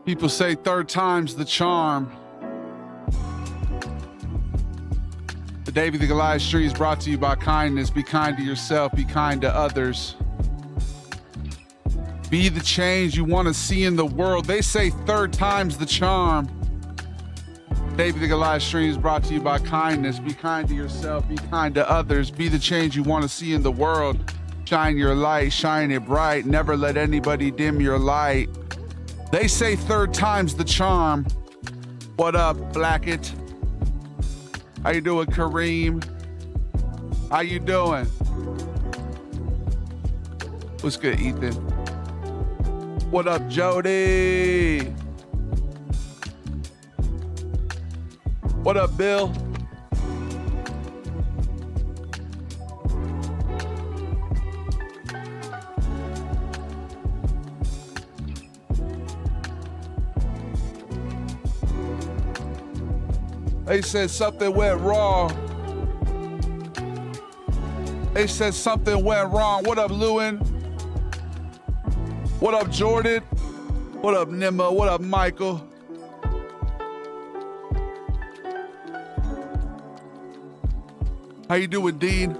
People say third time's the charm. The Davy the Goliath stream is brought to you by kindness. Be kind to yourself, be kind to others. Be the change you want to see in the world. They say third time's the charm. Davy the Goliath stream is brought to you by kindness. Be kind to yourself, be kind to others. Be the change you want to see in the world. Shine your light, shine it bright. Never let anybody dim your light. They say third time's the charm. What up, Blackett? How you doing, Kareem? How you doing? What's good, Ethan? What up, Jody? What up, Bill? They said something went wrong. They said something went wrong. What up, Lewin? What up, Jordan? What up, Nima? What up, Michael? How you doing, Dean?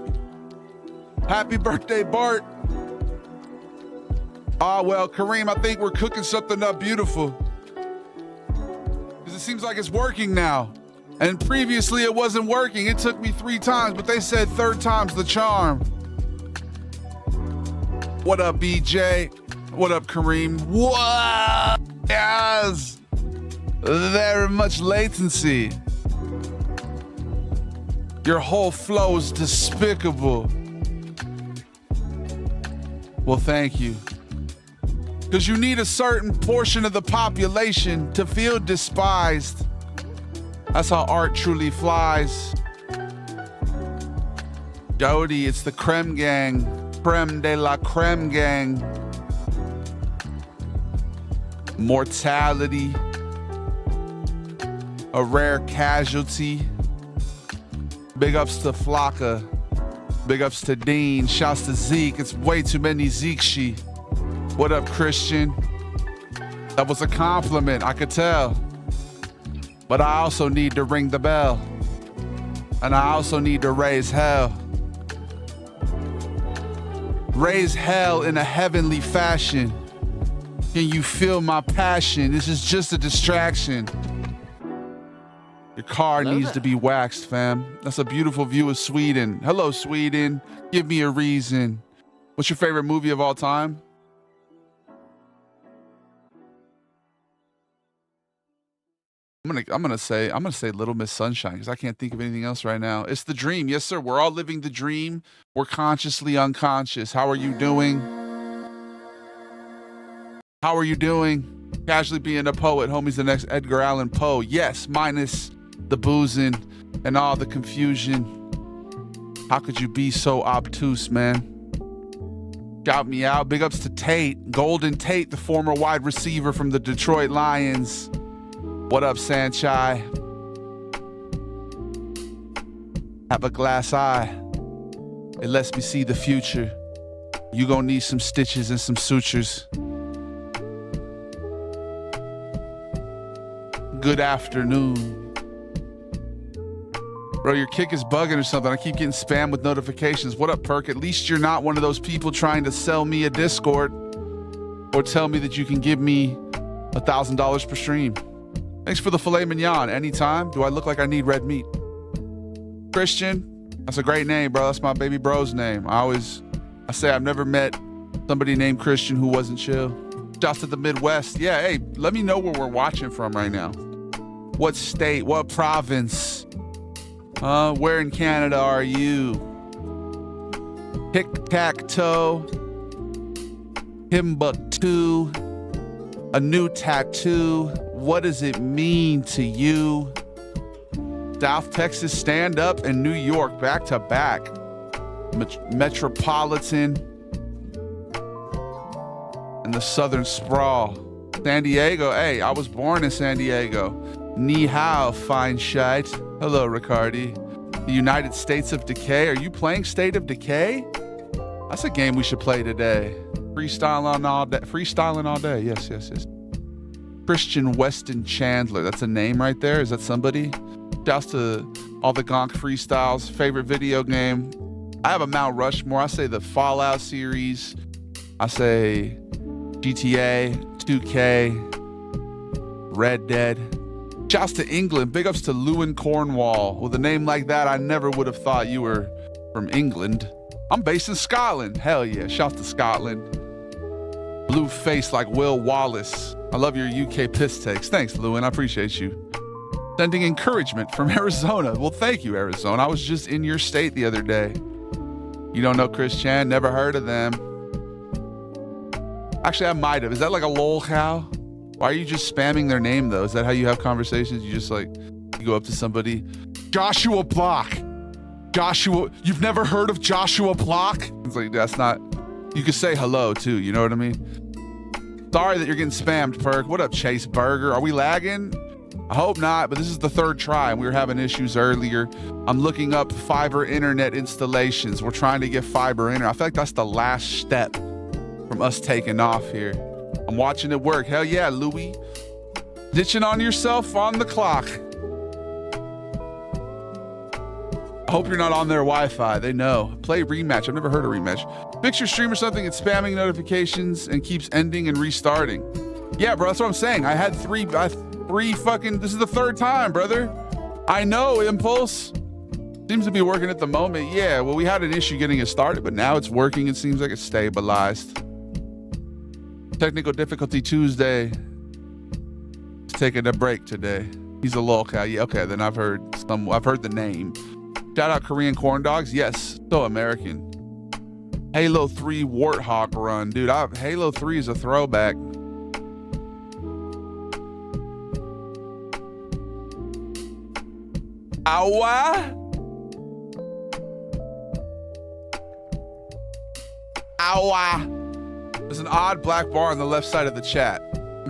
Happy birthday, Bart. Well, Kareem, I think we're cooking something up beautiful. Because it seems like it's working now. And previously it wasn't working. It took me 3 times, but they said third time's the charm. What up, BJ? What up, Kareem? What? Yes! Very much latency. Your whole flow is despicable. Well, thank you. Because you need a certain portion of the population to feel despised. That's how art truly flies. Jody, it's the creme gang. Creme de la creme gang. Mortality. A rare casualty. Big ups to Flocka. Big ups to Dean. Shouts to Zeke. It's way too many Zeke-shi. What up, Christian? That was a compliment, I could tell. But I also need to ring the bell. And I also need to raise hell. Raise hell in a heavenly fashion. Can you feel my passion? This is just a distraction. Your car needs to be waxed, fam. That's a beautiful view of Sweden. Hello, Sweden. Give me a reason. What's your favorite movie of all time? I'm gonna say Little Miss Sunshine because I can't think of anything else right now. It's the dream. Yes, sir. We're all living the dream. We're consciously unconscious. How are you doing? How are you doing? Casually being a poet. Homie's the next Edgar Allan Poe. Yes, minus the boozing and all the confusion. How could you be so obtuse, man? Shout me out. Big ups to Tate. Golden Tate, the former wide receiver from the Detroit Lions. What up, Sanchai? Have a glass eye. It lets me see the future. You gonna need some stitches and some sutures. Good afternoon. Bro, your kick is bugging or something. I keep getting spam with notifications. What up, Perk? At least you're not one of those people trying to sell me a Discord or tell me that you can give me $1,000 per stream. Thanks for the filet mignon. Anytime. Do I look like I need red meat? Christian, that's a great name, bro. That's my baby bro's name. I say I've never met somebody named Christian who wasn't chill. Shouts to the Midwest. Yeah, hey, let me know where we're watching from right now. What state? What province? Where in Canada are you? Tic-tac-toe. Timbuktu. A new tattoo. What does it mean to you? South Texas stand up and New York back to back. Metropolitan and the Southern Sprawl. San Diego, hey, I was born in San Diego. Ni hao, fine shite. Hello, Ricardi. The United States of Decay. Are you playing State of Decay? That's a game we should play today. Freestyling all day. Freestyling all day. Yes, yes, yes. Christian Weston Chandler. That's a name right there. Is that somebody? Shouts to all the Gonk freestyles. Favorite video game. I have a Mount Rushmore. I say the Fallout series. I say GTA, 2K, Red Dead. Shouts to England. Big ups to Lewin Cornwall. With a name like that, I never would have thought you were from England. I'm based in Scotland. Hell yeah. Shouts to Scotland. Blue face like Will Wallace. I love your UK piss takes. Thanks, Lewin. I appreciate you. Sending encouragement from Arizona. Well, thank you, Arizona. I was just in your state the other day. You don't know Chris Chan? Never heard of them. Actually, I might have. Is that like a lol cow? Why are you just spamming their name, though? Is that how you have conversations? You just like, you go up to somebody. Joshua Block. Joshua, you've never heard of Joshua Block? It's like, that's not, you could say hello, too. You know what I mean? Sorry that you're getting spammed, Perk. What up, Chase Burger? Are we lagging? I hope not, but this is the third try, and we were having issues earlier. I'm looking up fiber internet installations. We're trying to get fiber internet. I feel like that's the last step from us taking off here. I'm watching it work. Hell yeah, Louie. Ditching on yourself on the clock. I hope you're not on their Wi-Fi. They know. Play rematch. I've never heard of rematch. Fix your stream or something. It's spamming notifications and keeps ending and restarting. Yeah, bro, that's what I'm saying. I had three fucking, this is the third time, brother. I know, Impulse. Seems to be working at the moment. Yeah, well, we had an issue getting it started, but now it's working. It seems like it's stabilized. Technical difficulty Tuesday. It's taking a break today. He's a lolcow. Yeah, okay, then I've heard the name. Shout out Korean corn dogs. Yes, so American. Halo 3 Warthog run. Dude, Halo 3 is a throwback. Owa? Owa. There's an odd black bar on the left side of the chat.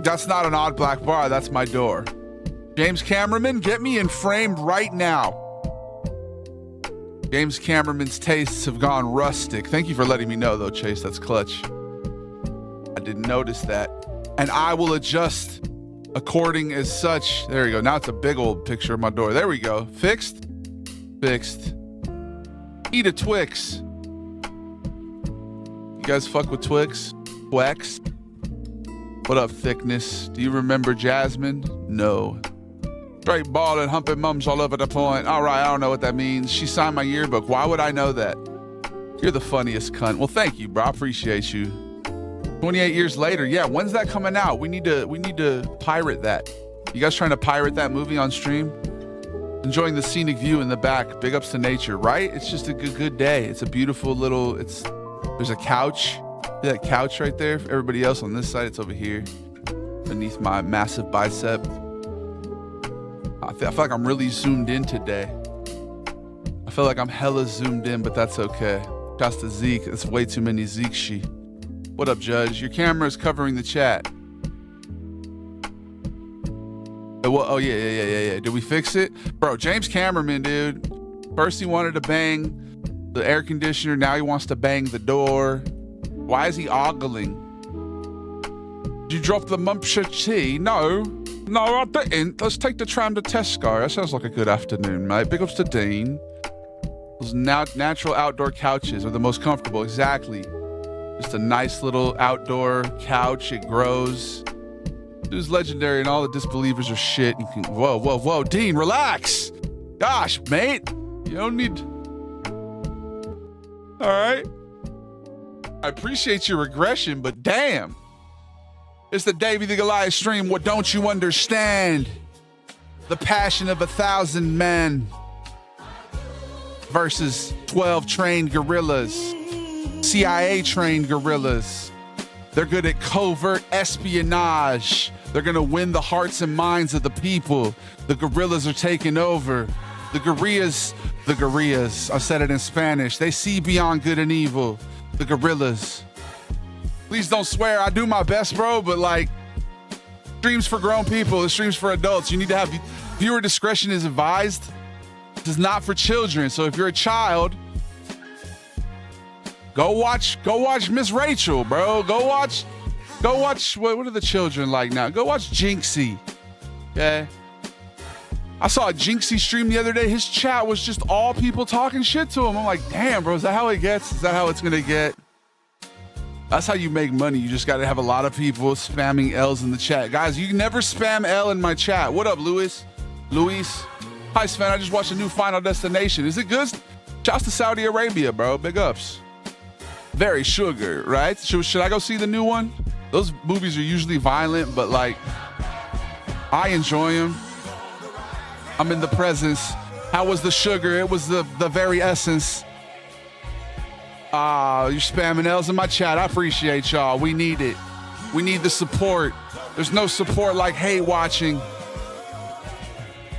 That's not an odd black bar, that's my door. James Cameraman, get me in frame right now. James Cameraman's tastes have gone rustic. Thank you for letting me know though, Chase, that's clutch. I didn't notice that. And I will adjust according as such. There you go. Now it's a big old picture of my door. There we go. Fixed? Fixed. Eat a Twix. You guys fuck with Twix? Twex? What up, Thickness? Do you remember Jasmine? No. Straight ball and humping mums all over the point. All right, I don't know what that means. She signed my yearbook. Why would I know that? You're the funniest cunt. Well, thank you, bro. I appreciate you. 28 years later. Yeah, when's that coming out? We need to pirate that. You guys trying to pirate that movie on stream? Enjoying the scenic view in the back. Big ups to nature, right? It's just a good day. It's a beautiful little, there's a couch. See that couch right there? For everybody else on this side, it's over here. Beneath my massive bicep. I feel like I'm really zoomed in today. I feel like I'm hella zoomed in, but that's okay. Shouts to Zeke. That's way too many Zeke-shi. What up, Judge? Your camera is covering the chat. Oh, yeah. Did we fix it? Bro, James Cameraman, dude. First he wanted to bang the air conditioner. Now he wants to bang the door. Why is he ogling? Did you drop the mumpshire tea? No, I didn't. Let's take the tram to Tesco. That sounds like a good afternoon, mate. Big ups to Dean. Those natural outdoor couches are the most comfortable. Exactly. Just a nice little outdoor couch. It grows. Dude's legendary and all the disbelievers are shit. You can, whoa. Dean, relax. Gosh, mate. You don't need... All right. I appreciate your regression, but damn. It's the Davey the Goliath stream. What don't you understand? The passion of 1,000 men versus 12 trained guerrillas. CIA trained guerrillas. They're good at covert espionage. They're gonna win the hearts and minds of the people. The guerrillas are taking over. The guerrillas, I said it in Spanish. They see beyond good and evil. The guerrillas. Please don't swear. I do my best, bro, but like, streams for grown people, streams for adults. You need to have viewer discretion is advised. This is not for children. So if you're a child, go watch Miss Rachel, bro. Go watch Go watch, what are the children like now? Go watch Jinxie, okay? I saw a Jinxie stream the other day. His chat was just all people talking shit to him. I'm like, damn, bro, is that how it gets? Is that how it's gonna get? That's how you make money. You just gotta have a lot of people spamming L's in the chat. Guys, you can never spam L in my chat. What up, Luis? Hi, Sven, I just watched a new Final Destination. Is it good? Shouts to Saudi Arabia, bro. Big ups. Very sugar, right? Should I go see the new one? Those movies are usually violent, but like, I enjoy them. I'm in the presence. How was the sugar? It was the very essence. You're spamming L's in my chat. I appreciate y'all. We need it. We need the support. There's no support like hate watching.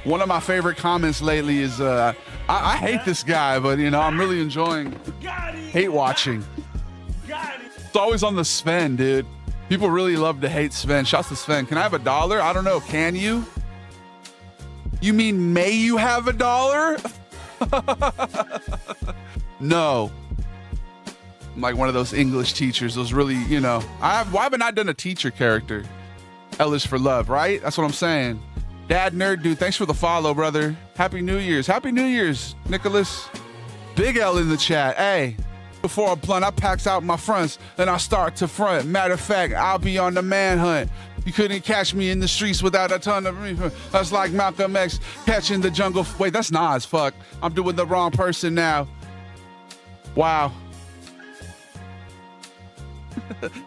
One of my favorite comments lately is, I hate this guy, but you know, I'm really enjoying hate watching. It's always on the Sven, dude. People really love to hate Sven. Shouts to Sven. Can I have $1? I don't know. Can you? You mean may you have $1? No. I'm like one of those English teachers. Those really, you know. Why haven't I done a teacher character? L is for love, right? That's what I'm saying. Dad Nerd Dude, thanks for the follow, brother. Happy New Year's. Happy New Year's, Nicholas. Big L in the chat. Hey, before I blunt, I packs out my fronts, then I start to front. Matter of fact, I'll be on the manhunt. You couldn't catch me in the streets without a ton of... That's like Malcolm X catching the jungle... Wait, that's Nas, fuck. I'm doing the wrong person now. Wow.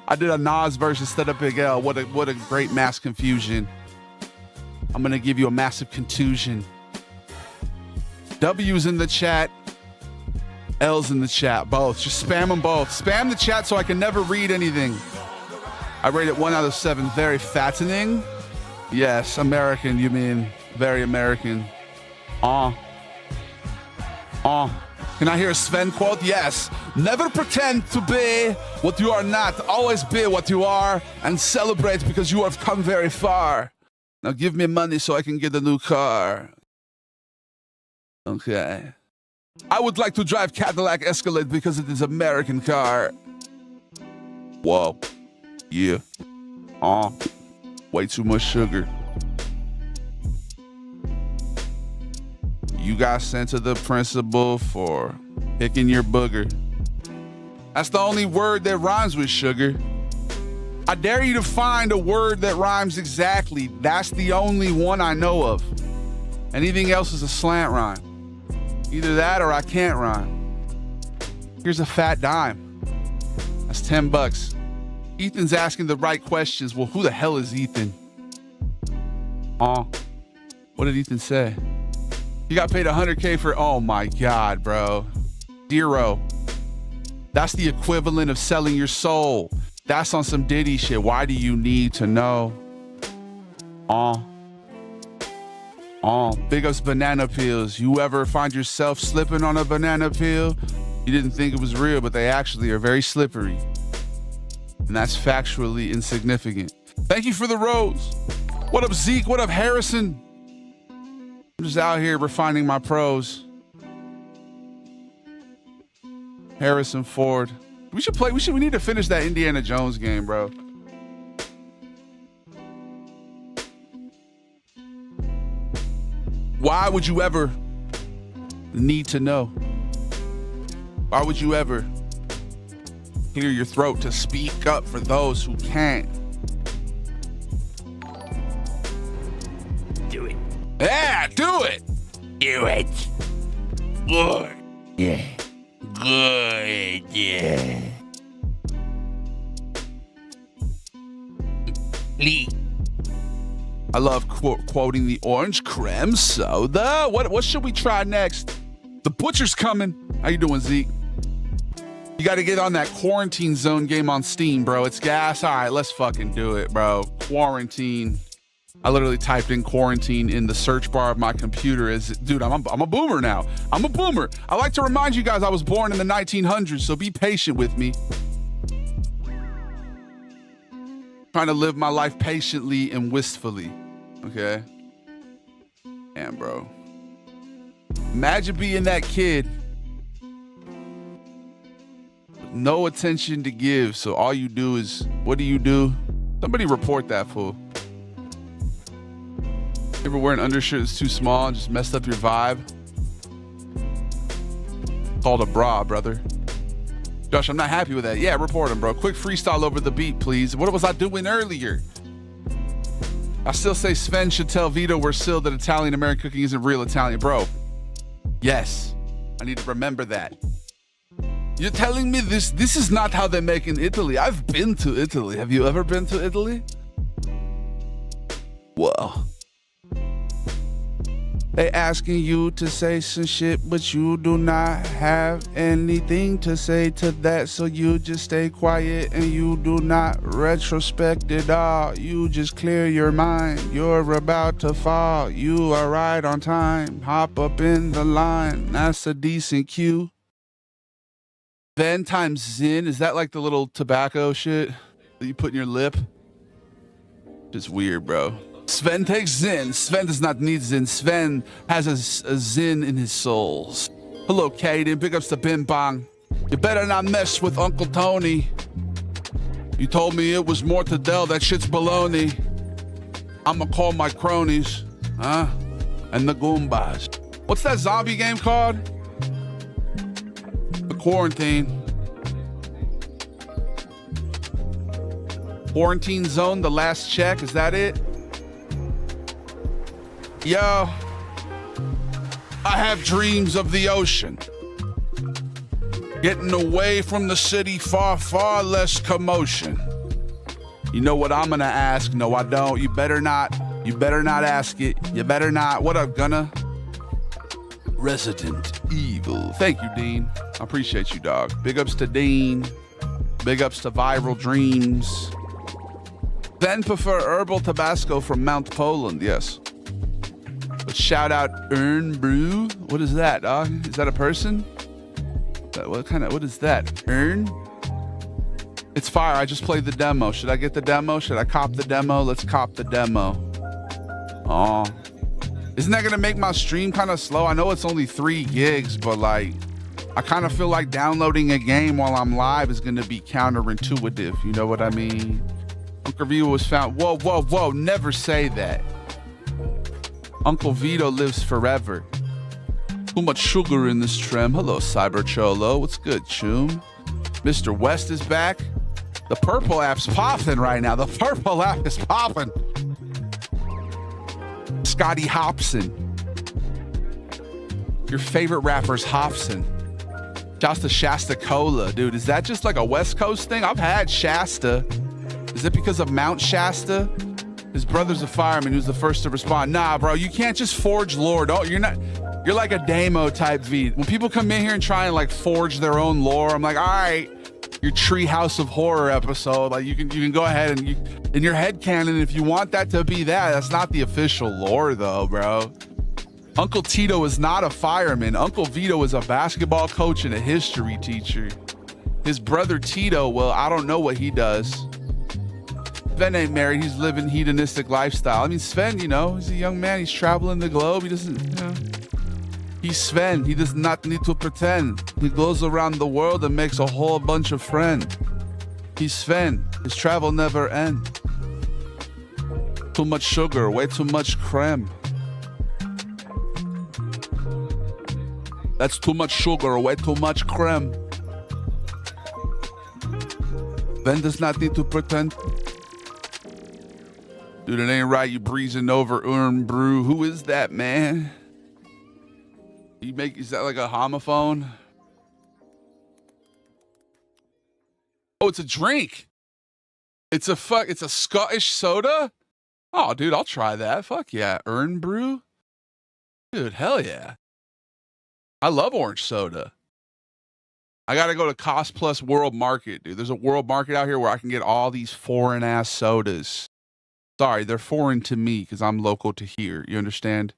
I did a Nas verse instead of Big L. What a great mass confusion. I'm gonna give you a massive contusion. W's in the chat. L's in the chat, both. Just spam them both. Spam the chat so I can never read anything. I rate it 1 out of 7. Very fattening. Yes, American, you mean. Very American. Can I hear a Sven quote? Yes. Never pretend to be what you are not. Always be what you are and celebrate because you have come very far. Now give me money so I can get a new car. Okay. I would like to drive Cadillac Escalade because it is American car. Whoa. Yeah. Way too much sugar. You got sent to the principal for picking your booger. That's the only word that rhymes with sugar. I dare you to find a word that rhymes exactly. That's the only one I know of. Anything else is a slant rhyme. Either that or I can't rhyme. Here's a fat dime. That's $10. Ethan's asking the right questions. Well, who the hell is Ethan? What did Ethan say? You got paid $100K for, oh my God, bro. Zero. That's the equivalent of selling your soul. That's on some Diddy shit. Why do you need to know? Big ups banana peels. You ever find yourself slipping on a banana peel? You didn't think it was real, but they actually are very slippery. And that's factually insignificant. Thank you for the rose. What up, Zeke? What up, Harrison? I'm just out here refining my prose. Harrison Ford. We need to finish that Indiana Jones game, bro. Why would you ever need to know? Why would you ever clear your throat to speak up for those who can't? Do it. Yeah, do it. Do it. Good. Yeah. Good. Yeah. Lee. I love quoting the orange creme soda. What should we try next? The butcher's coming. How you doing, Zeke? You got to get on that quarantine zone game on Steam, bro. It's gas. All right, let's fucking do it, bro. Quarantine. I literally typed in quarantine in the search bar of my computer. Dude, I'm a boomer now. I'm a boomer. I like to remind you guys I was born in the 1900s, so be patient with me. Trying to live my life patiently and wistfully, okay? Damn, bro. Imagine being that kid. No attention to give, so all you do is, what do? Somebody report that fool. You ever wear an undershirt that's too small and just messed up your vibe? Called a bra, brother. Josh, I'm not happy with that. Yeah, report him, bro. Quick freestyle over the beat, please. What was I doing earlier? I still say Sven should tell Vito we're still that Italian-American cooking isn't real Italian. Bro, yes. I need to remember that. You're telling me this is not how they make in Italy. I've been to Italy. Have you ever been to Italy? Whoa. They asking you to say some shit, but you do not have anything to say to that. So you just stay quiet and you do not retrospect it all. You just clear your mind. You're about to fall. You are right on time. Hop up in the line. That's a decent cue. Then times Zin, is that like the little tobacco shit that you put in your lip? Just weird, bro. Sven takes Zin. Sven does not need Zin. Sven has a Zin in his souls. Hello, Kaden. Big ups to Bim Bong. You better not mess with Uncle Tony. You told me it was mortadell. That shit's baloney. I'ma call my cronies, huh? And the Goombas. What's that zombie game called? The Quarantine. Quarantine Zone, The Last Check. Is that it? Yo, I have dreams of the ocean. Getting away from the city, far, far less commotion. You know what I'm gonna ask? No, I don't. You better not ask it. You better not. What up, Gunna? Resident Evil. Thank you, Dean. I appreciate you, dog. Big ups to Dean. Big ups to Viral Dreams. Then prefer herbal Tabasco from Mount Poland. Yes. But shout out Earn Brew. What is that, dog? Is that a person? What is that? Earn? It's fire. I just played the demo. Should I get the demo? Should I cop the demo? Let's cop the demo. Oh. Isn't that gonna make my stream kind of slow? I know it's only 3 gigs, but like, I kind of feel like downloading a game while I'm live is gonna be counterintuitive. You know what I mean? Uncle Vito was found. Whoa, whoa, whoa. Never say that. Uncle Vito lives forever. Too much sugar in this trim. Hello, Cyber Cholo. What's good, Choom? Mr. West is back. The purple app's popping right now. The purple app is popping. Scotty Hobson. Your favorite rapper's Hobson. Shasta Cola. Dude, is that just like a West Coast thing? I've had Shasta. Is it because of Mount Shasta? His brother's a fireman who's the first to respond. Nah, bro, you can't just forge lore. You're like a Damo type V. When people come in here and try and like forge their own lore, I'm like, all right, your Treehouse of Horror episode, like you can go ahead and in your head canon, if you want that to be that's not the official lore though, bro. Uncle Tito is not a fireman. Uncle Vito is a basketball coach and a history teacher. His brother Tito, well, I don't know what he does. Sven ain't married. He's living hedonistic lifestyle. I mean, Sven, he's a young man. He's traveling the globe. He doesn't, he's Sven. He does not need to pretend. He goes around the world and makes a whole bunch of friends. He's Sven. His travel never ends. Too much sugar, way too much creme. That's too much sugar, way too much creme. Sven does not need to pretend. Dude, it ain't right. You breezing over Earn Brew. Who is that, man? Is that like a homophone? Oh, it's a drink. It's a Scottish soda? Oh, dude, I'll try that. Fuck yeah. Earn Brew? Dude, hell yeah. I love orange soda. I gotta go to Cost Plus World Market, dude. There's a World Market out here where I can get all these foreign ass sodas. Sorry, they're foreign to me because I'm local to here. You understand?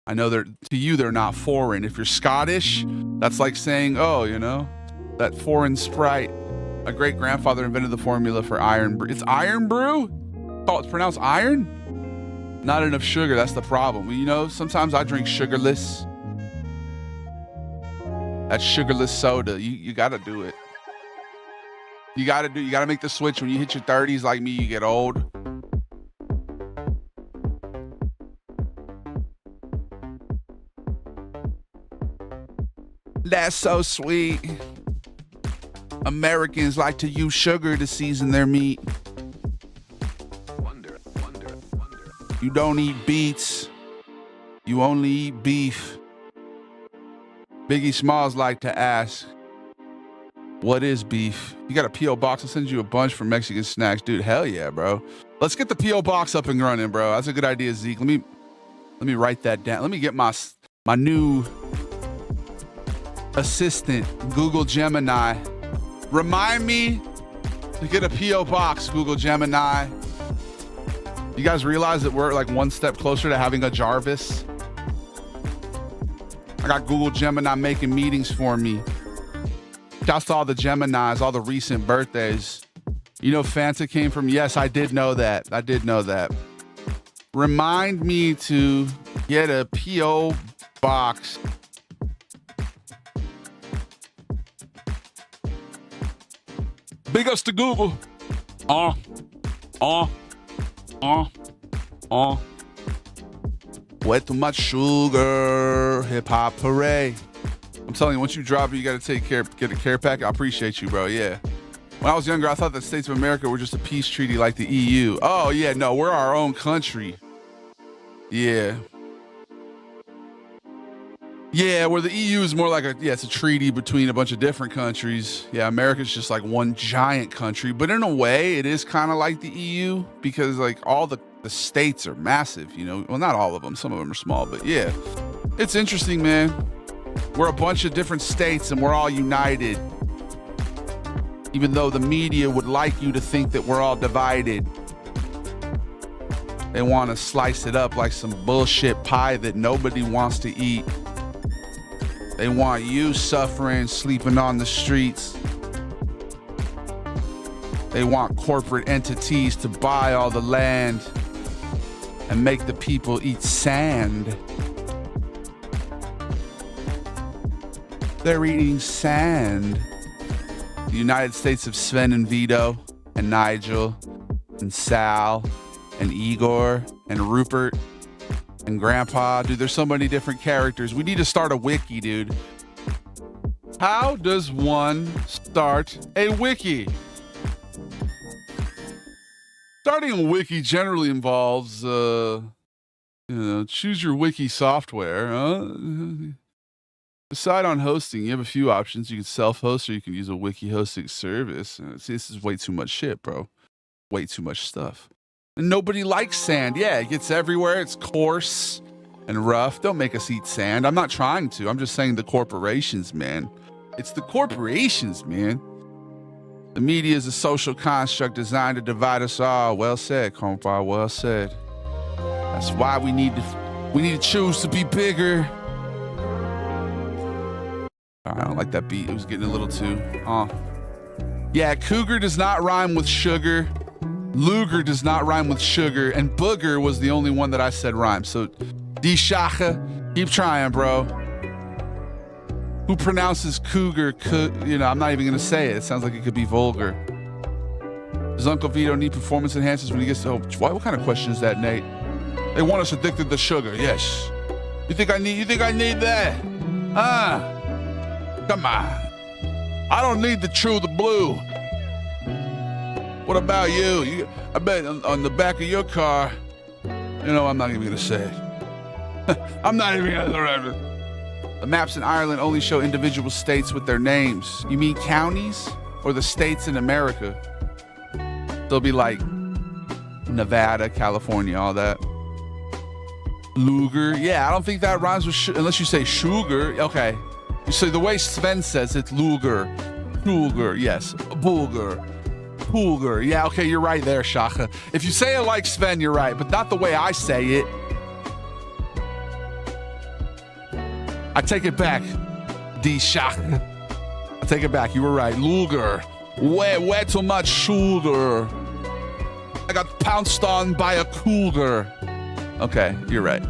I know to you they're not foreign. If you're Scottish, that's like saying, oh, that foreign Sprite. My great grandfather invented the formula for iron brew. It's iron brew? Oh, it's pronounced iron? Not enough sugar. That's the problem. Sometimes I drink sugarless. That sugarless soda. You gotta do it. You gotta make the switch. When you hit your 30s like me, you get old. That's so sweet. Americans like to use sugar to season their meat. Wonder. You don't eat beets. You only eat beef. Biggie Smalls like to ask, what is beef? You got a P.O. box? I'll send you a bunch for Mexican snacks. Dude, hell yeah, bro. Let's get the P.O. box up and running, bro. That's a good idea, Zeke. Let me write that down. Let me get my new assistant, Google Gemini. Remind me to get a P.O. box, Google Gemini. You guys realize that we're like one step closer to having a Jarvis? I got Google Gemini making meetings for me. Shouts to all the Geminis, all the recent birthdays. You know Fanta came from, yes, I did know that. Remind me to get a P.O. box. Big ups to Google. Way too much sugar, hip hop hooray. I'm telling you, once you drop it, you gotta get a care pack. I appreciate you, bro, yeah. When I was younger, I thought that States of America were just a peace treaty like the EU. Oh yeah, no, we're our own country. Yeah. Yeah, where the EU is more like it's a treaty between a bunch of different countries. Yeah, America's just like one giant country, but in a way, it is kind of like the EU because like all the states are massive, you know? Well, not all of them, some of them are small, but yeah. It's interesting, man. We're a bunch of different states and we're all united. Even though the media would like you to think that we're all divided. They want to slice it up like some bullshit pie that nobody wants to eat. They want you suffering, sleeping on the streets. They want corporate entities to buy all the land and make the people eat sand. They're eating sand. The United States of Sven and Vito and Nigel and Sal and Igor and Rupert and Grandpa. Dude, there's so many different characters. We need to start a wiki, dude. How does one start a wiki? Starting a wiki generally involves, choose your wiki software. Decide on hosting. You have a few options. You can self-host or you can use a wiki hosting service. See, this is way too much shit, bro. Way too much stuff. And nobody likes sand. Yeah, it gets everywhere. It's coarse and rough. Don't make us eat sand. I'm not trying to. I'm just saying the corporations, man. It's the corporations, man. The media is a social construct designed to divide us all. Well said, compa. Well said. That's why we need to choose to be bigger. I don't like that beat. It was getting a little too. Yeah, cougar does not rhyme with sugar. Luger does not rhyme with sugar, and booger was the only one that I said rhyme. So, D Shaka, keep trying, bro. Who pronounces cougar? I'm not even gonna say it. It sounds like it could be vulgar. Does Uncle Vito need performance enhancers when he gets to? What kind of question is that, Nate? They want us addicted to sugar. Yes. You think I need that? Come on. I don't need to chew the blue. What about you? I bet on the back of your car, I'm not even gonna say it. I'm not even gonna. The maps in Ireland only show individual states with their names. You mean counties or the states in America? They'll be like Nevada, California, all that. Luger. Yeah, I don't think that rhymes with unless you say sugar. Okay. So the way Sven says it's Luger. Luger, yes. Bulgur. Pulgar. Yeah, okay, you're right there, Shaka. If you say it like Sven, you're right, but not the way I say it. I take it back, D Shaka. I take it back. You were right. Luger. Way too much sugar. I got pounced on by a cougar. Okay, you're right.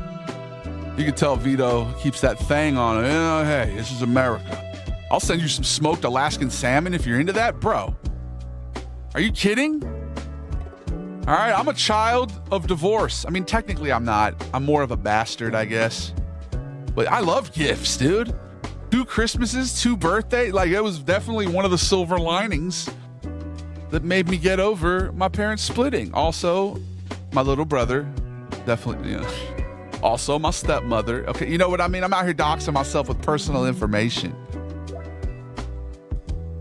You can tell Vito keeps that thing on. Hey, this is America. I'll send you some smoked Alaskan salmon if you're into that, bro. Are you kidding? All right, I'm a child of divorce. I mean, technically I'm not. I'm more of a bastard, I guess. But I love gifts, dude. 2 Christmases, 2 birthdays. Like, it was definitely one of the silver linings that made me get over my parents splitting. Also, my little brother, definitely, you know. Also, my stepmother. Okay, you know what I mean? I'm out here doxing myself with personal information.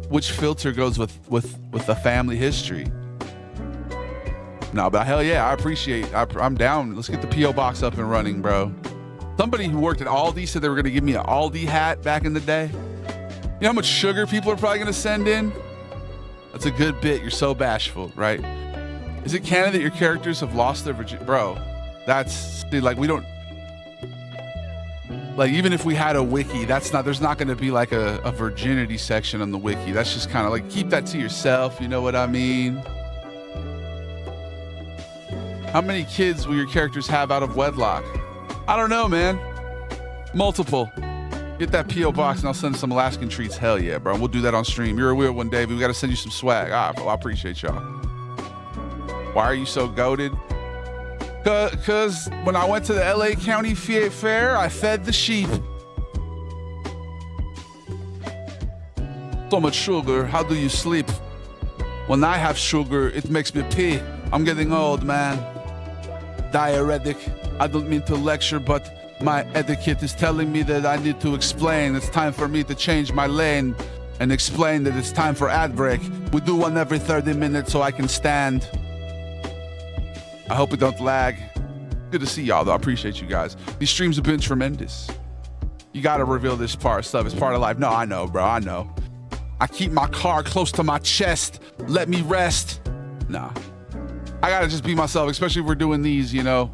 Which filter goes with the family history? No, but hell yeah, I appreciate. I'm down. Let's get the P.O. box up and running, bro. Somebody who worked at Aldi said they were going to give me an Aldi hat back in the day. You know how much sugar people are probably going to send in? That's a good bit. You're so bashful, right? Is it canon that your characters have lost their virginity? Bro, that's, dude, like, we don't, like, even if we had a wiki, there's not going to be like a virginity section on the wiki. That's just kind of like, keep that to yourself. You know what I mean? How many kids will your characters have out of wedlock? I don't know, man. Multiple. Get that P.O. box and I'll send some Alaskan treats. Hell yeah, bro. We'll do that on stream. You're a weird one, Dave. We got to send you some swag. I appreciate y'all. Why are you so goated? Because when I went to the LA County Fair, I fed the sheep. So much sugar. How do you sleep? When I have sugar, it makes me pee. I'm getting old, man. Diuretic. I don't mean to lecture, but my etiquette is telling me that I need to explain. It's time for me to change my lane and explain that it's time for ad break. We do one every 30 minutes so I can stand. I hope we don't lag. Good to see y'all, though. I appreciate you guys. These streams have been tremendous. You got to reveal this part stuff. It's part of life. No, I know, bro. I know. I keep my car close to my chest. Let me rest. Nah. I gotta just be myself, especially if we're doing these, you know,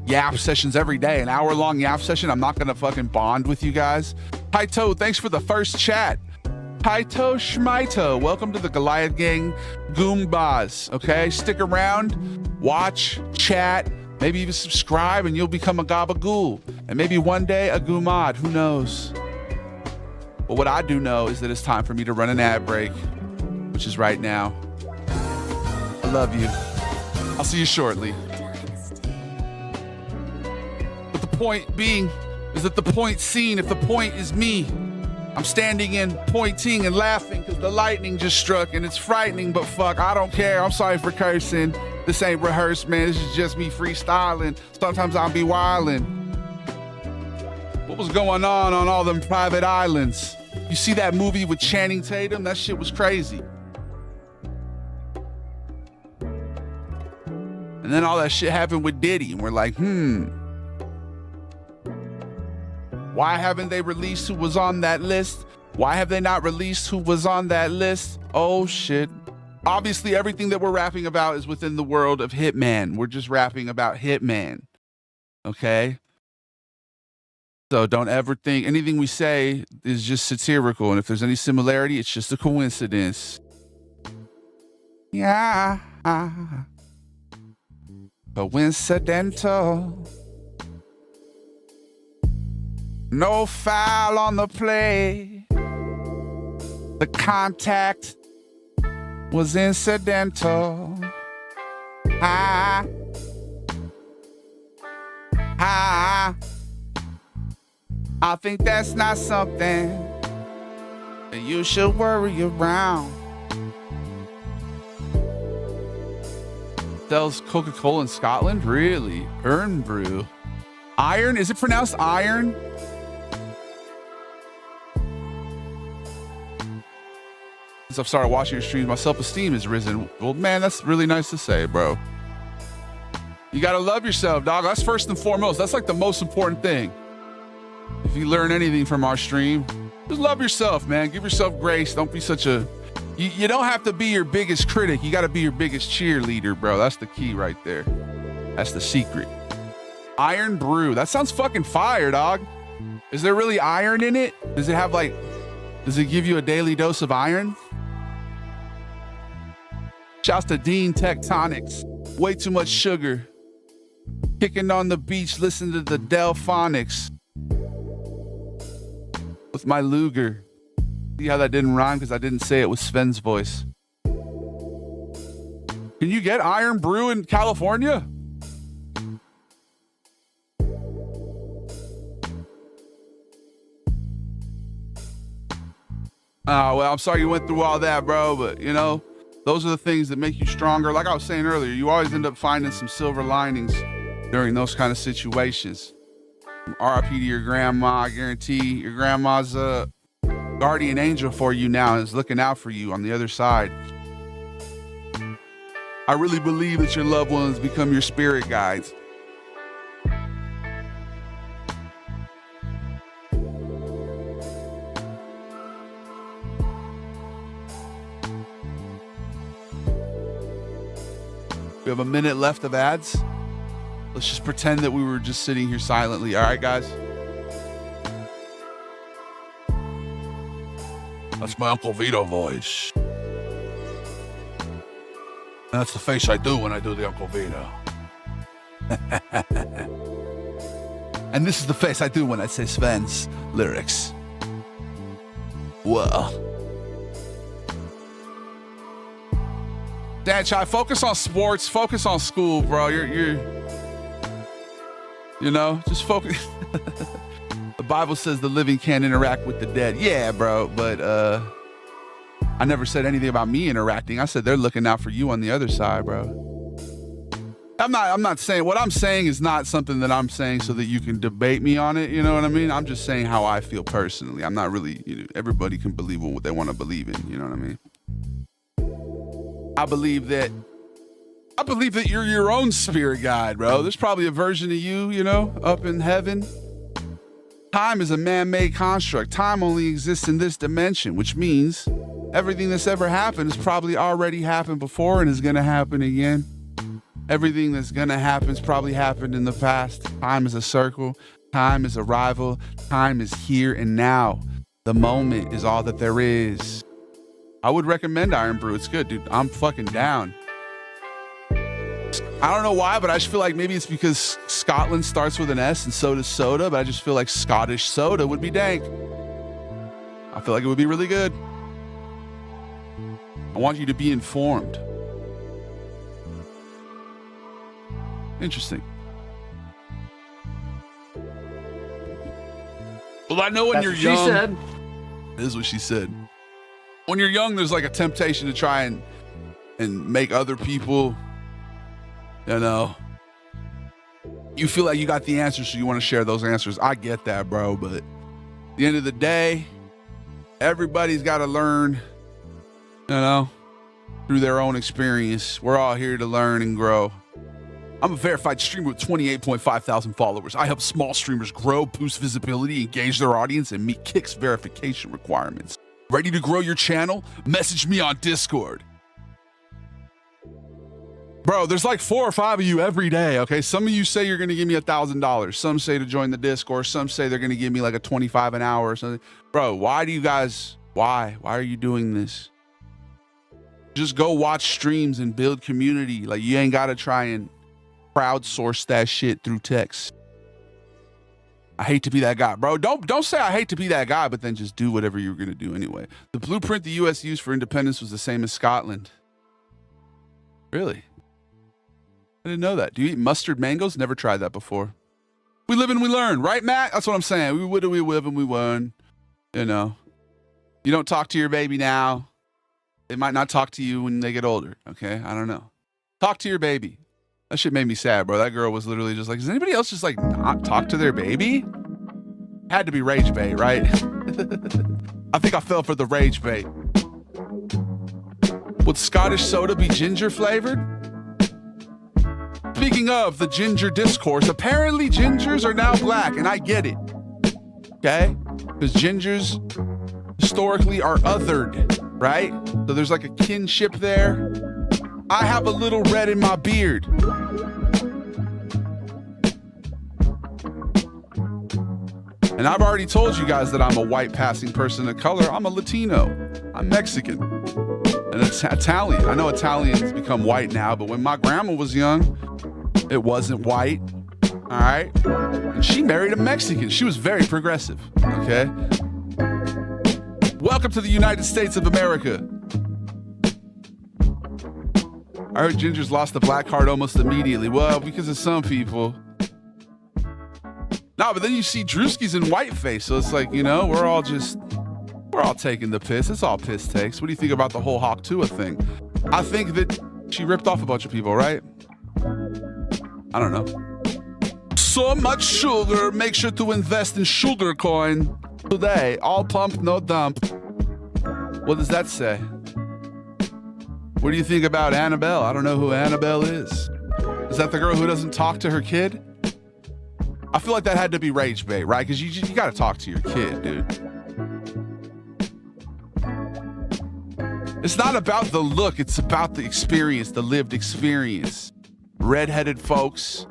yap sessions every day. An hour-long yap session. I'm not gonna fucking bond with you guys. Taito, thanks for the first chat. Taito Schmito, welcome to the Goliath Gang Goombas. Okay, stick around, watch, chat, maybe even subscribe, and you'll become a gabagool. And maybe one day a goomad. Who knows? But what I do know is that it's time for me to run an ad break, which is right now. I love you. I'll see you shortly. But the point being is that the point seen, if the point is me, I'm standing and pointing and laughing because the lightning just struck and it's frightening, but fuck, I don't care. I'm sorry for cursing. This ain't rehearsed, man. This is just me freestyling. Sometimes I'll be wilding. What was going on all them private islands? You see that movie with Channing Tatum? That shit was crazy. And then all that shit happened with Diddy, and we're like, why haven't they released who was on that list? Why have they not released who was on that list? Oh, shit. Obviously, everything that we're rapping about is within the world of Hitman. We're just rapping about Hitman, okay? So don't ever think anything we say is just satirical, and if there's any similarity, it's just a coincidence. Yeah. Coincidental. No foul on the play. The contact was incidental. I think that's not something that you should worry around. Sells Coca-Cola in Scotland? Really? Earn brew. Iron? Is it pronounced iron? Since I've started watching your streams, my self-esteem has risen. Well, man, that's really nice to say, bro. You gotta love yourself, dog. That's first and foremost. That's like the most important thing. If you learn anything from our stream, just love yourself, man. Give yourself grace. Don't be such a... You don't have to be your biggest critic. You got to be your biggest cheerleader, bro. That's the key right there. That's the secret. Iron brew. That sounds fucking fire, dog. Is there really iron in it? Does it have like... Does it give you a daily dose of iron? Shouts to Dean Tectonics. Way too much sugar. Kicking on the beach, listen to the Delphonics. With my Luger. See how that didn't rhyme because I didn't say it with Sven's voice. Can you get Iron Brew in California? Oh, well, I'm sorry you went through all that, bro, but, you know, those are the things that make you stronger. Like I was saying earlier, you always end up finding some silver linings during those kind of situations. RIP to your grandma. I guarantee your grandma's a guardian angel for you now and is looking out for you on the other side. I really believe that your loved ones become your spirit guides. We have a minute left of ads. Let's just pretend that we were just sitting here silently. All right, guys? That's my Uncle Vito voice. That's the face I do when I do the Uncle Vito. And this is the face I do when I say Sven's lyrics. Whoa. Dan Chai, focus on sports, focus on school, bro. You're you know, just focus. The Bible says the living can't interact with the dead. Yeah, bro, but I never said anything about me interacting. I said they're looking out for you on the other side, bro. I'm not saying, what I'm saying is not something that I'm saying so that you can debate me on it, you know what I mean? I'm just saying how I feel personally. I'm not really, you know, everybody can believe what they want to believe in, you know what I mean? I believe that you're your own spirit guide, bro. There's probably a version of you, you know, up in heaven. Time is a man-made construct. Time only exists in this dimension, which means everything that's ever happened has probably already happened before and is going to happen again. Everything that's going to happen has probably happened in the past. Time is a circle. Time is a rival. Time is here and now. The moment is all that there is. I would recommend Iron Brew. It's good, dude. I'm fucking down. I don't know why, but I just feel like maybe it's because Scotland starts with an S and so does soda, but I just feel like Scottish soda would be dank. I feel like it would be really good. I want you to be informed. Interesting. Well, I know when you're young. She said. This is what she said. When you're young, there's like a temptation to try and make other people, you know, you feel like you got the answers, so you want to share those answers. I get that, bro. But at the end of the day, everybody's got to learn, you know, through their own experience. We're all here to learn and grow. I'm a verified streamer with 28.5 thousand followers. I help small streamers grow, boost visibility, engage their audience, and meet Kick's verification requirements. Ready to grow your channel? Message me on Discord. Bro, there's like 4 or 5 of you every day, okay? Some of you say you're gonna give me $1,000. Some say to join the Discord. Some say they're gonna give me like a 25 an hour or something. Bro, why do you guys, why are you doing this? Just go watch streams and build community. Like, you ain't gotta try and crowdsource that shit through text. I hate to be that guy, bro. Don't say I hate to be that guy, but then just do whatever you're gonna do anyway. The blueprint the US used for independence was the same as Scotland. Really? I didn't know that. Do you eat mustard mangoes? Never tried that before. We live and we learn, right, Matt? That's what I'm saying. We would and we live and we learn. You know, you don't talk to your baby now. They might not talk to you when they get older. Okay, I don't know. Talk to your baby. That shit made me sad, bro. That girl was literally just like, does anybody else just like not talk to their baby? Had to be rage bait, right? I think I fell for the rage bait. Would Scottish soda be ginger flavored? Speaking of the ginger discourse, apparently gingers are now black, and I get it. Okay? Because gingers historically are othered, right? So there's like a kinship there. I have a little red in my beard. And I've already told you guys that I'm a white passing person of color. I'm a Latino. I'm Mexican. And it's Italian. I know Italians become white now, but when my grandma was young, it wasn't white. All right? And she married a Mexican. She was very progressive. Okay? Welcome to the United States of America. All I heard Ginger's lost the black card almost immediately. Well, because of some people. No, but then you see Drewski's in whiteface, so it's like, you know, we're all taking the piss. It's all piss takes. What do you think about the whole Hawk Tua thing? I think that she ripped off a bunch of people, right? I don't know. So much sugar. Make sure to invest in sugar coin today. All pump, no dump. What does that say? What do you think about Annabelle? I don't know who Annabelle is. Is that the girl who doesn't talk to her kid? I feel like that had to be rage bait, right? Because you got to talk to your kid, dude. It's not about the look. It's about the experience, the lived experience. Redheaded folks.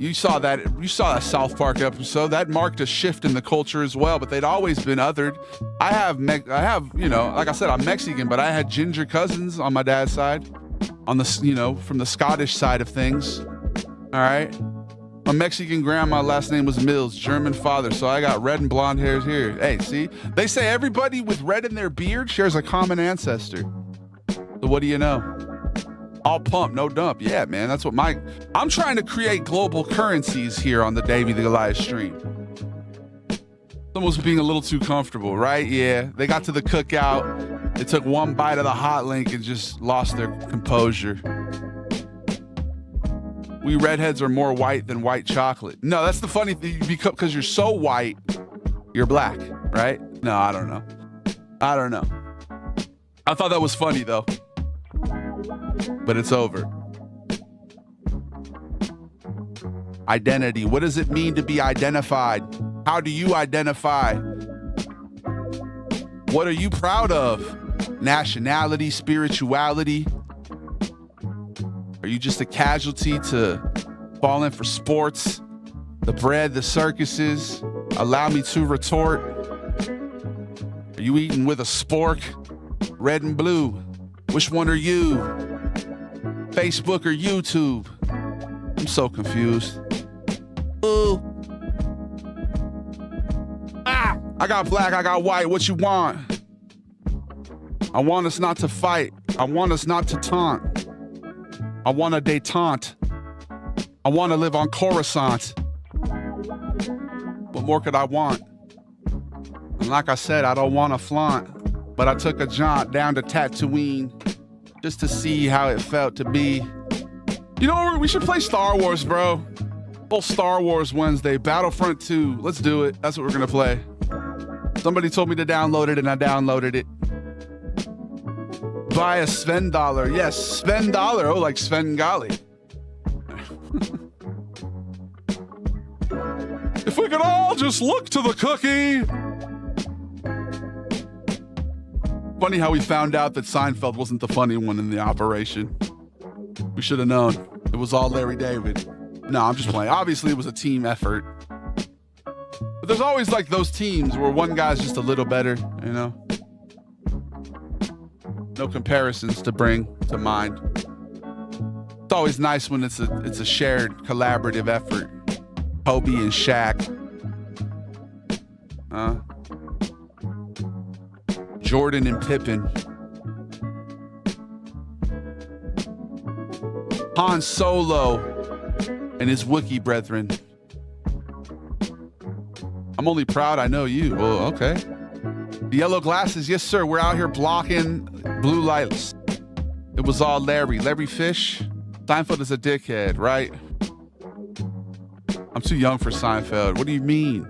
You saw that South Park episode. That marked a shift in the culture as well, but they'd always been othered. I have, you know, like I said, I'm Mexican, but I had ginger cousins on my dad's side, on the, you know, from the Scottish side of things. All right. My Mexican grandma, last name was Mills, German father, so I got red and blonde hairs here. Hey, see? They say everybody with red in their beard shares a common ancestor. So what do you know? All pump, no dump. Yeah, man, that's what I'm trying to create global currencies here on the Davey the Goliath stream. Someone's being a little too comfortable, right? Yeah, they got to the cookout. They took one bite of the hot link and just lost their composure. We redheads are more white than white chocolate. No, that's the funny thing, because you're so white, you're black, right? No, I don't know. I thought that was funny, though. But it's over. Identity. What does it mean to be identified? How do you identify? What are you proud of? Nationality, spirituality? Are you just a casualty to falling for sports, the bread, the circuses? Allow me to retort. Are you eating with a spork? Red and blue. Which one are you? Facebook or YouTube? I'm so confused. Ooh. Ah! I got black, I got white. What you want? I want us not to fight. I want us not to taunt. I want a détente. I want to live on Coruscant. What more could I want? And like I said, I don't want to flaunt, but I took a jaunt down to Tatooine just to see how it felt to be. You know, we should play Star Wars, bro. Whole Star Wars Wednesday, Battlefront 2. Let's do it. That's what we're going to play. Somebody told me to download it, and I downloaded it. Buy a Sven dollar. Yes, Sven dollar. Oh, like Svengali. If we could all just look to the cookie. Funny how we found out that Seinfeld wasn't the funny one in the operation. We should have known. It was all Larry David. No, I'm just playing. Obviously, it was a team effort. But there's always like those teams where one guy's just a little better, you know? No comparisons to bring to mind. It's always nice when it's a shared collaborative effort. Kobe and Shaq. Jordan and Pippen. Han Solo and his Wookiee brethren. I'm only proud I know you. Well, okay. The yellow glasses, yes sir, we're out here blocking blue lights. It was all Larry. Larry Fish? Seinfeld is a dickhead, right? I'm too young for Seinfeld. What do you mean?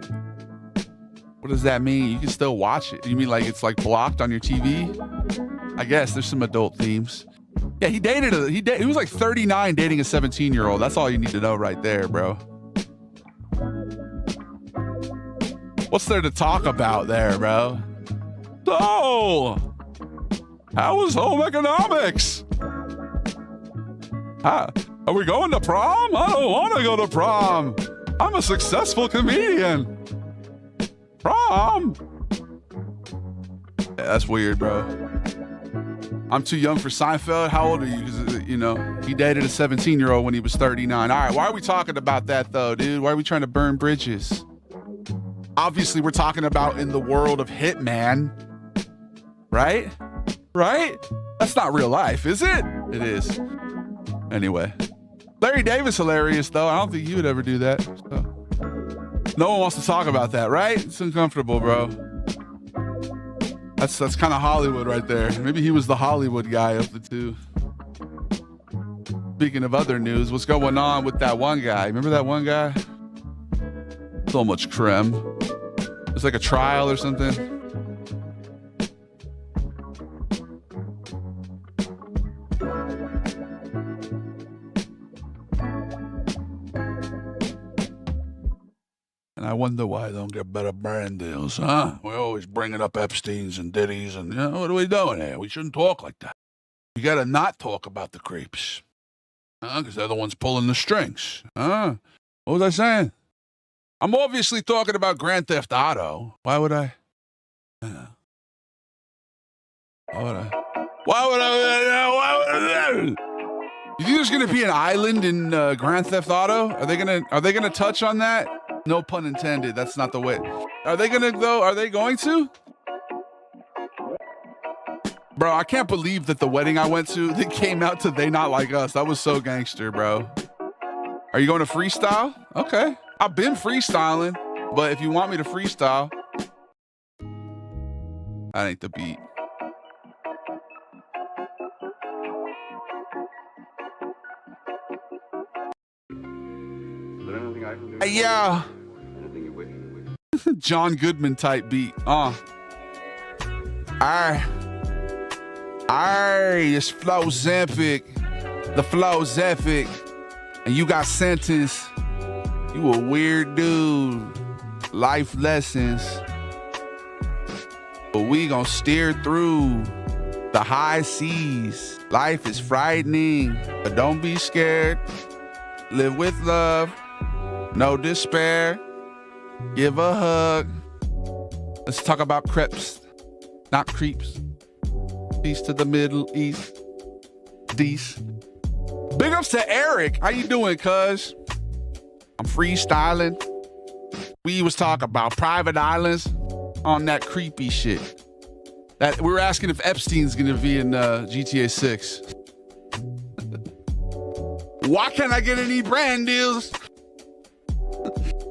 What does that mean? You can still watch it. You mean like it's like blocked on your TV? I guess there's some adult themes. Yeah, he was like 39 dating a 17-year-old. That's all you need to know right there, bro. What's there to talk about there, bro? So, how was home economics? Are we going to prom? I don't want to go to prom. I'm a successful comedian. Prom? Yeah, that's weird, bro. I'm too young for Seinfeld. How old are you? Because, you know, he dated a 17-year-old when he was 39. All right, why are we talking about that, though, dude? Why are we trying to burn bridges? Obviously, we're talking about in the world of Hitman. Right? Right? That's not real life, is it? It is. Anyway, Larry Davis hilarious though. I don't think you would ever do that. So. No one wants to talk about that, right? It's uncomfortable, bro. That's kind of Hollywood right there. Maybe he was the Hollywood guy of the two. Speaking of other news, what's going on with that one guy? Remember that one guy? So much creme. It's like a trial or something. And I wonder why they don't get better brand deals, huh? We're always bringing up Epstein's and Diddy's and, you know, what are we doing here? We shouldn't talk like that. You gotta not talk about the creeps. Because they're the ones pulling the strings. What was I saying? I'm obviously talking about Grand Theft Auto. Why would I? Why would I? You think there's gonna be an island in Grand Theft Auto? Are they gonna touch on that? No pun intended. That's not the way. Are they gonna though? Are they going to? Bro, I can't believe that the wedding I went to, they came out to They Not Like Us. That was so gangster, bro. Are you going to freestyle? Okay. I've been freestyling, but if you want me to freestyle, that ain't the beat. Hey, yeah. John Goodman type beat. This flow's epic. The flow's epic. And you got sentence. You a weird dude. Life lessons. But we gon' steer through the high seas. Life is frightening, but don't be scared. Live with love. No despair. Give a hug. Let's talk about crepes, not creeps. Peace to the Middle East. Deece. Big ups to Eric. How you doing, cuz? I'm freestyling. We was talking about private islands on that creepy shit. That we were asking if Epstein's gonna be in GTA 6. Why can't I get any brand deals?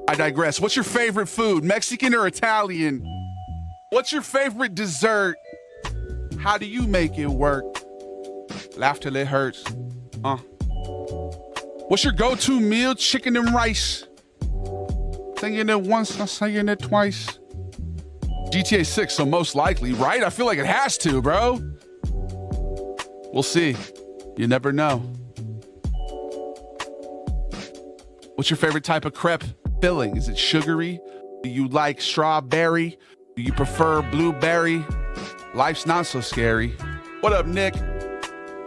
I digress. What's your favorite food? Mexican or Italian? What's your favorite dessert? How do you make it work? Laugh till it hurts. What's your go-to meal? Chicken and rice. Saying it once, not saying it twice. GTA 6, so most likely, right? I feel like it has to, bro. We'll see. You never know. What's your favorite type of crepe filling? Is it sugary? Do you like strawberry? Do you prefer blueberry? Life's not so scary. What up, Nick?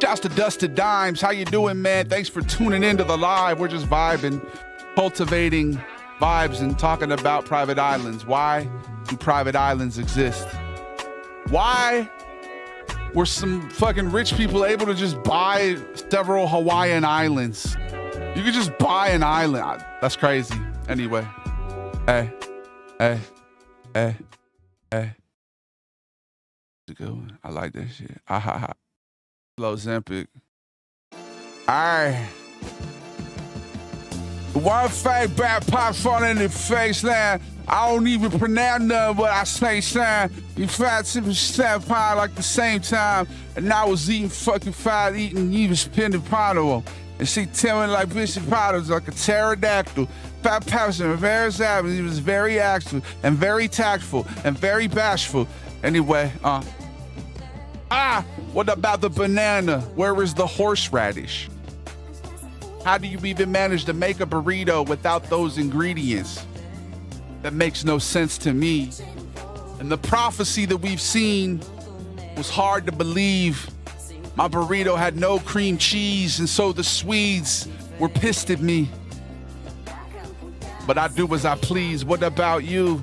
Shouts to Dusted Dimes. How you doing, man? Thanks for tuning into the live. We're just vibing, cultivating vibes and talking about private islands. Why do private islands exist? Why were some fucking rich people able to just buy several Hawaiian islands? You could just buy an island. That's crazy. Anyway. Hey. It's a good one. I like that shit. Low Zempic. Alright. One fake bad pop phone in the face, man. I don't even pronounce none what I say, son. You fat step pie like the same time. And I was eating fucking fat, eating even spinning pottle. And she telling like Bishop Potter's like a pterodactyl. Fat person, very savage. He was very active and very tactful and very bashful. Anyway, what about the banana? Where is the horseradish? How do you even manage to make a burrito without those ingredients? That makes no sense to me. And the prophecy that we've seen was hard to believe. My burrito had no cream cheese, and so the Swedes were pissed at me. But I do as I please. What about you?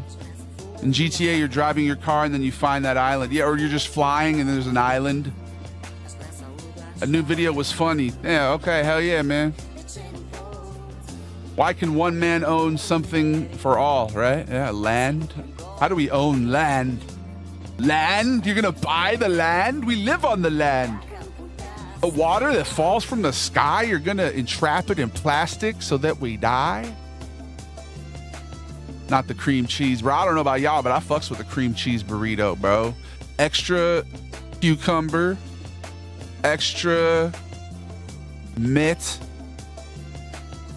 In GTA, you're driving your car and then you find that island. Yeah, or you're just flying and there's an island. A new video was funny. Yeah, okay, hell yeah, man. Why can one man own something for all, right? Yeah, land. How do we own land? Land? You're gonna buy the land? We live on the land. The water that falls from the sky, you're gonna entrap it in plastic so that we die? Not the cream cheese, bro. I don't know about y'all, but I fucks with a cream cheese burrito, bro. Extra cucumber, extra mint.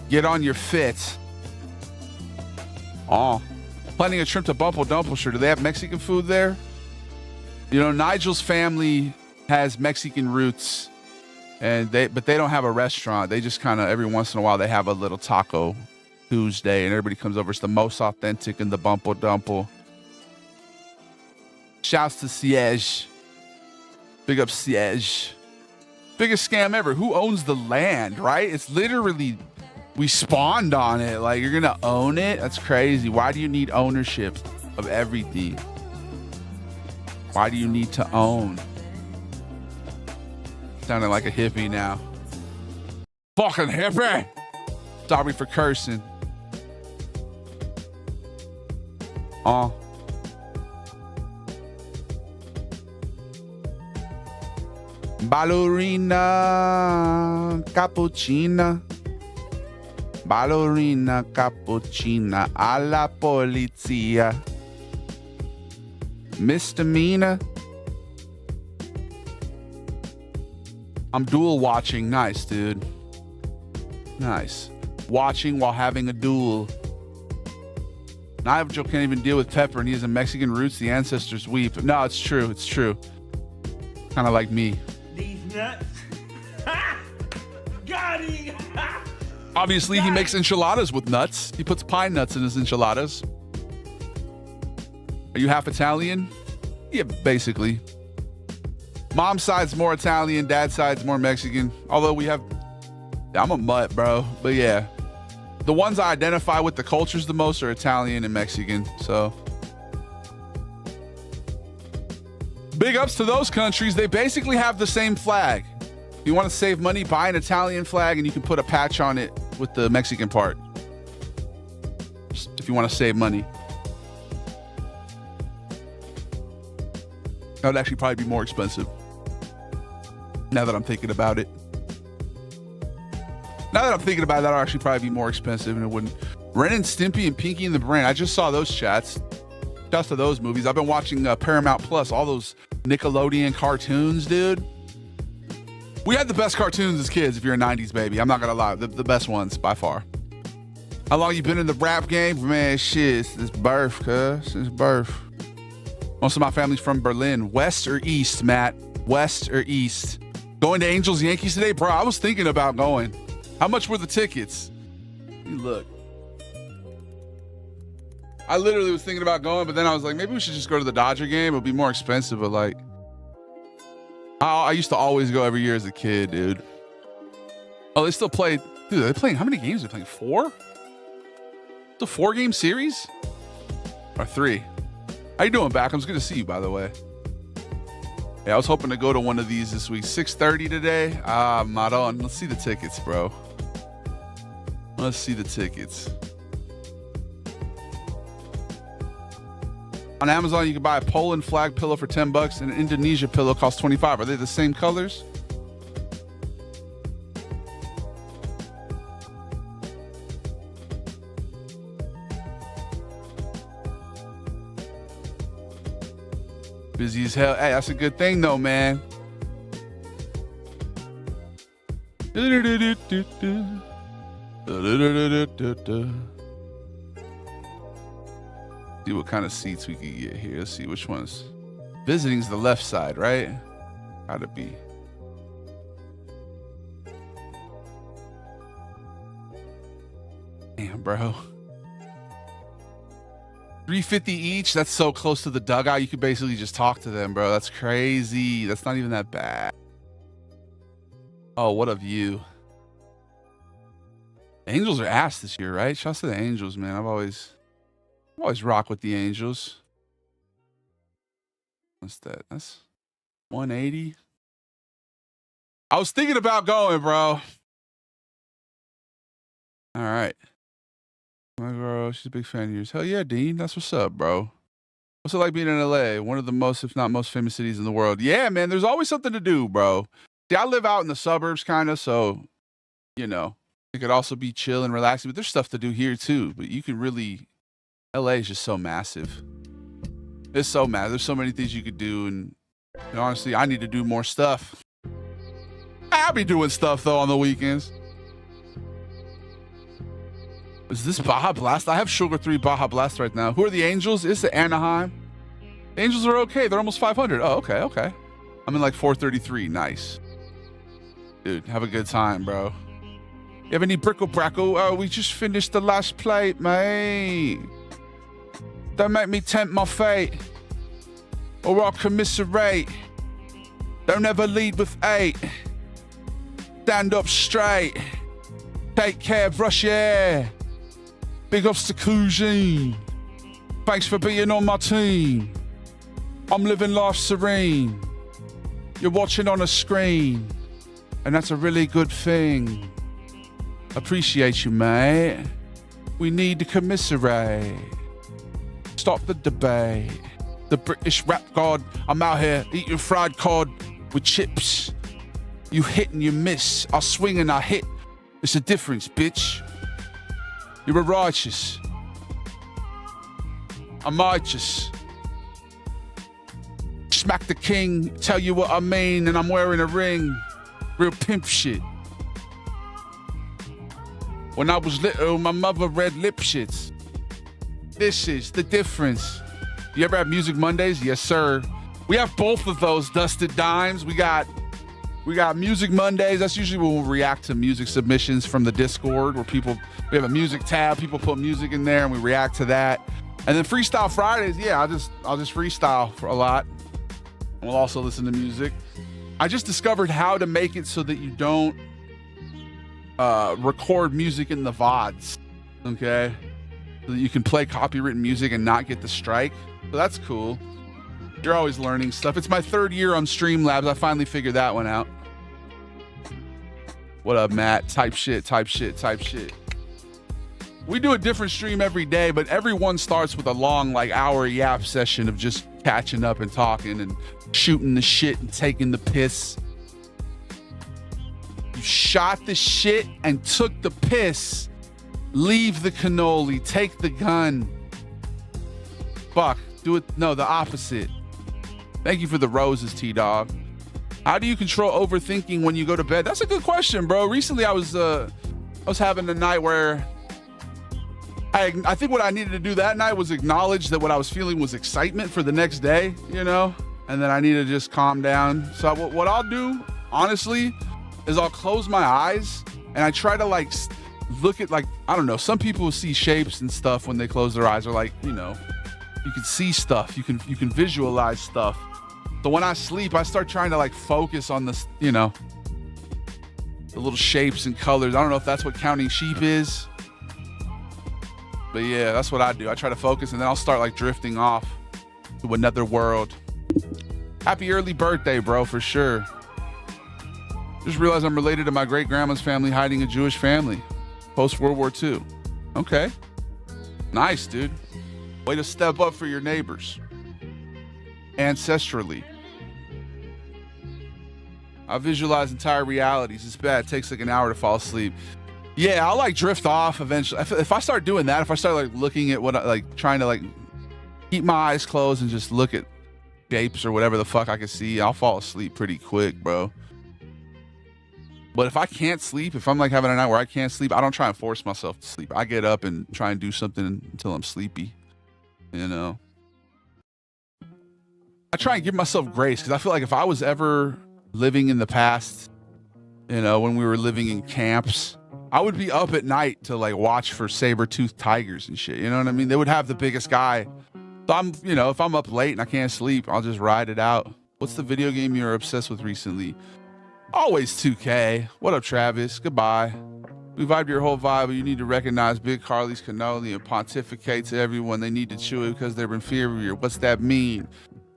Get on your fit. Oh, planning a trip to Bumple Dumpleshire. Do they have Mexican food there? You know, Nigel's family has Mexican roots, but they don't have a restaurant. They just kind of every once in a while they have a little taco Tuesday, and everybody comes over. It's the most authentic in the Bumple Dumple. Shouts to Siege. Big up Siege. Biggest scam ever. Who owns the land, right? It's literally, we spawned on it. Like, you're gonna own it? That's crazy. Why do you need ownership of everything? Why do you need to own? Sounding like a hippie now. Fucking hippie! Sorry for cursing. Oh. Ballerina cappuccina. Ballerina cappuccina alla polizia. Misdemeanor. I'm duel watching. Nice, dude. Nice. Watching while having a duel. Nigel can't even deal with Pepper, and he has a Mexican roots. The ancestors weep. No, it's true. It's true. Kind of like me. These nuts. Got him. Obviously, he makes enchiladas with nuts. He puts pine nuts in his enchiladas. Are you half Italian? Yeah, basically. Mom's side's more Italian, dad's side's more Mexican. Although I'm a mutt, bro. But yeah, the ones I identify with the cultures the most are Italian and Mexican. So big ups to those countries. They basically have the same flag. If you want to save money, buy an Italian flag and you can put a patch on it with the Mexican part. Just if you want to save money. That would actually probably be more expensive. Now that I'm thinking about it. That would actually probably be more expensive, and it wouldn't. Ren and Stimpy and Pinky and the Brain. I just saw those chats. Just to those movies. I've been watching Paramount Plus, all those Nickelodeon cartoons, dude. We had the best cartoons as kids if you're a 90s baby. I'm not going to lie. The best ones by far. How long you been in the rap game? Man, shit. Since birth, cuz. Since birth. Most of my family's from Berlin. West or East, Matt? West or East? Going to Angels Yankees today? Bro, I was thinking about going. How much were the tickets? Look. I literally was thinking about going, but then I was like, maybe we should just go to the Dodger game. It'll be more expensive, but like, I used to always go every year as a kid, dude. Oh, they still play. Dude, they're playing, how many games are they playing? 4? It's a 4-game series? Or 3? How you doing, Backham's? Good to see you, by the way. Yeah, I was hoping to go to one of these this week. 6:30 today. I'm not on. Let's see the tickets, bro. Let's see the tickets. On Amazon, you can buy a Poland flag pillow for $10 and an Indonesia pillow costs $25. Are they the same colors? Busy as hell. Hey, that's a good thing though, man. See what kind of seats we can get here. Let's see which ones. Visiting's the left side, right? Gotta be. Damn, bro. $350 each. That's so close to the dugout. You could basically just talk to them, bro. That's crazy. That's not even that bad. Oh, what a view. Angels are ass this year, right? Shouts to the Angels, man. I've always rock with the Angels. What's that? That's 180. I was thinking about going, bro. All right. My girl, she's a big fan of yours. Hell yeah, Dean. That's what's up, bro. What's it like being in LA? One of the most, if not most famous cities in the world. Yeah, man. There's always something to do, bro. I live out in the suburbs kind of, so, you know, it could also be chill and relaxing, but there's stuff to do here too. But you can really, LA is just so massive. It's so massive. There's so many things you could do. And honestly, I need to do more stuff. I'll be doing stuff though on the weekends. Is this Baja Blast? I have Sugar 3 Baja Blast right now. Who are the Angels? It's the Anaheim. The Angels are okay. They're almost 500. Oh, okay. I'm in like 433. Nice. Dude, have a good time, bro. You have any brickle-brackle? Oh, we just finished the last plate, mate. Don't make me tempt my fate, or I'll commiserate. Don't ever lead with 8. Stand up straight. Take care, brush your hair. Big ups to Cousine. Thanks for being on my team. I'm living life serene. You're watching on a screen, and that's a really good thing. Appreciate you, mate. We need to commiserate. Stop the debate. The British rap god. I'm out here eating fried cod with chips. You hit and you miss. I swing and I hit. It's a difference, bitch. You're a righteous. I might just smack the king, tell you what I mean, and I'm wearing a ring. Real pimp shit. When I was little, my mother read lip shits. This is the difference. You ever have Music Mondays? Yes, sir. We have both of those, Dusted Dimes. We got Music Mondays. That's usually when we'll react to music submissions from the Discord, where we have a music tab. People put music in there and we react to that. And then Freestyle Fridays, yeah, I'll just freestyle for a lot. And we'll also listen to music. I just discovered how to make it so that you don't record music in the VODs, okay? So that you can play copywritten music and not get the strike. So that's cool. You're always learning stuff. It's my 3rd year on Streamlabs. I finally figured that one out. What up, Matt? Type shit. We do a different stream every day, but every one starts with a long, like, hour yap session of just catching up and talking and shooting the shit and taking the piss. You shot the shit and took the piss. Leave the cannoli. Take the gun. Fuck. Do it. No, the opposite. Thank you for the roses, T-Dog. How do you control overthinking when you go to bed? That's a good question, bro. Recently, I was having a night where I think what I needed to do that night was acknowledge that what I was feeling was excitement for the next day, you know? And then I need to just calm down. So what I'll do, honestly, is I'll close my eyes and I try to like look at, like, I don't know, some people see shapes and stuff when they close their eyes, or like, you know, you can see stuff, you can visualize stuff. So when I sleep, I start trying to like focus on this, you know, the little shapes and colors. I don't know if that's what counting sheep is, but yeah, that's what I do. I try to focus and then I'll start like drifting off to another world. Happy early birthday, bro, for sure. Just realized I'm related to my great grandma's family hiding a Jewish family post World War II. Okay. Nice, dude. Way to step up for your neighbors. Ancestrally. I visualize entire realities. It's bad. It takes like an hour to fall asleep. Yeah, I'll like drift off eventually. If I start doing that, if I start like looking at what I like, trying to like keep my eyes closed and just look at shapes or whatever the fuck I can see, I'll fall asleep pretty quick, bro. But if I can't sleep, if I'm like having a night where I can't sleep, I don't try and force myself to sleep. I get up and try and do something until I'm sleepy, you know? I try and give myself grace because I feel like if I was ever living in the past, you know, when we were living in camps, I would be up at night to like watch for saber-toothed tigers and shit. You know what I mean? They would have the biggest guy. So I'm, you know, if I'm up late and I can't sleep, I'll just ride it out. What's the video game you're obsessed with recently? Always 2K. What up, Travis? Goodbye. We vibed your whole vibe, but you need to recognize Big Carly's cannoli and pontificate to everyone they need to chew it because they're inferior. What's that mean?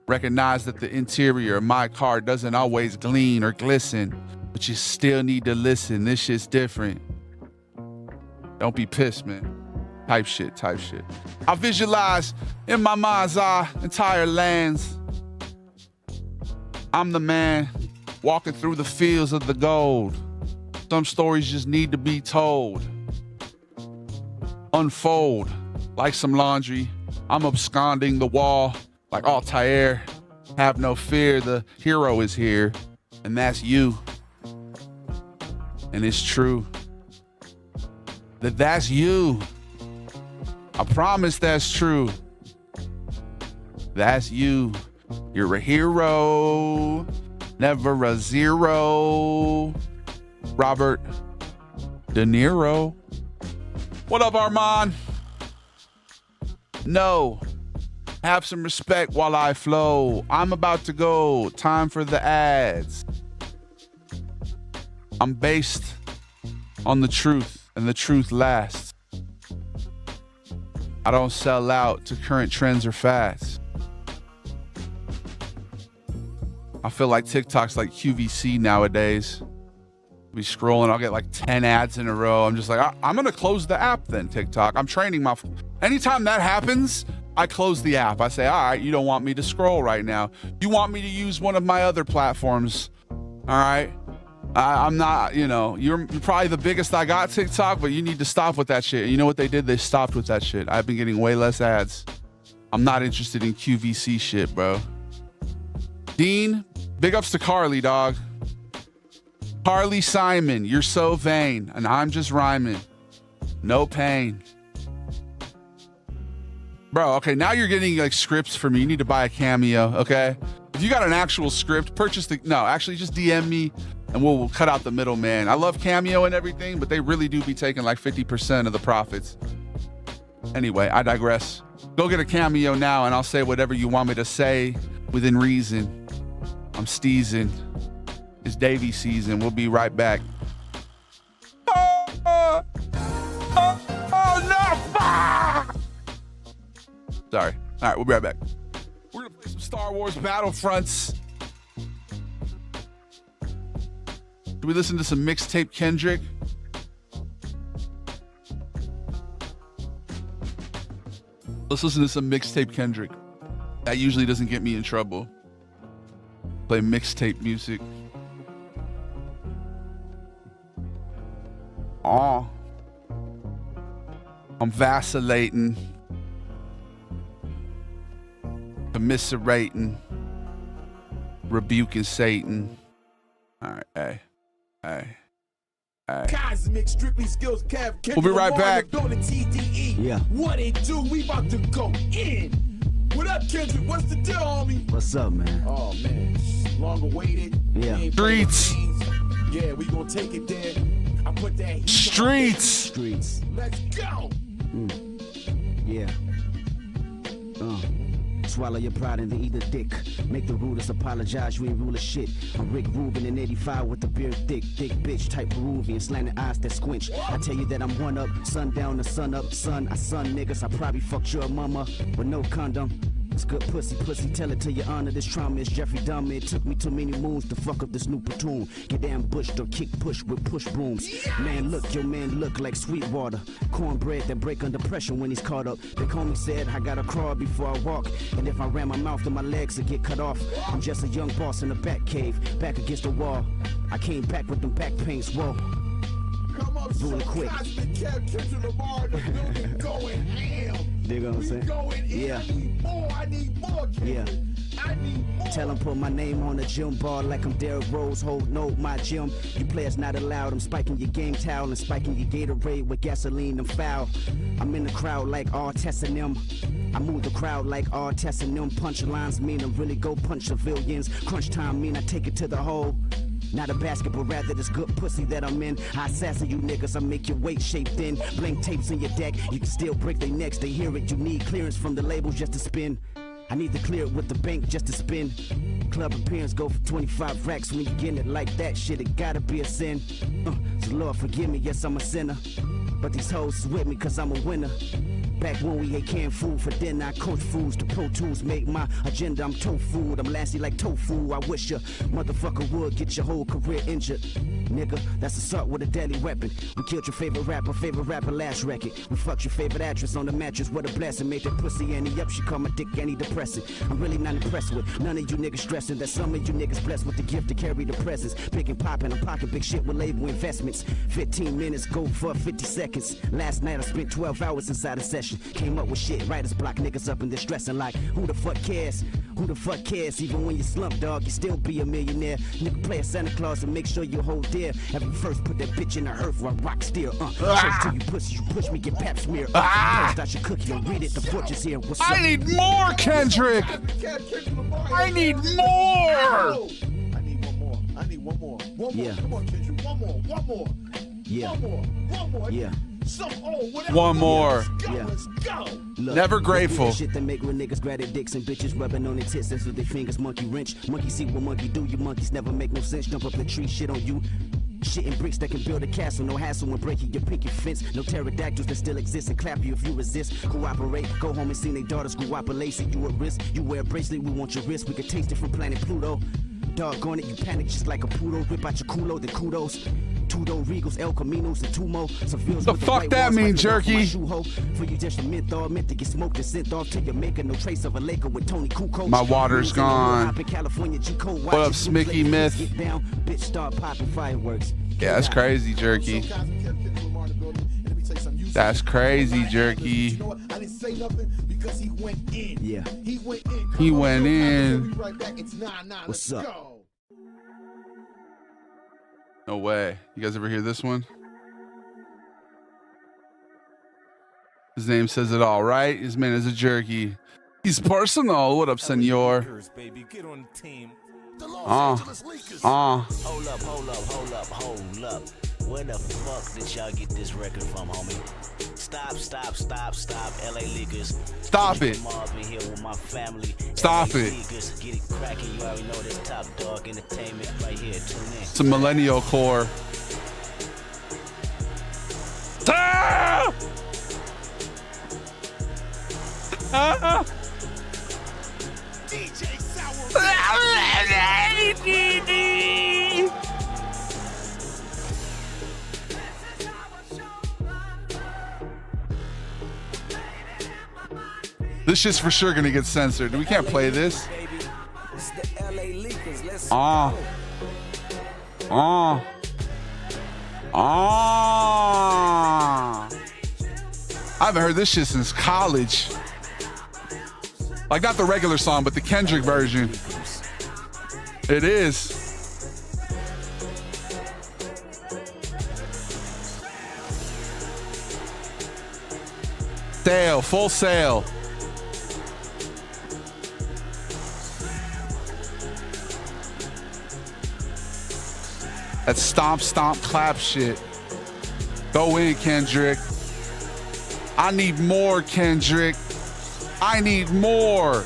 Recognize that the interior of my car doesn't always gleam or glisten, but you still need to listen. This shit's different. Don't be pissed, man. Type shit. I visualize in my mind's eye entire lands. I'm the man walking through the fields of the gold. Some stories just need to be told. Unfold like some laundry. I'm absconding the wall like Altair. Have no fear, the hero is here, and that's you. And it's true that that's you. I promise that's true. That's you. You're a hero, never a zero. Robert De Niro. What up, Armand? No. Have some respect while I flow. I'm about to go. Time for the ads. I'm based on the truth, and the truth lasts. I don't sell out to current trends or fads. I feel like TikTok's like QVC nowadays. Be scrolling, I'll get like 10 ads in a row. I'm just like, I'm gonna close the app then, TikTok. I'm training my, anytime that happens, I close the app. I say, all right, you don't want me to scroll right now. You want me to use one of my other platforms. All right. I'm not, you're probably the biggest I got, TikTok, but you need to stop with that shit. You know what they did? They stopped with that shit. I've been getting way less ads. I'm not interested in QVC shit, bro. Dean, big ups to Carly, dog. Carly Simon, you're so vain, and I'm just rhyming. No pain. Bro, okay, now you're getting like scripts for me. You need to buy a Cameo, okay? If you got an actual script, just DM me and we'll cut out the middleman. I love Cameo and everything, but they really do be taking like 50% of the profits. Anyway, I digress. Go get a Cameo now and I'll say whatever you want me to say within reason. I'm steezing. It's Davy season. We'll be right back. Oh no! Sorry. All right, we'll be right back. We're gonna play some Star Wars Battlefronts. Do we listen to some mixtape Kendrick? Let's listen to some mixtape Kendrick. That usually doesn't get me in trouble. Play mixtape music. Oh, I'm vacillating, commiserating, rebuking Satan. All right, hey. Cosmic, strictly skills, Kev. We'll be right back. Yeah. What it do? We about to go in. What up, Kendrick? What's the deal, homie? What's up, man? Oh man, long awaited. Yeah. Streets. Yeah, we gonna take it there. I put that heat Streets. Let's go. Yeah. Swallow your pride and then eat a dick. Make the rulers apologize, you ain't rule of shit. I'm Rick Rubin in 85 with the beard thick bitch type Peruvian, slanted eyes that squinch. I tell you that I'm one up, sun down to sun up, son. I son niggas, I probably fucked your mama with no condom. It's good pussy, tell it to your honor. This trauma is Jeffrey Dahmer. It took me too many moons to fuck up this new platoon. Get damn bushed or kick push with push brooms. Man, look, your man look like Sweetwater. Cornbread that break under pressure when he's caught up. They call me said, I gotta crawl before I walk. And if I ran my mouth, then my legs would get cut off. I'm just a young boss in a back cave, back against the wall. I came back with them back paints, whoa. Come on, Doing it quick. Going ham. Dig what I'm saying? Yeah. I need more. Yeah. I need more. Tell him put my name on the gym bar like I'm Derrick Rose. Hold no, my gym. You players not allowed. I'm spiking your game towel and spiking your Gatorade with gasoline and foul. I'm in the crowd like all testing them. I move the crowd like all testing them. Punchlines mean I really go punch civilians. Crunch time mean I take it to the hole. Not a basket, but rather this good pussy that I'm in. I assassin you niggas, I make your weight shape thin. Blank tapes in your deck, you can still break their necks. They hear it, you need clearance from the labels just to spin. I need to clear it with the bank just to spin. Club appearance go for 25 racks. When you get it like that shit, it gotta be a sin. So Lord forgive me, yes I'm a sinner. But these hoes is with me cause I'm a winner. Back when we ate canned food for dinner, I coach foods. The Pro Tools make my agenda. I'm tofu, I'm lasty like tofu. I wish a motherfucker would get your whole career injured. Nigga, that's assault with a deadly weapon. We killed your favorite rapper last record. We fucked your favorite actress on the mattress. What a blessing. Made that pussy Annie up. She called my dick antidepressant. I'm really not impressed with none of you niggas stressing that some of you niggas blessed with the gift to carry the presents. Big and poppin', I'm pocket big shit with label investments. 15 minutes go for 50 seconds. Last night I spent 12 hours inside a session. Came up with shit, writers block niggas up and distressing like, who the fuck cares? Who the fuck cares? Even when you slump, dog, you still be a millionaire. Nigga, play a Santa Claus and make sure you hold dear. Have you first put that bitch in the earth where I rock steer? Chase till you pussy, you push me, get pap smear. Post out your cookie and read it, the fortune's here. What's up? I need more, Kendrick. I need more. I need one more. I need one more. One more. Yeah. Come on, Kendrick. One more. One more. Yeah. One more. One more. Yeah. Whatever. One more. Yeah. Let's go. Look, Never grateful. Shit that make real niggas grab their dicks and bitches rubbing on their tits. That's with their fingers. Monkey wrench. Monkey see what monkey do. You monkeys never make no sense. Jump up the tree, shit on you. Shit in bricks that can build a castle. No hassle when breaking your pinky fence. No pterodactyls that still exist and clap you if you resist. Cooperate. Go home and see their daughters grow up a lacy. You at risk. You wear a bracelet. We want your wrist. We can taste it from planet Pluto. Doggone it, you panic just like a poodle. Rip out your culo, then kudos. Two-door Regals, El Caminos, and Tumo. The fuck that mean, Jerky? For you just a menthol, meant to get smoked and sent off to your maker. No trace of a Laker with Tony Kukoc. My water's gone. What up, Smicky Myth? Get down, bitch, start popping fireworks. Yeah, that's crazy, Jerky. That's crazy, Jerky. You know what? I didn't say nothing because he went in. Yeah. He went in. He went in. Right back. It's 9-9. What's Let's up? go. No way. You guys ever hear this one? His name says it all, right? His man is a Jerky. He's personal. What up, senor? Hold up. Where the fuck did y'all get this record from, homie? Stop, LA Leakers. Stop it. Marvin here with my family. Stop LA it. Leakers, get it cracking. You already know this Top Dog Entertainment right here. Tune in. It's a millennial core. Ah! Ah! DJ Sour. This shit's for sure gonna get censored. We can't play this. I haven't heard this shit since college. Like, not the regular song, but the Kendrick version. It is. Sale, full sale. That stomp, stomp, clap shit. Go in, Kendrick. I need more, Kendrick. I need more.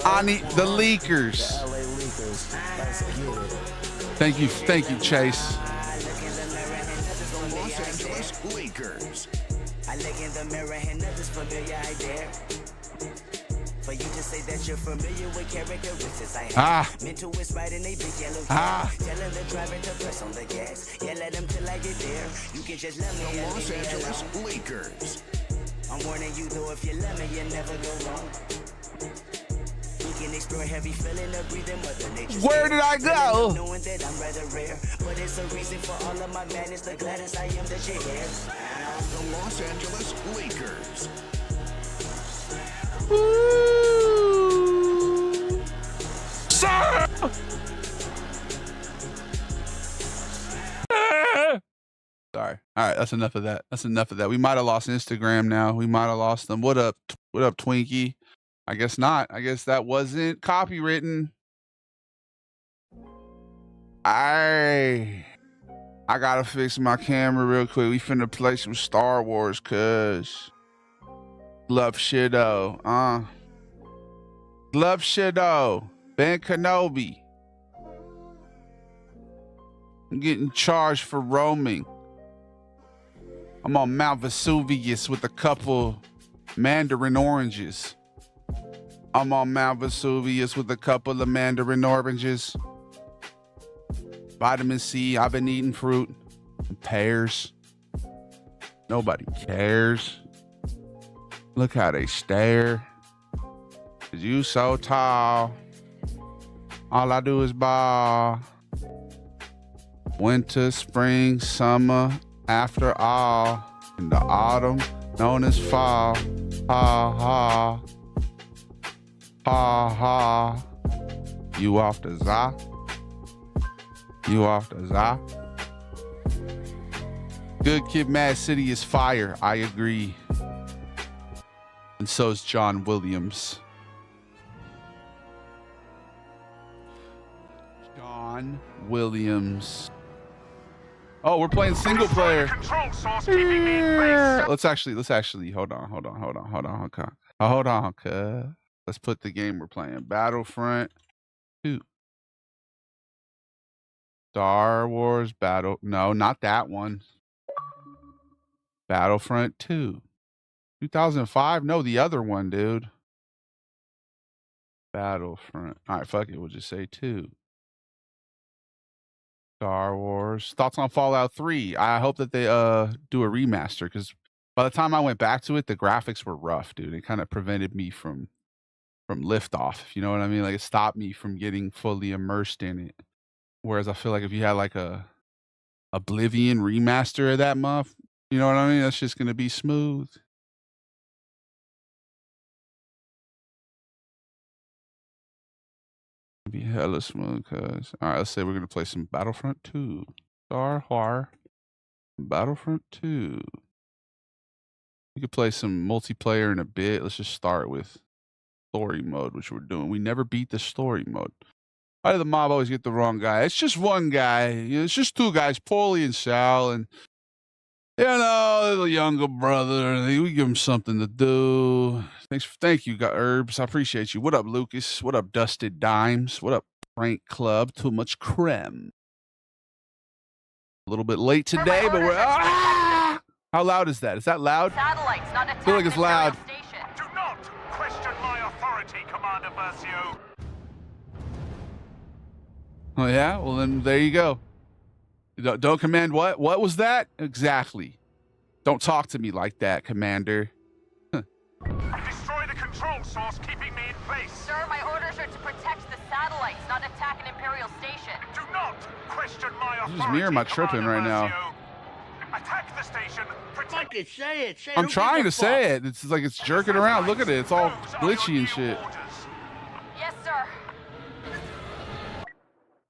I need the leakers. Thank you, Chase. Los Angeles Lakers. I look in the mirror and nothing's familiar, I dare. For you to say that you're familiar with characteristics I have. Mental is right in a big yellow car. Telling the driver to press on the gas. Yeah, let them till I get there. You can just let me. The Los Angeles Lakers. I'm warning you though, if you let me, you never go wrong. You can explore heavy feeling of breathing Mother Nature. Where did I go? Knowing that I'm rather rare, but it's a reason for all of my madness. The gladdest I am that you're here. The Los Angeles Lakers. Sir! Sorry. All right, that's enough of that. We might have lost Instagram now. We might have lost them. What up, Twinkie? I guess not. I guess that wasn't copywritten. I gotta fix my camera real quick. We finna play some Star Wars, cuz. Love Shido. Love Shido. Ben Kenobi. I'm getting charged for roaming. I'm on Mount Vesuvius with a couple mandarin oranges. I'm on Mount Vesuvius with a couple of mandarin oranges. Vitamin C. I've been eating fruit and pears. Nobody cares. Look how they stare. 'Cause you so tall. All I do is ball. Winter, spring, summer, after all. In the autumn, known as fall. Ha ha. Ha ha. You off the za? You off the za? Good Kid, Mad City is fire. I agree. And so is John Williams. John Williams. Oh, we're playing single player. Let's actually hold on. Okay. Hold on, cuz. Let's put the game we're playing. Battlefront 2. Star Wars Battle. No, not that one. Battlefront 2. 2005? No, the other one, dude. Battlefront. All right, fuck it. We'll just say 2. Star Wars. Thoughts on Fallout 3? I hope that they do a remaster, because by the time I went back to it, the graphics were rough, dude. It kind of prevented me from liftoff. You know what I mean? Like, it stopped me from getting fully immersed in it. Whereas I feel like if you had like a Oblivion remaster of that month, you know what I mean? That's just gonna be smooth. Be hella smooth, cuz. All right, let's say we're gonna play some Battlefront 2. Star Wars Battlefront 2. We could play some multiplayer in a bit. Let's just start with story mode, which we're doing. We never beat the story mode. Why do the mob always get the wrong guy? It's just one guy. You know, it's just two guys, Paulie and Sal, and you know, the younger brother. We give him something to do. Thank you, Herbs. I appreciate you. What up, Lucas? What up, Dusted Dimes? What up, Prank Club? Too much creme. A little bit late today, but we're How loud is that? Is that loud? Satellites not I feel like it's loud. Do not question my authority, Commander Versio. Oh yeah? Well then there you go. Don't command what? What was that? Exactly. Don't talk to me like that, Commander. Destroy the control source keeping me in place. Sir, my orders are to protect the satellites, not attack an Imperial station. Do not question my authority. Whose mirror am I tripping right now? Attack the station. Protect it. Say it. I'm trying to say it. It's like it's jerking around. Look at it. It's all glitchy and shit. Yes, sir.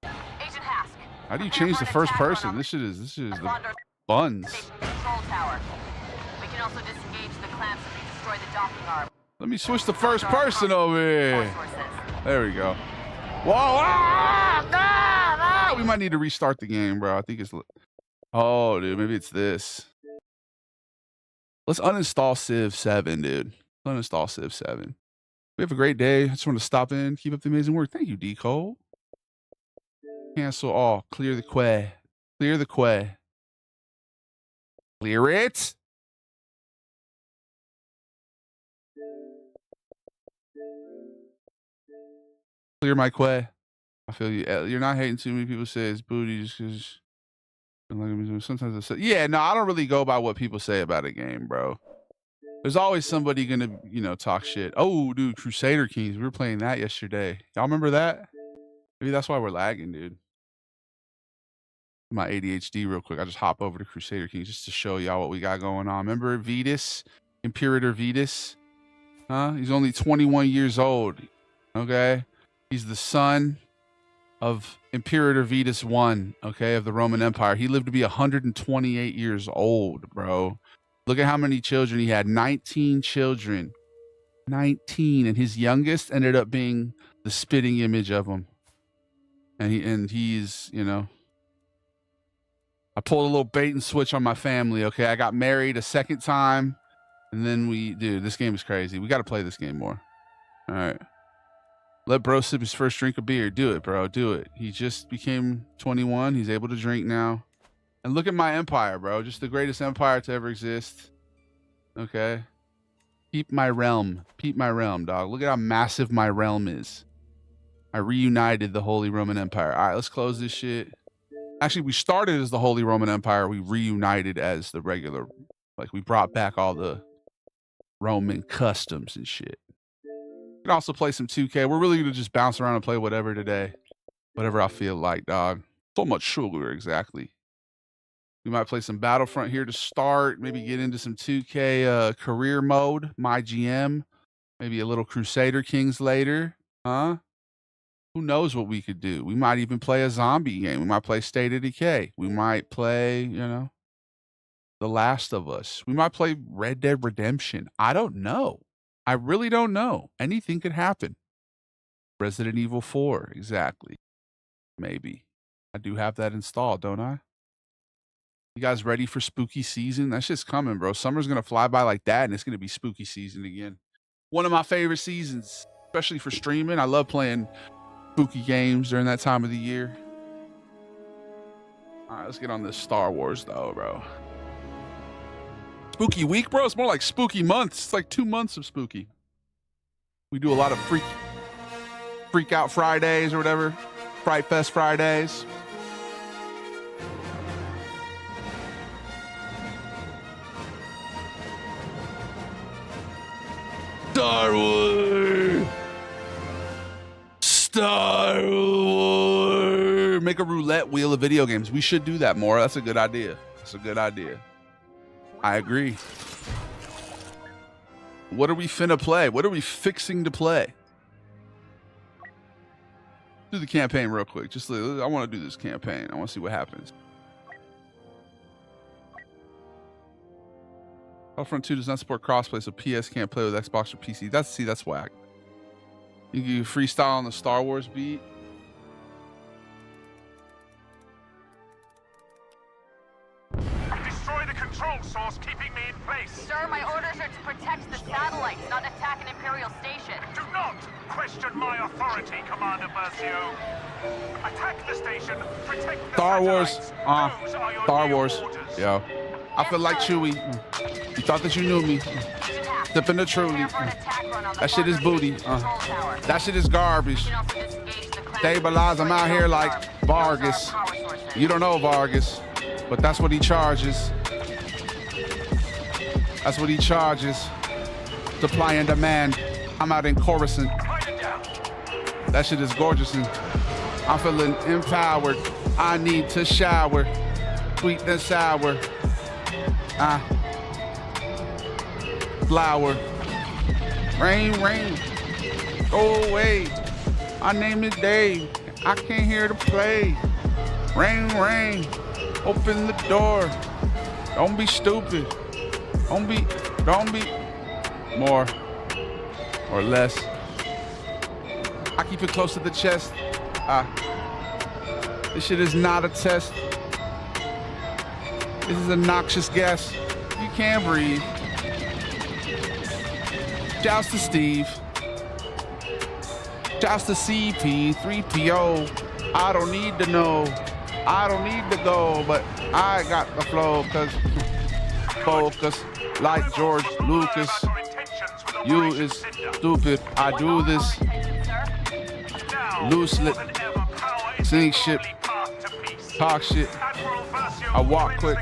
Agent Hask. How do you change the first person? This is the buns. Control tower. We can also disengage the clamps if we destroy the docking arm. Let me switch to first person over here. There we go. Whoa! We might need to restart the game, bro. I think it's. Oh, dude, maybe it's this. Let's uninstall Civ 7, dude. Uninstall Civ 7. We have a great day. I just want to stop in, keep up the amazing work. Thank you, D. Cole. Cancel all. Clear the quay. Clear the quay. Clear it. Clear my quay. I feel you. You're not hating too many people say it's booty just because. Sometimes I say, yeah, no, I don't really go by what people say about a game, bro. There's always somebody gonna, talk shit. Oh, dude, Crusader Kings. We were playing that yesterday. Y'all remember that? Maybe that's why we're lagging, dude. My ADHD real quick. I just hop over to Crusader Kings just to show y'all what we got going on. Remember Vetus? Imperator Vetus? Huh? He's only 21 years old. Okay? He's the son of Imperator Vetus I, okay, of the Roman Empire. He lived to be 128 years old, bro. Look at how many children he had. 19 children. 19. And his youngest ended up being the spitting image of him. And he's, I pulled a little bait and switch on my family, okay? I got married a second time. And then dude, this game is crazy. We got to play this game more. All right. Let bro sip his first drink of beer. Do it, bro. Do it. He just became 21. He's able to drink now. And look at my empire, bro. Just the greatest empire to ever exist. Okay. Peep my realm. Peep my realm, dog. Look at how massive my realm is. I reunited the Holy Roman Empire. All right, let's close this shit. Actually, we started as the Holy Roman Empire. We reunited as the regular, like we brought back all the Roman customs and shit. We can also play some 2K. We're really gonna just bounce around and play whatever today. Whatever I feel like, dog. So much sugar, exactly. We might play some Battlefront here to start. Maybe get into some 2K career mode, my GM. Maybe a little Crusader Kings later. Huh? Who knows what we could do? We might even play a zombie game. We might play State of Decay. We might play, you know, The Last of Us. We might play Red Dead Redemption. I don't know. I really don't know. Anything could happen. Resident Evil 4, exactly. Maybe. I do have that installed, don't I? You guys ready for spooky season? That shit's coming, bro. Summer's going to fly by like that, and it's going to be spooky season again. One of my favorite seasons, especially for streaming. I love playing spooky games during that time of the year. All right, let's get on this Star Wars, though, bro. Spooky week, bro? It's more like spooky months. It's like 2 months of spooky. We do a lot of freak out Fridays or whatever. Fright Fest Fridays. Star Wars. Star Wars. Make a roulette wheel of video games. We should do that more. That's a good idea. That's a good idea. I agree. What are we finna play? What are we fixing to play? Do the campaign real quick. Just I want to do this campaign. I want to see what happens. Battlefront 2 does not support crossplay, so PS can't play with Xbox or PC. That's whack. You can freestyle on the Star Wars beat. Destroy the control source keeping me in place. Sir, my orders are to protect the satellites, not attack an Imperial station. Do not question my authority, Commander Versio. Attack the station, protect the Star Wars. satellites. Those are your Star new Wars. orders. Yo. I feel like Chewie. You thought that you knew me. Sipping the truly. That shit is booty. That shit is garbage. Stabilize. I'm out here like Vargas. You don't know Vargas, but that's what he charges. That's what he charges. Supply and demand. I'm out in Coruscant. That shit is gorgeous. And I'm feeling empowered. I need to shower. Sweet and sour. Flower. Rain, rain. Go away. My name is Dave. I can't hear the play. Rain, rain. Open the door. Don't be stupid. Don't be more or less. I keep it close to the chest. This shit is not a test. This is a noxious gas. You can't breathe. Shouts to Steve. Shouts to CP, 3PO. I don't need to know. I don't need to go, but I got the flow, cause focus like George Lucas. You is stupid. I do this loosely. Sing shit. Talk shit. I walk quick.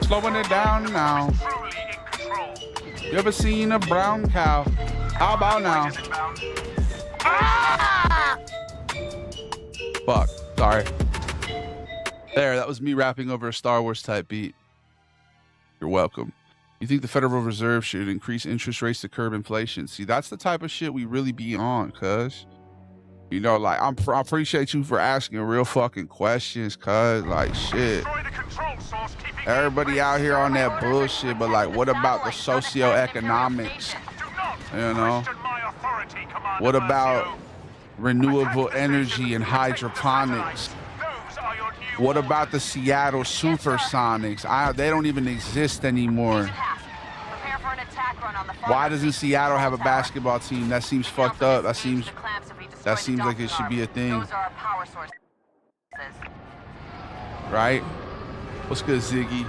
Slowing it down now. You ever seen a brown cow? How about now? Ah! Fuck. Sorry. There, that was me rapping over a Star Wars type beat. You're welcome. You think the Federal Reserve should increase interest rates to curb inflation? See, that's the type of shit we really be on, cuz. You know, like, I appreciate you for asking real fucking questions, cuz, like, shit. Everybody out here on that bullshit, but, like, what about the socioeconomics? You know? What about renewable energy and hydroponics? What about the Seattle Supersonics? They don't even exist anymore. Why doesn't Seattle have a basketball team? That seems fucked up. That seems like it should be a thing. Right? What's good, Ziggy?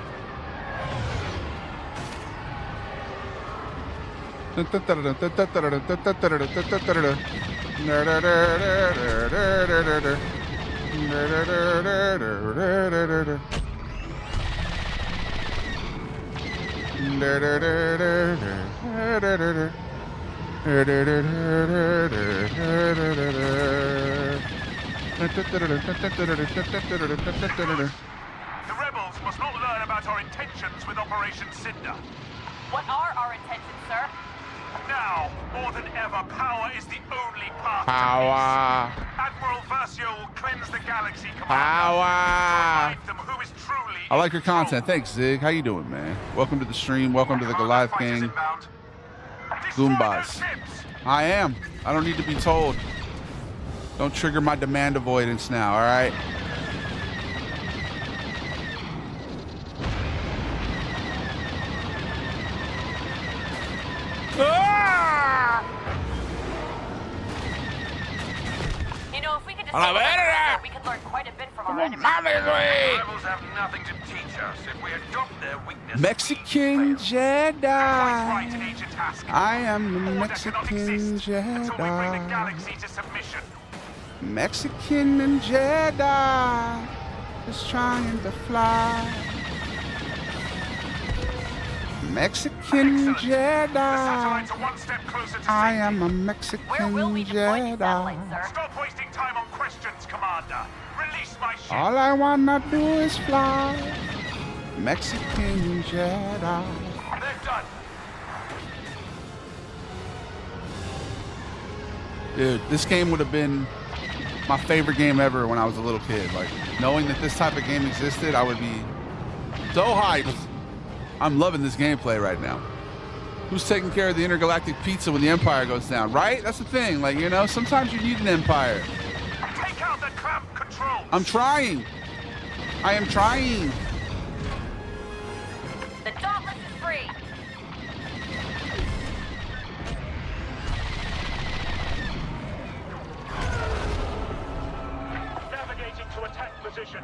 The rebels must not learn about our intentions with Operation Cinder. What are our intentions, sir? Now, more than ever, power is the only path Power. to peace. Admiral Versio will cleanse the galaxy, Commander. Power. Remind them who is truly I like your in control. content. Thanks, Zig. How you doing, man? Welcome to the stream. Welcome to the Goliath Fighters gang. inbound. Destroy Goombas. those ships. I am. I don't need to be told. Don't trigger my demand avoidance now, all right? You know, if we could just A la verga. we could learn quite a bit from our enemies. Rebels have nothing to teach us if we adopt their weakness. Mexican Quite right, Jedi. Agent Haskell. I am the Order Mexican cannot exist until we bring the Jedi. galaxy to submission. Mexican and Jedi. Just trying to fly. Mexican Excellent. The Jedi. satellites are one step closer to I safety. am a Where Mexican will we deploy these satellites, Jedi. sir? Stop wasting time on questions, Commander. Release my ship. All I wanna do is fly. Mexican Jedi. They're done. Dude, this game would have been my favorite game ever when I was a little kid. Like, knowing that this type of game existed, I would be so hyped. I'm loving this gameplay right now. Who's taking care of the intergalactic pizza when the Empire goes down, right? That's the thing. Like, you know, sometimes you need an Empire. Take out the clamp controls. I'm trying. I am trying. The Dauntless is free. Navigating to attack position.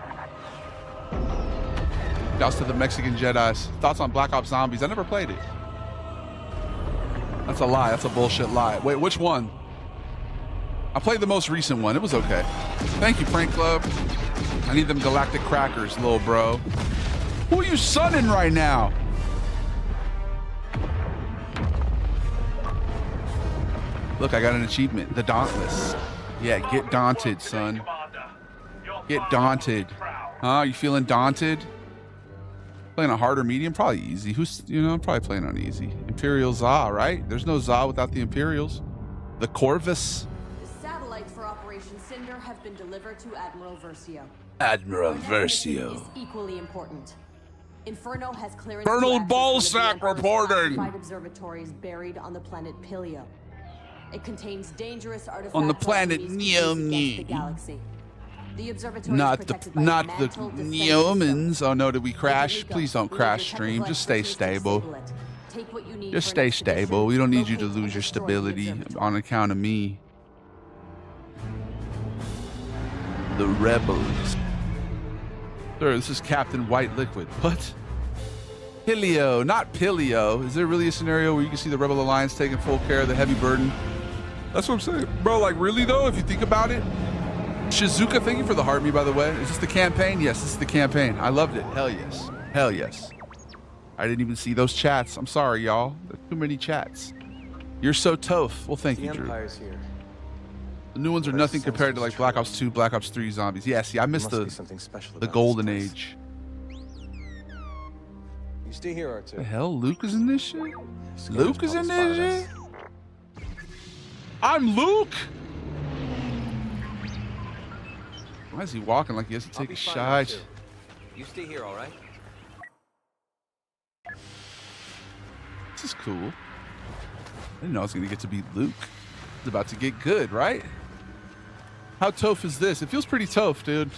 Shouts to the Mexican Jedis. Thoughts on Black Ops Zombies? I never played it. That's a lie. That's a bullshit lie. Wait, which one? I played the most recent one. It was okay. Thank you, Prank Club. I need them galactic crackers, little bro. Who are you sunning right now? Look, I got an achievement. The Dauntless. Yeah, get daunted, son. Commander. Your Get father daunted. will be proud. Huh? You feeling daunted? Playing a harder medium? Probably easy. Who's, you know, I'm probably playing on easy. Imperial Za, right? There's no Za without the Imperials. The Corvus. The satellites for Operation Cinder have been delivered to Admiral Versio. Admiral Our navigation is equally important. Inferno has clearance Colonel to access one of the Ballsack Emperor's reporting. classified observatories buried on the planet Pilio. It contains dangerous artifacts On the planet enemies can use against the Neomni. galaxy. The observatory Not is the protected by a not the mantle defense Neomans. system. Oh no, did we crash? Here we go. Please don't Leave crash, your stream. technical Just stay expertise to stable. disable it. Take what you need Just for an stay expedition. stable. We don't need you to Locate and lose your destroy the stability observatory. on account of me. The rebels. Sir, this is Captain White Liquid. What? Pilio, not Pilio. Is there really a scenario where you can see the Rebel Alliance taking full care of the heavy burden? That's what I'm saying. Bro, like really though, if you think about it. Shizuka, thank you for the heart me, by the way. Is this the campaign? Yes, this is the campaign. I loved it. Hell yes. Hell yes. I didn't even see those chats. I'm sorry, y'all. There's too many chats. You're so tough. Well, thank The you, Drew. Empire's here. The new ones are But nothing it sounds compared to like true. Black Ops 2, Black Ops 3 zombies. Yeah, see, I There missed must be the something special the about golden this place. age. You stay here, The R2. hell? Luke is in this shit? Scanners Luke is in probably this spotted shit? us. I'm Luke! Why is he walking like he has to I'll take be a fine, shot? too. You stay here, all right? This is cool. I didn't know I was gonna get to be Luke. It's about to get good, right? How tough is this? It feels pretty tough, dude.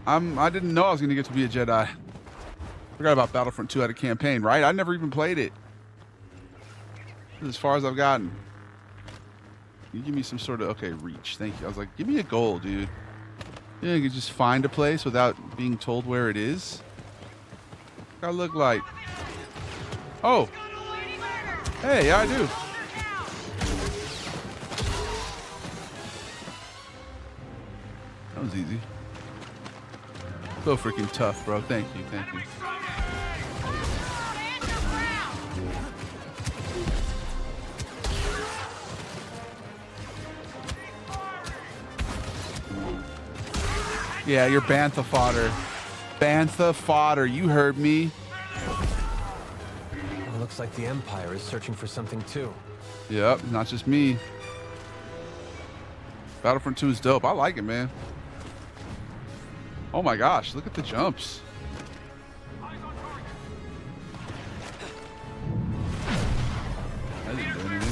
I didn't know I was gonna get to be a Jedi. Forgot about Battlefront 2 had a campaign, right? I never even played it. This is as far as I've gotten. You give me some sort of, okay, reach. Thank you. I was like, give me a goal, dude. Yeah, you can just find a place without being told where it is. What I look like? Oh, Hey, yeah, I do. That was easy. So freaking tough, bro. Thank you, thank you. Yeah, you're Bantha fodder. Bantha fodder, you heard me. Well, looks like the Empire is searching for something too. Yep, not just me. Battlefront 2 is dope. I like it, man. Oh my gosh, look at the jumps. I didn't do anything.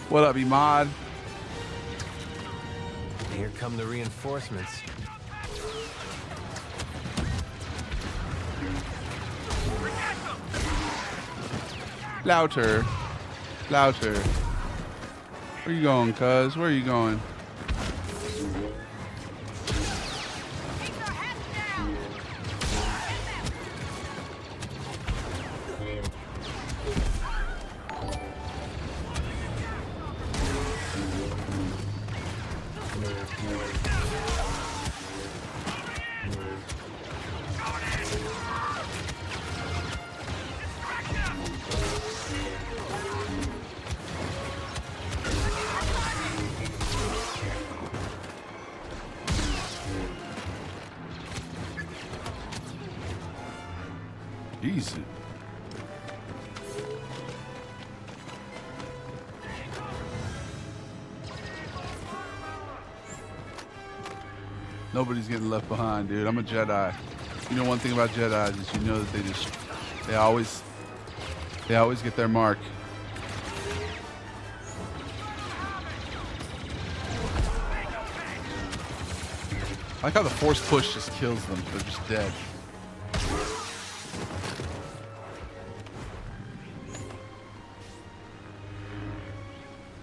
What up, Imad? Here come the reinforcements. Louder. Louder. Where you going, cuz? Where you going? Jesus. Nobody's getting left behind, dude. I'm a Jedi. You know one thing about Jedis is you know that they always get their mark. I like how the force push just kills them. They're just dead.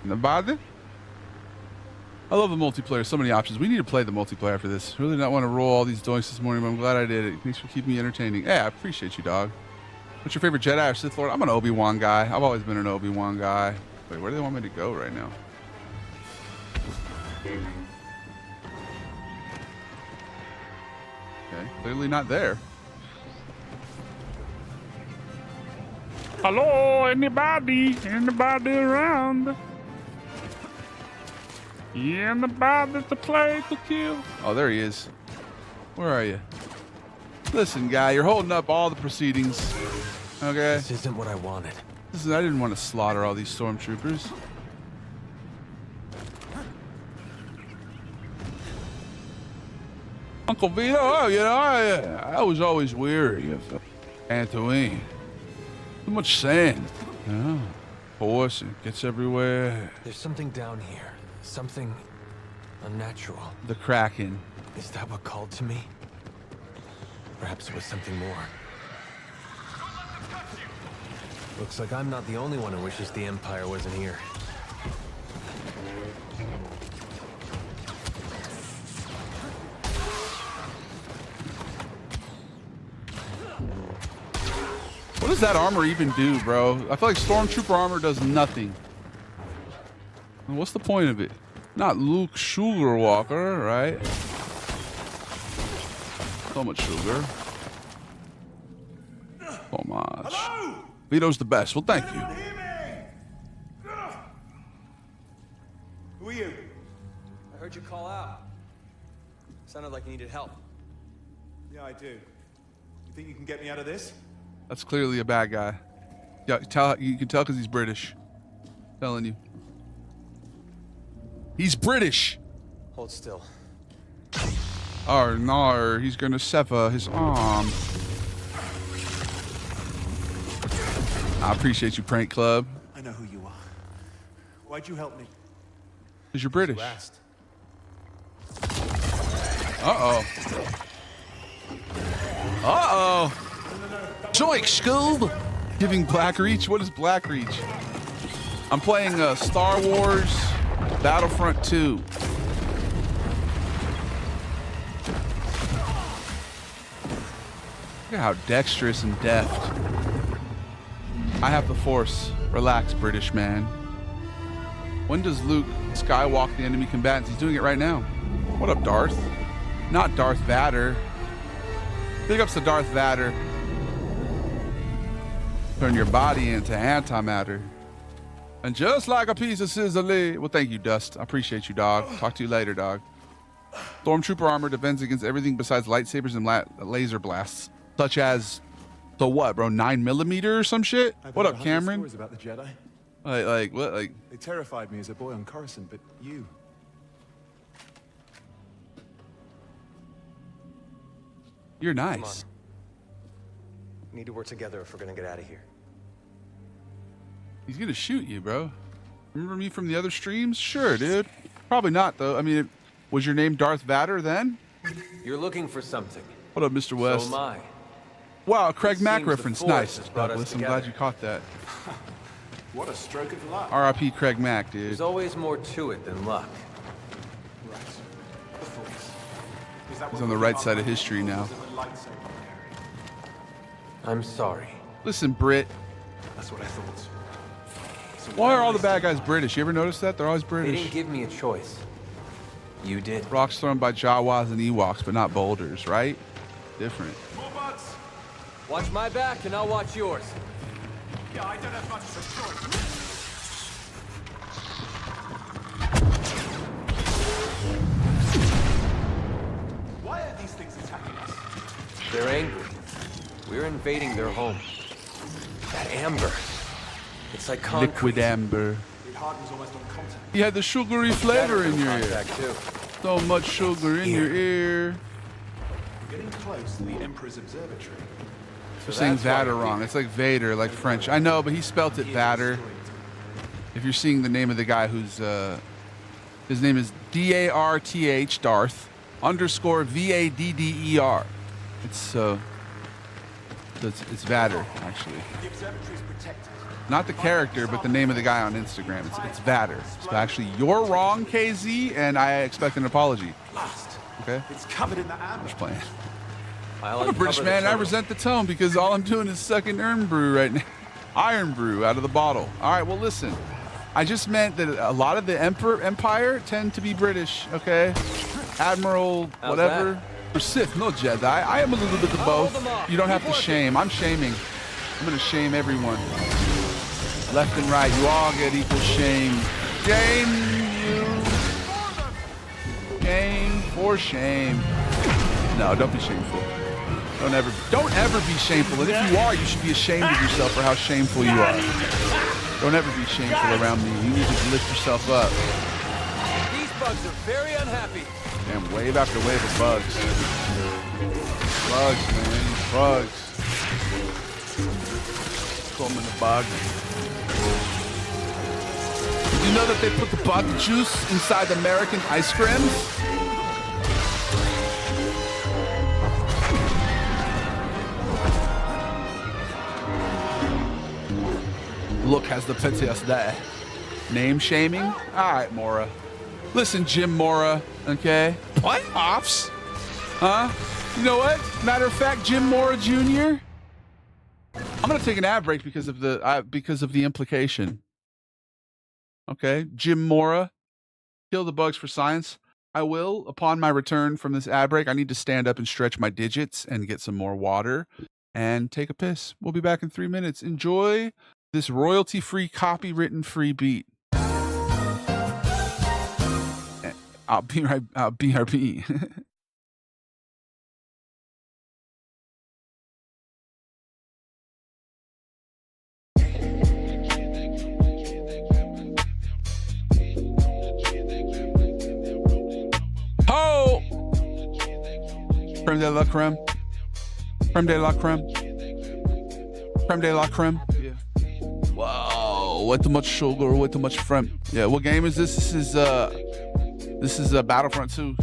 Nobody? I love the multiplayer. So many options. We need to play the multiplayer after this. Really not want to roll all these doinks this morning, but I'm glad I did it. Thanks for keeping me entertaining. Yeah, I appreciate you, dog. What's your favorite Jedi or Sith Lord? I'm an Obi-Wan guy. I've always been an Obi-Wan guy. Wait, where do they want me to go right now? Okay, clearly not there. Hello, anybody? Anybody around? Anybody to play to kill? Oh, there he is. Where are you? Listen, guy, you're holding up all the proceedings. Okay? This isn't what I wanted. Listen, I didn't want to slaughter all these stormtroopers. Uncle Vito, oh, you know, I was always weary of Tatooine. Too much sand. Oh, force, it gets everywhere. There's something down here. Something unnatural. The Kraken. Is that what called to me? Perhaps it was something more. Looks like I'm not the only one who wishes the Empire wasn't here. What does that armor even do, bro? I feel like Stormtrooper armor does nothing. What's the point of it? Not Luke Sugarwalker, right? So much sugar. So much. Hello? Vito's the best. Well, thank you. Anyone hear me? Who are you? I heard you call out. Sounded like you needed help. Yeah, I do. You think you can get me out of this? That's clearly a bad guy. Yeah, you can tell because he's British. I'm telling you. He's British. Hold still. Oh no, he's gonna sever his arm. I appreciate you, Prank Club. I know who you are. Why'd you help me? Because you're British. Last. Uh-oh. Uh-oh. Joik, Scoob! Giving Black Reach? What is Black Reach? I'm playing Star Wars Battlefront 2. Look at how dexterous and deft. I have the Force. Relax, British man. When does Luke skywalk the enemy combatants? He's doing it right now. What up, Darth? Not Darth Vader. Big ups to Darth Vader. Turn your body into antimatter. And just like a piece of sizzle. Well, thank you, Dust. I appreciate you, dog. Talk to you later, dog. Stormtrooper armor defends against everything besides lightsabers and laser blasts. Such as, so what, bro? 9mm or some shit? What up, Cameron? Stories about the Jedi. Like what? Like They terrified me as a boy on Coruscant, but you. you're nice. We need to work together if we're gonna get out of here. He's gonna shoot you, bro. Remember me from the other streams? Sure, dude. Probably not though. I mean, was your name Darth Vader then? You're looking for something. What up, Mr. West? So am I. Wow, a Craig Mack seems the reference. Force Nice, has brought us Douglas. I'm together. glad you caught that. What a stroke of luck. R.I.P. Craig Mack, dude. There's always more to it than luck. Right. The Force. Is that He's what on the we right are side of now? history now. Or is it the lightsaber carrying? I'm sorry. Listen, Brit. That's what I thought. So Why are all the bad guys British? You ever notice that? They're always They British. didn't give me a choice. You did. Rocks thrown by Jawas and Ewoks, but not boulders, right? Different. More buds. Watch my back and I'll watch yours. Yeah, I don't have much of a choice. Why are these things attacking us? They're angry. We're invading their home. That amber. It's like concrete. Liquid amber. It hardens almost on contact. You had the sugary flavor in your ear. Contact too. So much sugar in your ear. We're getting close to the Emperor's observatory. You're saying that's why Vader you're wrong. It's like Vader, like French. I know, but he spelt it Vader. If you're seeing the name of the guy who's, his name is D-A-R-T-H, Darth, _ V-A-D-D-E-R. It's Vader, actually. The observatory is protected. Not the character, but the name of the guy on Instagram. It's Vader. So actually, you're wrong, KZ, and I expect an apology. Blast. Okay? It's covered in the amber. Just playing. I'll I'm a British uncover the man. I terminal. resent the tone because all I'm doing is sucking Iron Brew right now. Iron Brew out of the bottle. All right, well, listen. I just meant that a lot of the Empire tend to be British, okay? Admiral, How's whatever. that? Or Sith, no Jedi. I am a little bit of Hold them both. off. You don't have Keep to working. shame. I'm shaming. I'm going to shame everyone. Left and right, you all get equal shame. Shame you. Shame for shame. No, don't be shameful. Don't ever be shameful. And if you are, you should be ashamed of yourself for how shameful you are. Don't ever be shameful around me. You need to lift yourself up. These bugs are very unhappy. And wave after wave of bugs. Bugs, man. Bugs. Call them in the bug. Did you know that they put the bug juice inside American ice creams? Look, has the PTSD. Name shaming? All right, Mora. Listen, Jim Mora, okay? Playoffs? Huh? You know what? Matter of fact, Jim Mora Jr. I'm gonna take an ad break because of the implication. Okay, Jim Mora, kill the bugs for science. I will upon my return from this ad break. I need to stand up and stretch my digits and get some more water and take a piss. We'll be back in 3 minutes. Enjoy this royalty-free, copywritten-free beat. I'll be right. BRB. Ho! Creme de la creme. Creme de la creme. Creme de la creme. Yeah. Whoa! Way too much sugar. Way too much creme. Yeah. What game is this? This is Battlefront 2.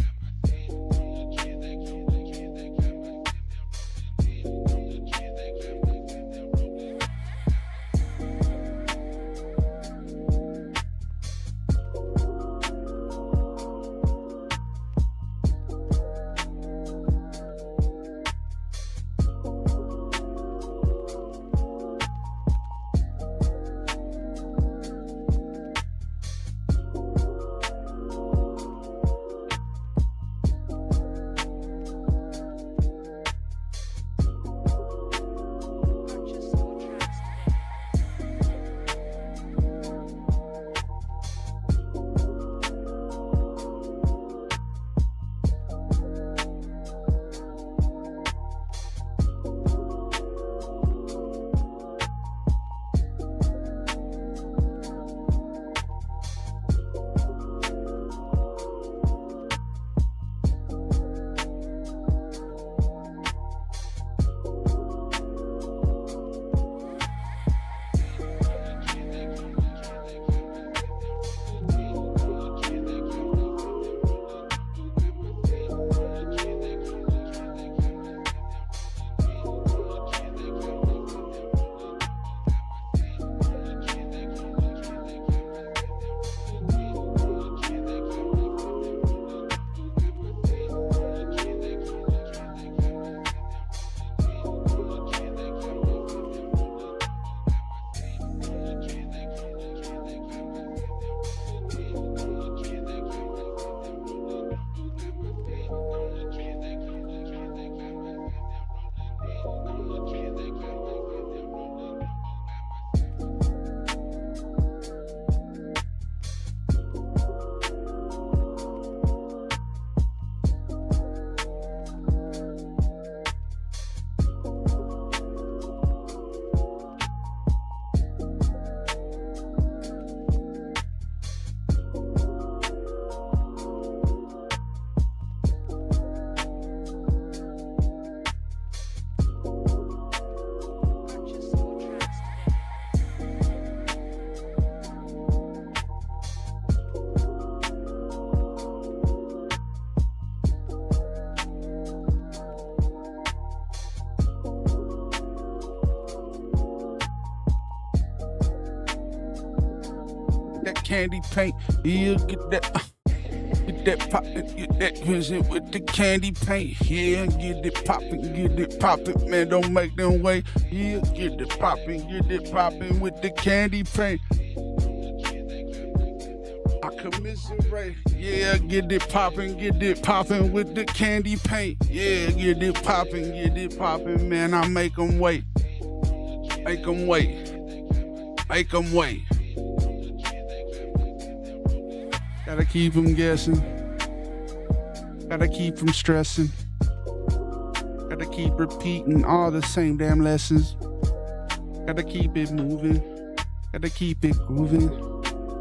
candy paint. Yeah, get that. Get that poppin', get that vision with the candy paint. Yeah, get it poppin', man, don't make them wait. Yeah, get it poppin' with the candy paint. I commiserate. Yeah, get it poppin' with the candy paint. Yeah, get it poppin', man, I make them wait. Make them wait. Make them wait. Gotta keep them guessing. Gotta keep them stressing. Gotta keep repeating all the same damn lessons. Gotta keep it moving. Gotta keep it grooving.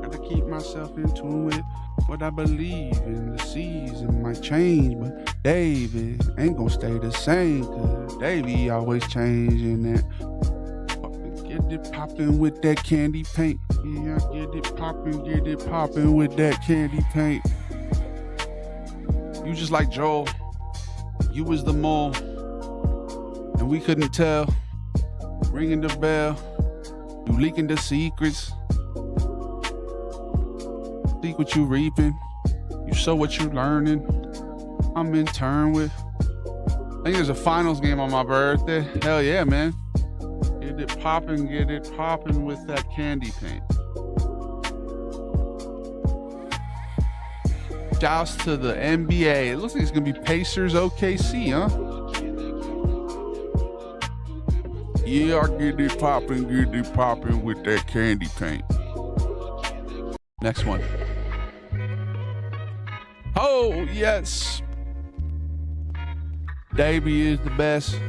Gotta keep myself in tune with what I believe in. The season might change, but David ain't gonna stay the same, cause Davey always changing that. Get it poppin' with that candy paint. Yeah, get it poppin' with that candy paint. You just like Joel. You was the mole, and we couldn't tell. Ringing the bell. You leaking the secrets. Seek what you reaping. You sow what you learning. I'm in turn with. I think there's a finals game on my birthday. Hell yeah, man. Get it poppin' with that candy paint. Shouts to the NBA. It looks like it's gonna be Pacers OKC, huh? Yeah, get it poppin' with that candy paint. Next one. Oh, yes. Davey is the best.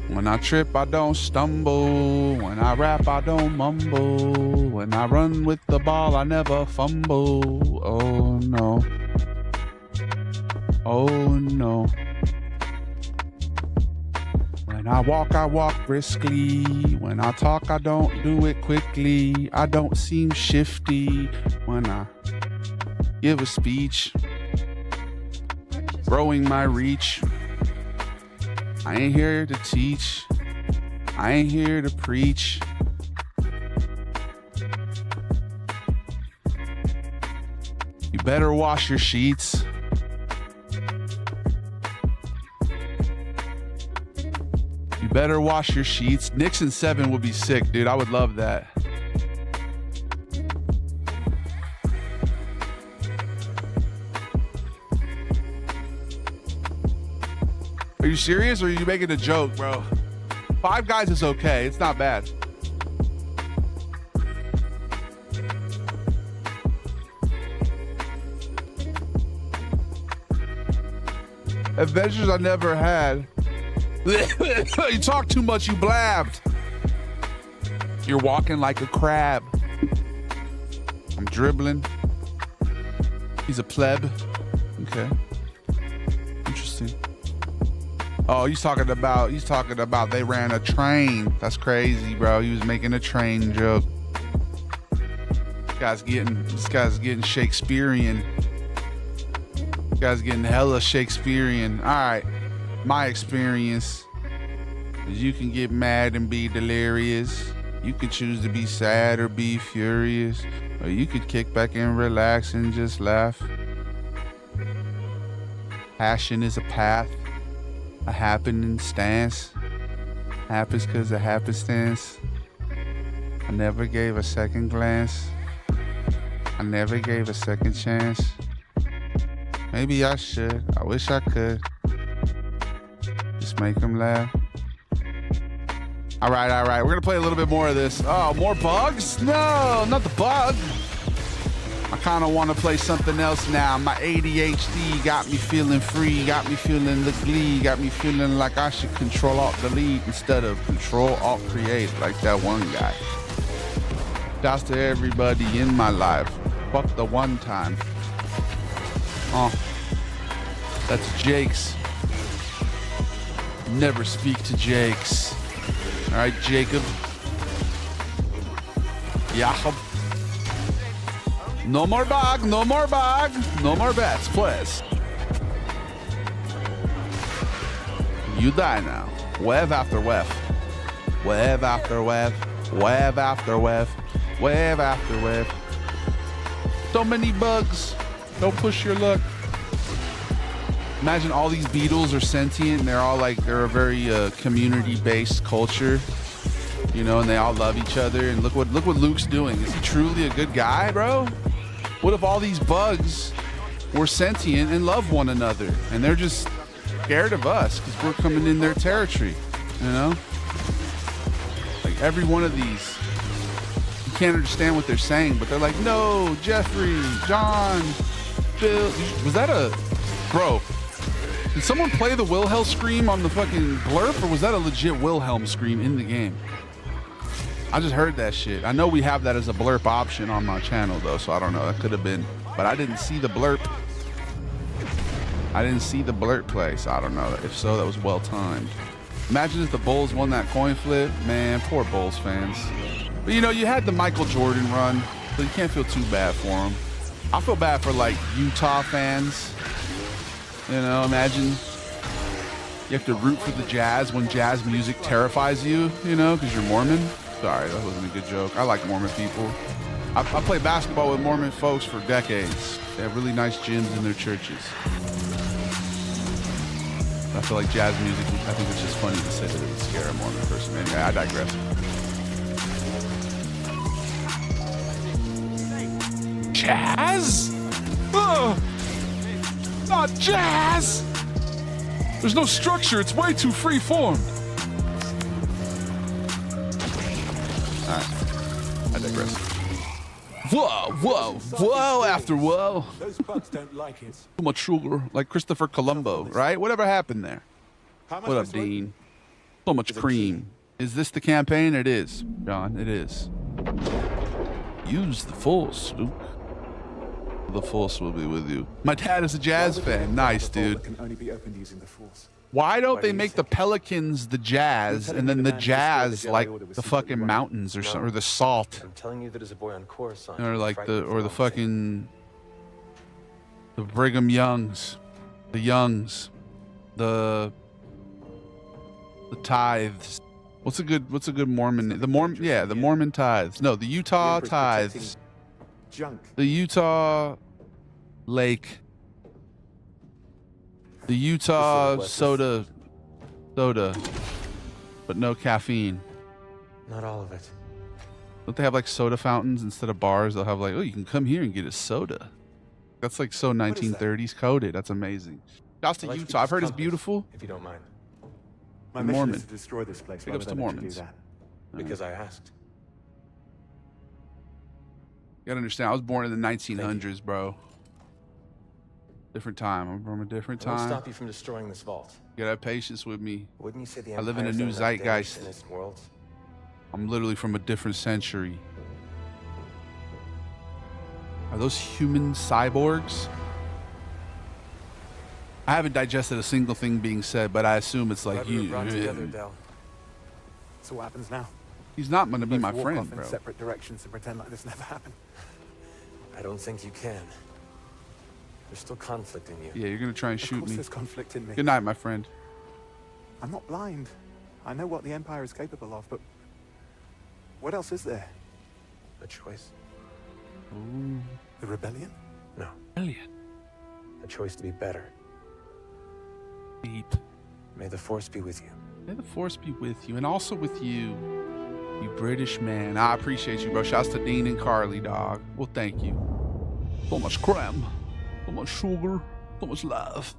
When I trip, I don't stumble. When I rap, I don't mumble. When I run with the ball, I never fumble. Oh no. Oh no. When I walk briskly. When I talk, I don't do it quickly. I don't seem shifty when I give a speech. Growing my reach. I ain't here to teach. I ain't here to preach. You better wash your sheets. You better wash your sheets. Nixon 7 would be sick, dude. I would love that. Are you serious, or are you making a joke, bro? Five Guys is okay. It's not bad. Adventures I never had. You talk too much, you blabbed. You're walking like a crab. I'm dribbling. He's a pleb. Okay. Interesting. Oh, he's talking about they ran a train. That's crazy, bro. He was making a train joke. This guy's getting Shakespearean. This guy's getting hella Shakespearean. All right. My experience is you can get mad and be delirious. You could choose to be sad or be furious. Or you could kick back and relax and just laugh. Passion is a path. A happening stance happens because of happenstance. I never gave a second glance. I never gave a second chance. Maybe I should. I wish I could. Just make them laugh. All right. We're gonna play a little bit more of this. Oh, more bugs? No, not the bug. I kind of want to play something else now. My ADHD got me feeling free, got me feeling the glee, got me feeling like I should control alt delete instead of control alt create like that one guy. Shouts to everybody in my life. Fuck the one time. Oh, that's Jake's. Never speak to Jake's. All right, Jacob. Jacob. No more bug, no more bets, please. You die now. Wave after wave. Wave after wave. Wave after wave. Wave after wave. So many bugs. Don't push your luck. Imagine all these beetles are sentient and they're all like, they're a very community-based culture, you know, and they all love each other. And look what Luke's doing. Is he truly a good guy, bro? What if all these bugs were sentient and love one another and they're just scared of us because we're coming in their territory, you know? Like every one of these, you can't understand what they're saying, but they're like, no, Jeffrey, John, Bill. Was that a, bro, did someone play the Wilhelm scream on the fucking blurb, or was that a legit Wilhelm scream in the game? I just heard that shit. I know we have that as a blurb option on my channel though, so I don't know, that could have been, but I didn't see the blurb. I didn't see the blurb play, so I don't know. If so, that was well timed. Imagine if the Bulls won that coin flip. Man, poor Bulls fans. But you know, you had the Michael Jordan run, so you can't feel too bad for him. I feel bad for like Utah fans. You know, imagine you have to root for the Jazz when jazz music terrifies you, you know, because you're Mormon. Sorry, that wasn't a good joke. I like Mormon people. I played basketball with Mormon folks for decades. They have really nice gyms in their churches. I feel like jazz music, I think it's just funny to say that it would scare a Mormon person. Anyway, I digress. Jazz? Ugh! Not jazz! There's no structure, it's way too free-formed. Alright, I digress. Whoa after whoa. Those bugs don't like it. Too much sugar, like Christopher Columbo, right? Whatever happened there? What up, Dean? So much cream. Is this the campaign? It is, John, it is. Use the Force, Luke. The Force will be with you. My dad is a jazz fan. Nice, dude. Can only be opened using the Force. Why don't they make the Pelicans the Jazz and then the Jazz like the fucking mountains or something, or the salt? I'm telling you that as a boy on Coruscant. Or like the fucking the Brigham Youngs, the Youngs, the tithes. What's a good Mormon? The Mormon tithes. No, the Utah tithes. Junk. The Utah Lake. The Utah soda, but no caffeine. Not all of it. Don't they have like soda fountains instead of bars? They'll have like, oh, you can come here and get a soda. That's like so 1930s coded. That's amazing. Shouts to Utah. I've heard it's beautiful. If you don't mind. My mission is to destroy this place. Big ups to Mormons. Because I asked. You gotta understand, I was born in the 1900s, bro. Different time. I'm from a different time. I won't stop you from destroying this vault. You gotta have patience with me. Wouldn't you say the I live in a new zeitgeist. I'm literally from a different century. Are those human cyborgs? I haven't digested a single thing being said, but I assume it's like you. So what happens now? He's not gonna be my friend, off in bro. Separate directions and pretend like this never happened. I don't think you can. There's still conflict in you. Yeah, you're gonna try and Of shoot course me. there's conflict in me. Good night, my friend. I'm not blind. I know what the Empire is capable of, but what else is there? A choice. Ooh. The rebellion? No. Rebellion. A choice to be better. Deep. May the Force be with you. May the Force be with you, and also with you, you British man. I appreciate you, bro. Shouts to Dean and Carly, dog. Well, thank you. So much creme, so much sugar, so much love,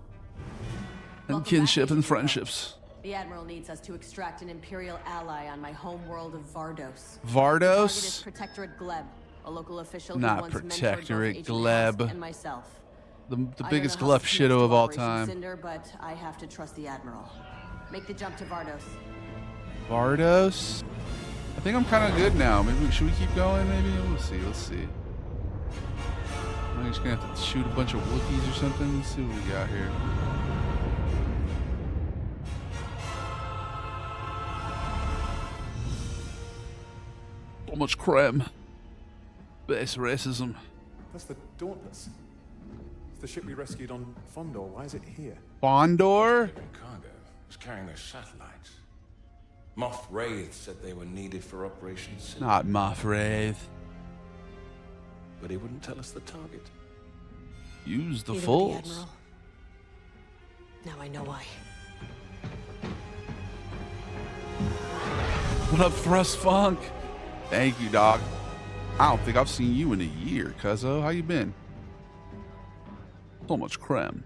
and kinship and friendships. The Admiral needs us to extract an Imperial ally on my home world of Vardos. Vardos? The target is Protectorate Gleb, a local official who Not once Protectorate mentored both Agent Gleb. Hask and myself. The I don't biggest know how gluff this shitto connects of to all Operation time. Cinder, but I have to trust the Admiral. Make the jump to Vardos. Vardos? I think I'm kind of good now. Maybe should we keep going? Maybe we'll see. Let's see. I'm just gonna have to shoot a bunch of Wookiees or something. Let's see what we got here. So much creme. Base racism. That's the Dauntless. It's the ship we rescued on Fondor. Why is it here? Fondor? Cargo was carrying their satellites. Moff Wraith said they were needed for Operation Cinder. Not Moff Wraith. But he wouldn't tell us the target. Use the Neither would fulls. Admiral. Now I know why. What up, Thrust Funk? Thank you, dog. I don't think I've seen you in a year, cuzzo. How you been? So much creme.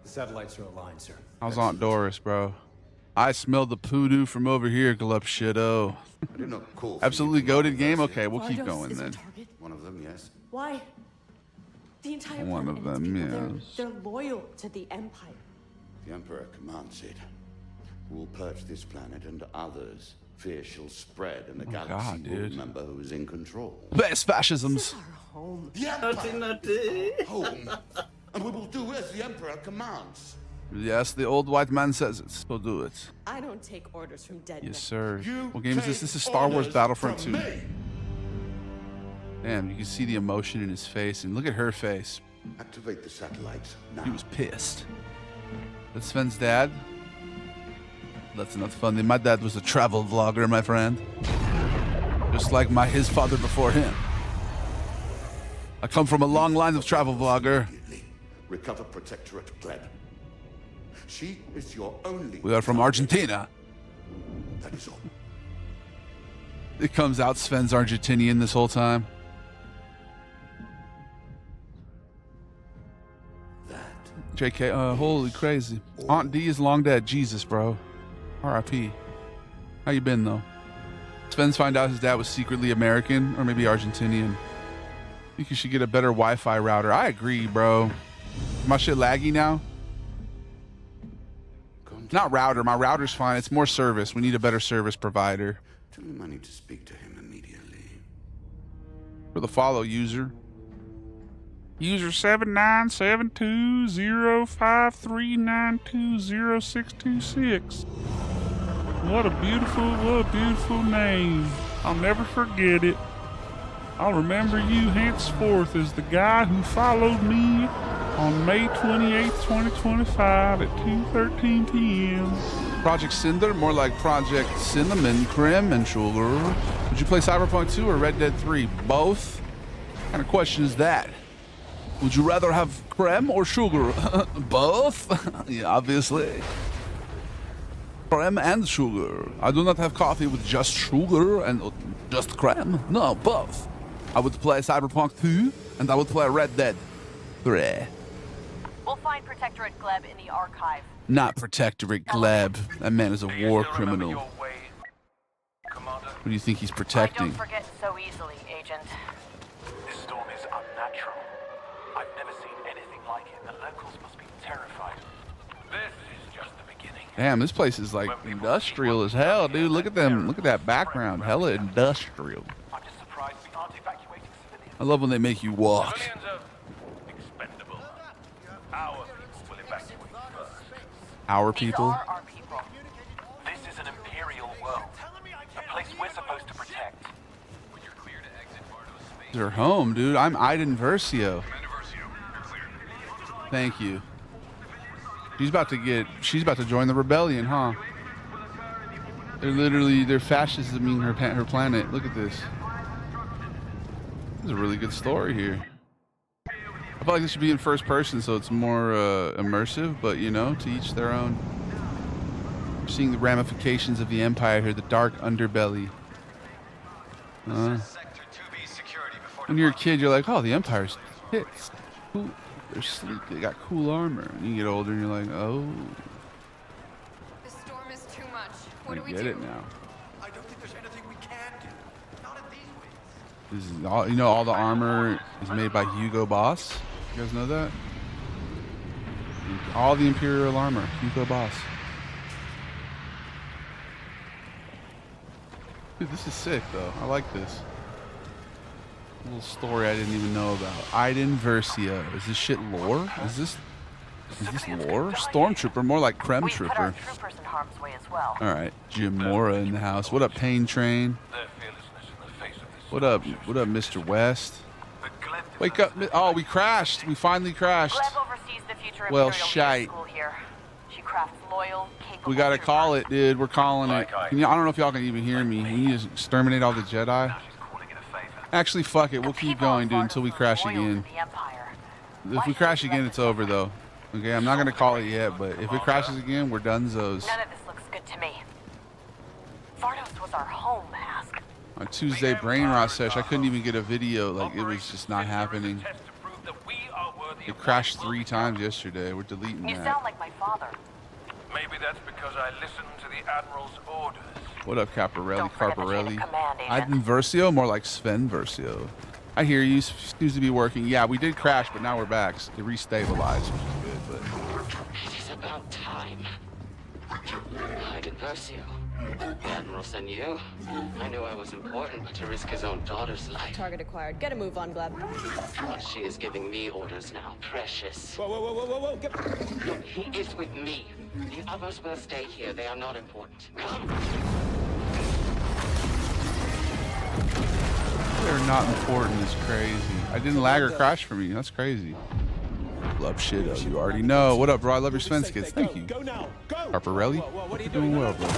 The satellites are aligned, sir. How's Aunt Doris, bro? I smell the poodoo from over here, Glup Shitto. I did not call. Absolutely goated game? Okay, we'll keep Vardos going is a then. target? One of them, yes. Why? The entire One planet of and its them, people, yes. they're loyal to the Empire. The Emperor commands it. Who will purge this planet and others. Fear shall spread, and the galaxy God, will dude. remember who is in control. Best fascisms. Our home. The Empire! Home. And we will do as the Emperor commands. Yes, the old white man says it, so do it. I don't take orders from dead men. Yes, sir. You What game is this? take This is Star Wars orders Battlefront from 2. me. Damn, you can see the emotion in his face, and look at her face. Activate the satellites now. He was pissed. That's Sven's dad. That's not funny. My dad was a travel vlogger, my friend. Just like his father before him. I come from a long line of travel vlogger. Immediately recover Protectorate Gleb. She is your only. We are from Argentina. That is all. It comes out Sven's Argentinian this whole time. That. JK, holy crazy. Aunt D is long dead. Jesus, bro. R.I.P. How you been, though? Sven's find out his dad was secretly American, or maybe Argentinian. I think you should get a better Wi-Fi router. I agree, bro. My shit laggy now? Not router. My router's fine. It's more service. We need a better service provider. Tell him I need to speak to him immediately. For the follow user. User 79720539206626. What a beautiful name. I'll never forget it. I'll remember you henceforth as the guy who followed me on May 28th, 2025 at 2:13 p.m. Project Cinder, more like Project Cinnamon, Creme, and Sugar. Would you play Cyberpunk 2 or Red Dead 3? Both? What kind of question is that? Would you rather have creme or sugar? Both? Yeah, obviously. Creme and sugar. I do not have coffee with just sugar and just creme. No, both. I would play Cyberpunk 2 and I would play Red Dead 3. We'll find Protectorate Gleb in the archive. Not Protectorate Gleb. That man is a war criminal. What do you think he's I protecting? don't forget so easily, Agent. This storm is unnatural. I've never seen anything like it. The locals must be terrified. This is just the beginning. Damn, this place is like industrial as hell, dude. Look at them. Look at that background. Hella industrial. I'm just surprised we aren't evacuating civilians. I love when they make you walk. Civilians are expendable. Our people will evacuate first. Our These people. are our people. This is an imperial world. A place we're supposed to protect. They're home, dude. I'm Iden Versio. Thank you. She's about to join the rebellion, huh? They're fascisming her planet. Look at this. This is a really good story here. I feel like this should be in first person, so it's more immersive, but you know, to each their own. We're seeing the ramifications of the Empire here, the dark underbelly. When you're a kid, you're like, oh, the Empire's hits. Cool. They're sleek. They got cool armor. And you get older and you're like, oh, The storm is too much. What I get it now. I don't think there's anything we can do. Not in these ways. This is all, you know, all the armor is made by Hugo Boss. You guys know that? All the Imperial armor, Hugo Boss. Dude, this is sick though. I like this. A little story I didn't even know about. Iden Versio. Is this shit lore? Is this lore? Stormtrooper, more like Creme We put our Trooper. troopers in harm's way as well. All right, Jim Mora in the house. What up, Pain Train? Their fearlessness in the face of this. What up, Mr. West? The Gleb Wake up! Oh, we crashed. We finally crashed. Gleb oversees the future Well, Imperial shite. school here. She crafts loyal, capable We gotta call troopers. it, dude. We're calling it. I don't know if y'all can even hear me. We need to exterminate all the Jedi. she's calling it a favor. Actually, fuck it. We'll keep going, dude, until we crash again. If we crash again, it's over, though. Okay, I'm not going to call it yet, but if it crashes again, we're donezo's. None of this looks good to me. Vardos was our home, Ask. On Tuesday brain rot sesh, I couldn't even get a video. Like, it was just not happening. It crashed 3 times yesterday. We're deleting You that. sound like my father. Maybe that's because I listened to the Admiral's orders. What up, Caparelli? Don't forget the chain of Carparelli? command, Agent. Ivan Versio? More like Sven Versio. I hear you. Seems to be working. Yeah, we did crash, but now we're back. It restabilized, which is good, but... It is about time. Ivan Versio. The Admiral sent you. I knew I was important, but to risk his own daughter's life. Target acquired. Get a move on, Gleb. Well, she is giving me orders now, precious. Whoa, whoa, whoa, whoa, whoa, whoa. Get... Look, he is with me. The others will stay here. They are not important. Come. They're not important is crazy. I didn't lag or crash for me. That's crazy. Love shit up. You already know. What up, bro? I love your Svenskits. Thank you. Go now. Go. Carparelli? What are you doing well, bro.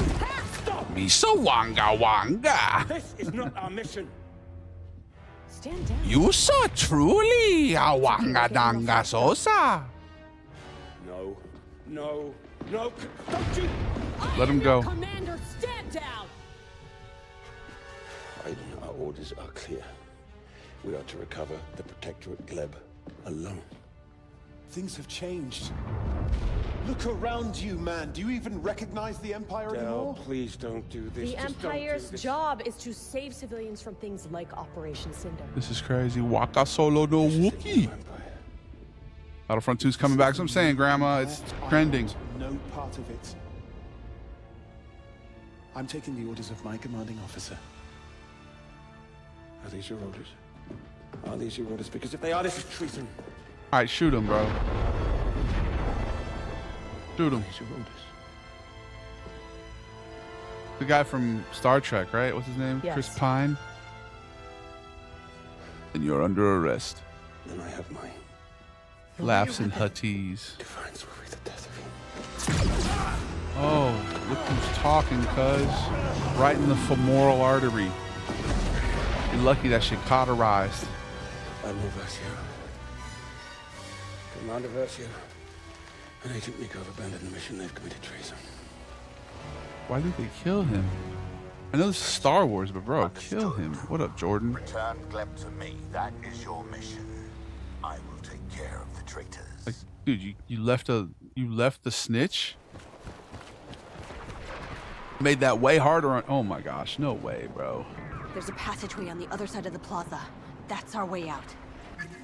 Miso wanga wanga. This is not our mission. Stand down. You so truly a wanga danga sosa. No. No. No. Don't you... Let him go. Commander, stand down. Our orders are clear. We are to recover the Protectorate Gleb alone. Things have changed. Look around you, man. Do you even recognize the Empire anymore? Please don't do this. The Just don't do Empire's this. job is to save civilians from things like Operation Cinder. This is crazy. Waka solo no Wookie. Battlefront 2's coming back. So I'm saying, Grandma, it's trending. No part of it. I'm taking the orders of my commanding officer. Are these your orders? Are these your orders? Because if they are, this is treason. All right, shoot him, bro. Shoot him. These are your orders. The guy from Star Trek, right? What's his name? Yes. Chris Pine. And you're under arrest. Then I have mine. Laughs and hutties. Defiance will be the death of you. Oh, look who's talking, cuz. Right in the femoral artery. You're lucky that shit cauterized. Admiral Versio. Commander Versio. And Agent Miko have abandoned the mission. They've committed treason. Why did they kill him? I know this is Star Wars, but bro, kill him. What up, Jordan? Return Gleb to me. That is your mission. I will take care of the traitors. Like, dude, you left the snitch? Made that way harder on. Oh my gosh, no way, bro. There's a passageway on the other side of the plaza. That's our way out.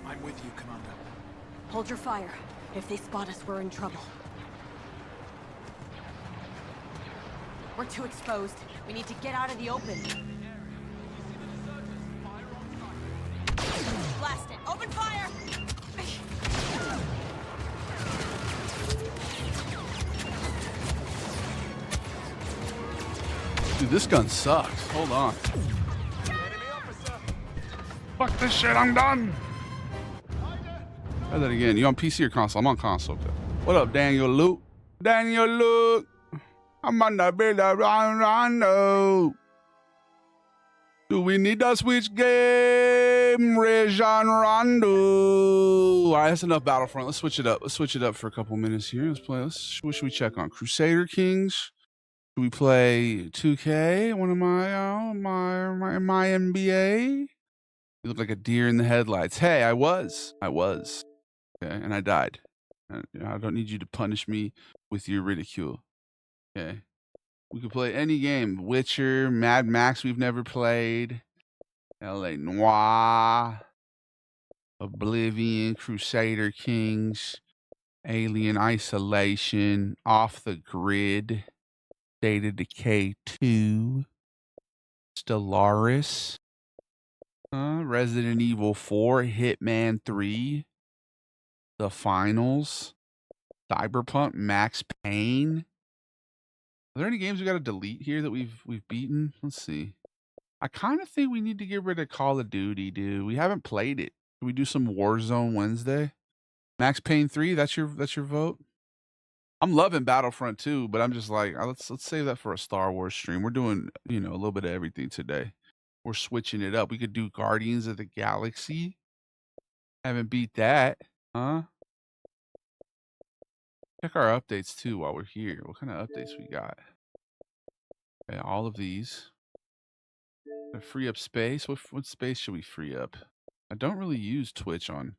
I'm with you, Commander. Hold your fire. If they spot us, we're in trouble. We're too exposed. We need to get out of the open. Blast it! Open fire! Dude, this gun sucks. Hold on. Fuck this shit, I'm done. Try that again. You on PC or console? I'm on console. Okay. What up, Daniel Luke? Daniel Luke. I'm on the bit of Rondo. Do we need to switch game? Region Rondo. All right, that's enough Battlefront. Let's switch it up. Let's switch it up for a couple minutes here. Let's play. What should we check on? Crusader Kings. Should we play 2K? One of my NBA. You look like a deer in the headlights. Hey, I was. Okay, and I died. I don't need you to punish me with your ridicule. Okay. We could play any game. Witcher, Mad Max we've never played. LA Noire. Oblivion, Crusader Kings. Alien Isolation. Off the Grid. State of Decay 2. Stellaris. Resident Evil 4, Hitman 3, The Finals, Cyberpunk, Max Payne. Are there any games we got to delete here that we've beaten? Let's see. I kind of think we need to get rid of Call of Duty, dude. We haven't played it. Can we do some Warzone Wednesday? Max Payne 3, that's your vote? I'm loving Battlefront 2, but I'm just like, let's save that for a Star Wars stream. We're doing, a little bit of everything today. We're switching it up. We could do Guardians of the Galaxy. Haven't beat that, huh? Check our updates too while we're here. What kind of updates we got? Okay, all of these. Free up space. What space should we free up? I don't really use Twitch on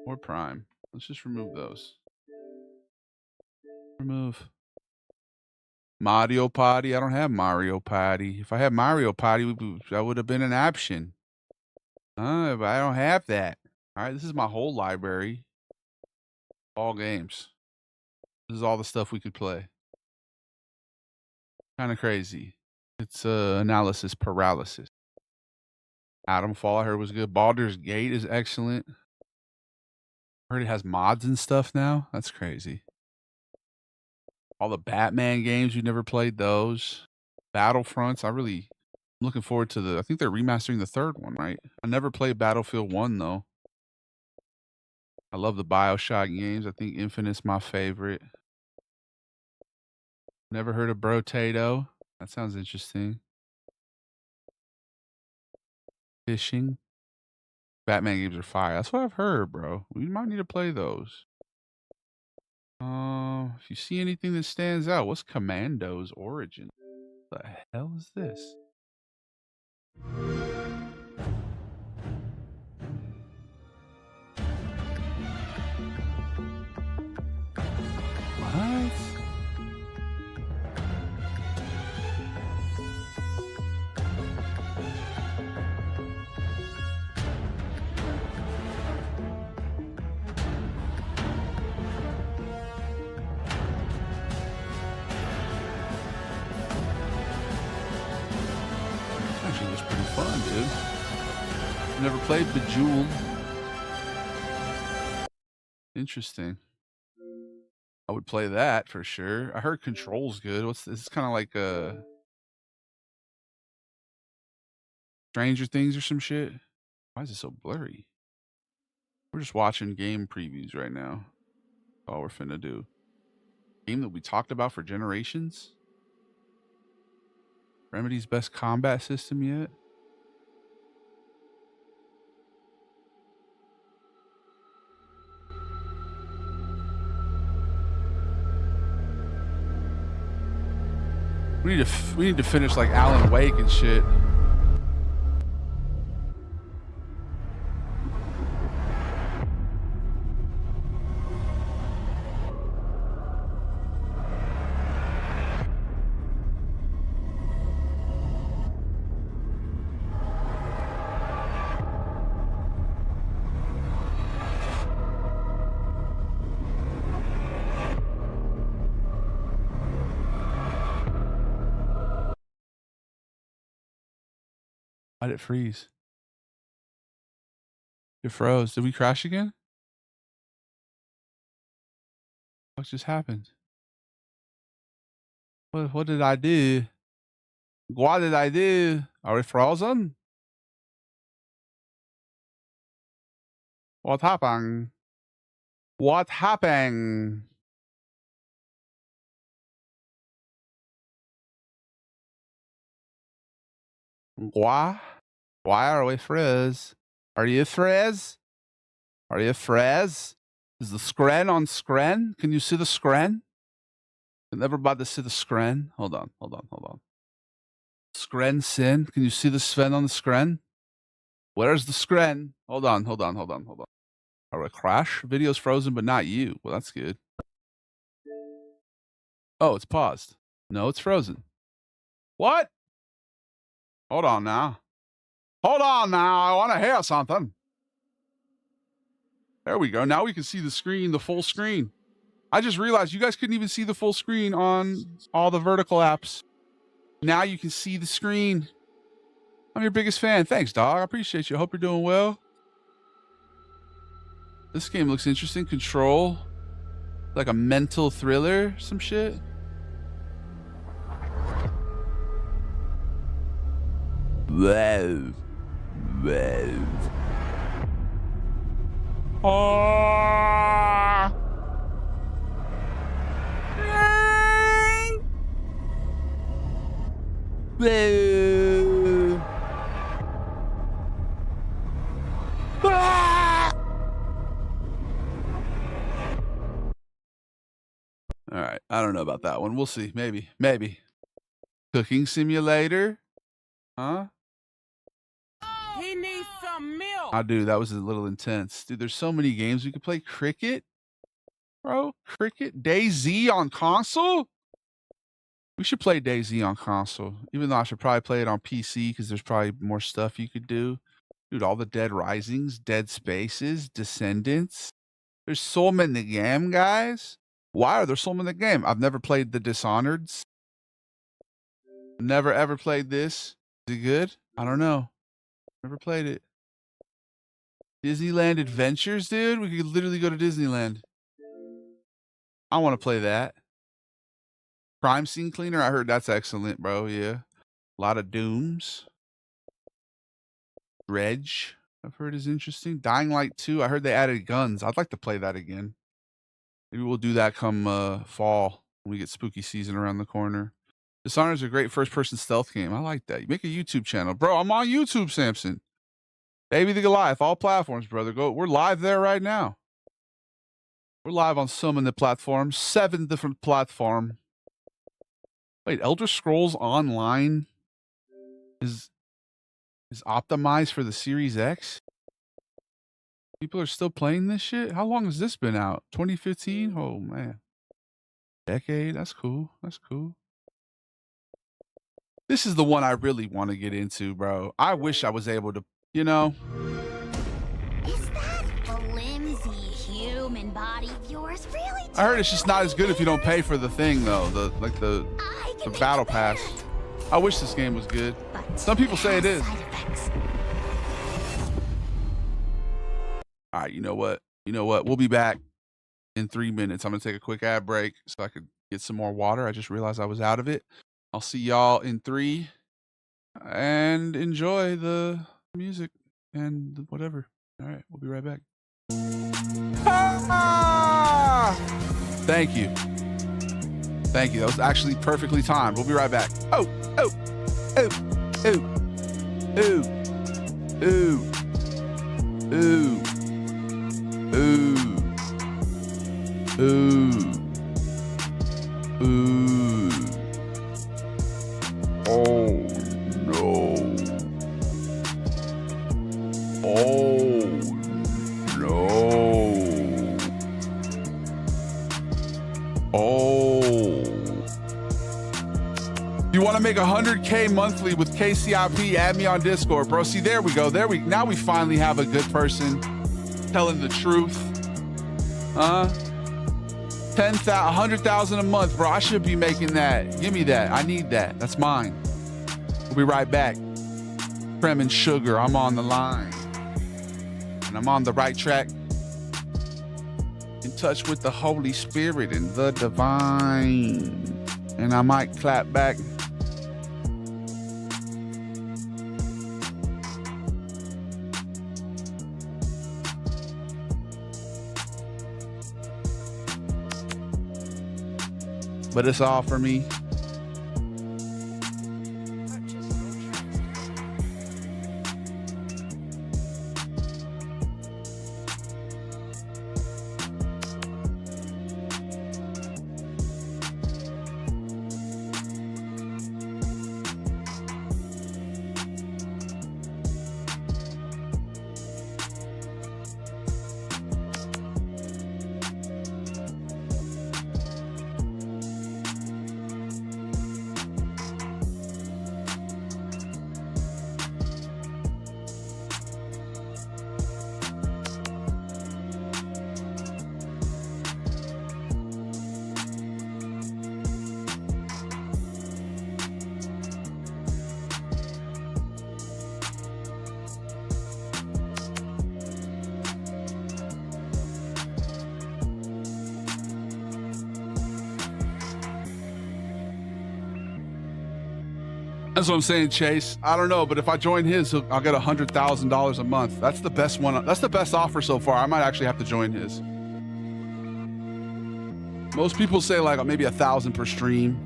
or Prime. Let's just remove those. Remove. Mario Party. I don't have Mario Party. If I had Mario Party, that would have been an option. But I don't have that. All right, this is my whole library. All games. This is all the stuff we could play. Kind of crazy. It's analysis paralysis. Atomfall I heard was good. Baldur's Gate is excellent. I heard it has mods and stuff now. That's crazy. All the Batman games, you never played those. Battlefronts, I'm looking forward to I think they're remastering the third one, right? I never played Battlefield 1 though. I love the BioShock games. I think Infinite's my favorite. Never heard of Brotato. That sounds interesting. Fishing. Batman games are fire. That's what I've heard, bro. We might need to play those. If you see anything that stands out, what's Commando's origin? What the hell is this? What? Actually looks pretty fun, dude. I've never played Bejeweled. Interesting. I would play that for sure. I heard Control's good. What's this? It's kind of like Stranger Things or some shit. Why is it so blurry? We're just watching game previews right now. All we're finna do. Game that we talked about for generations. Remedy's best combat system yet? We need to finish like Alan Wake and shit. Why did it freeze? It froze. Did we crash again? What just happened? What did I do? What did I do? Are we frozen? What happened? What happened? Why? Why are we frizz? Are you frizz? Are you frizz? Is the screen on screen? Can you see the screen? Can everybody see the screen? Hold on. Screen sin. Can you see the Sven on the screen? Where's the screen? Hold on. Are we crash? Video's frozen, but not you. Well, that's good. Oh, it's paused. No, it's frozen. What? Hold on now. I want to hear something. There we go. Now we can see the screen, the full screen. I just realized you guys couldn't even see the full screen on all the vertical apps. Now you can see the screen. I'm your biggest fan. Thanks, dog. I appreciate you. I hope you're doing well. This game looks interesting. Control. Like a mental thriller, some shit. Whoa. Oh. Whoa. I don't know about that one. We'll see. Maybe. Cooking simulator? Huh? He needs some milk. I do. That was a little intense. Dude, there's so many games we could play. Cricket? Bro, cricket? DayZ on console? We should play DayZ on console. Even though I should probably play it on PC because there's probably more stuff you could do. Dude, all the Dead Risings, Dead Spaces, Descendants. There's so many in the game, guys. Why are there so many in the game? I've never played the Dishonoreds. Never ever played this. Is it good? I don't know. Never played it. Disneyland Adventures, dude. We could literally go to Disneyland. I want to play that. Crime Scene Cleaner. I heard that's excellent, bro. Yeah. A lot of Dooms. Dredge, I've heard is interesting. Dying Light 2. I heard they added guns. I'd like to play that again. Maybe we'll do that come fall when we get spooky season around the corner. Dishonored is a great first-person stealth game. I like that. You make a YouTube channel. Bro, I'm on YouTube, Samson. Baby the Goliath, all platforms, brother. We're live there right now. We're live on some of the platforms. 7 different platforms. Wait, Elder Scrolls Online is optimized for the Series X? People are still playing this shit? How long has this been out? 2015? Oh, man. Decade? That's cool. That's cool. This is the one I really want to get into, bro. I wish I was able to, you know. Is that flimsy human body of yours really? I heard it's just not as good if you don't pay for the thing, though. The battle pass. I wish this game was good. Some people say it is. All right, you know what? We'll be back in 3 minutes. I'm going to take a quick ad break so I could get some more water. I just realized I was out of it. I'll see y'all in 3 and enjoy the music and whatever. All right, we'll be right back. Thank you. That was actually perfectly timed. We'll be right back. Oh. You want to make 100K monthly with KCIP? Add me on Discord, bro. See, there we go. Now we finally have a good person telling the truth. 100,000 a month, bro. I should be making that. Give me that. I need that. That's mine. We'll be right back. Creme and sugar. I'm on the line, and I'm on the right track. In touch with the Holy Spirit and the divine. And I might clap back. But it's all for me. That's what I'm saying, Chase. I don't know, but if I join his, I'll get $100,000 a month. That's the best one. That's the best offer so far. I might actually have to join his. Most people say like maybe 1,000 per stream.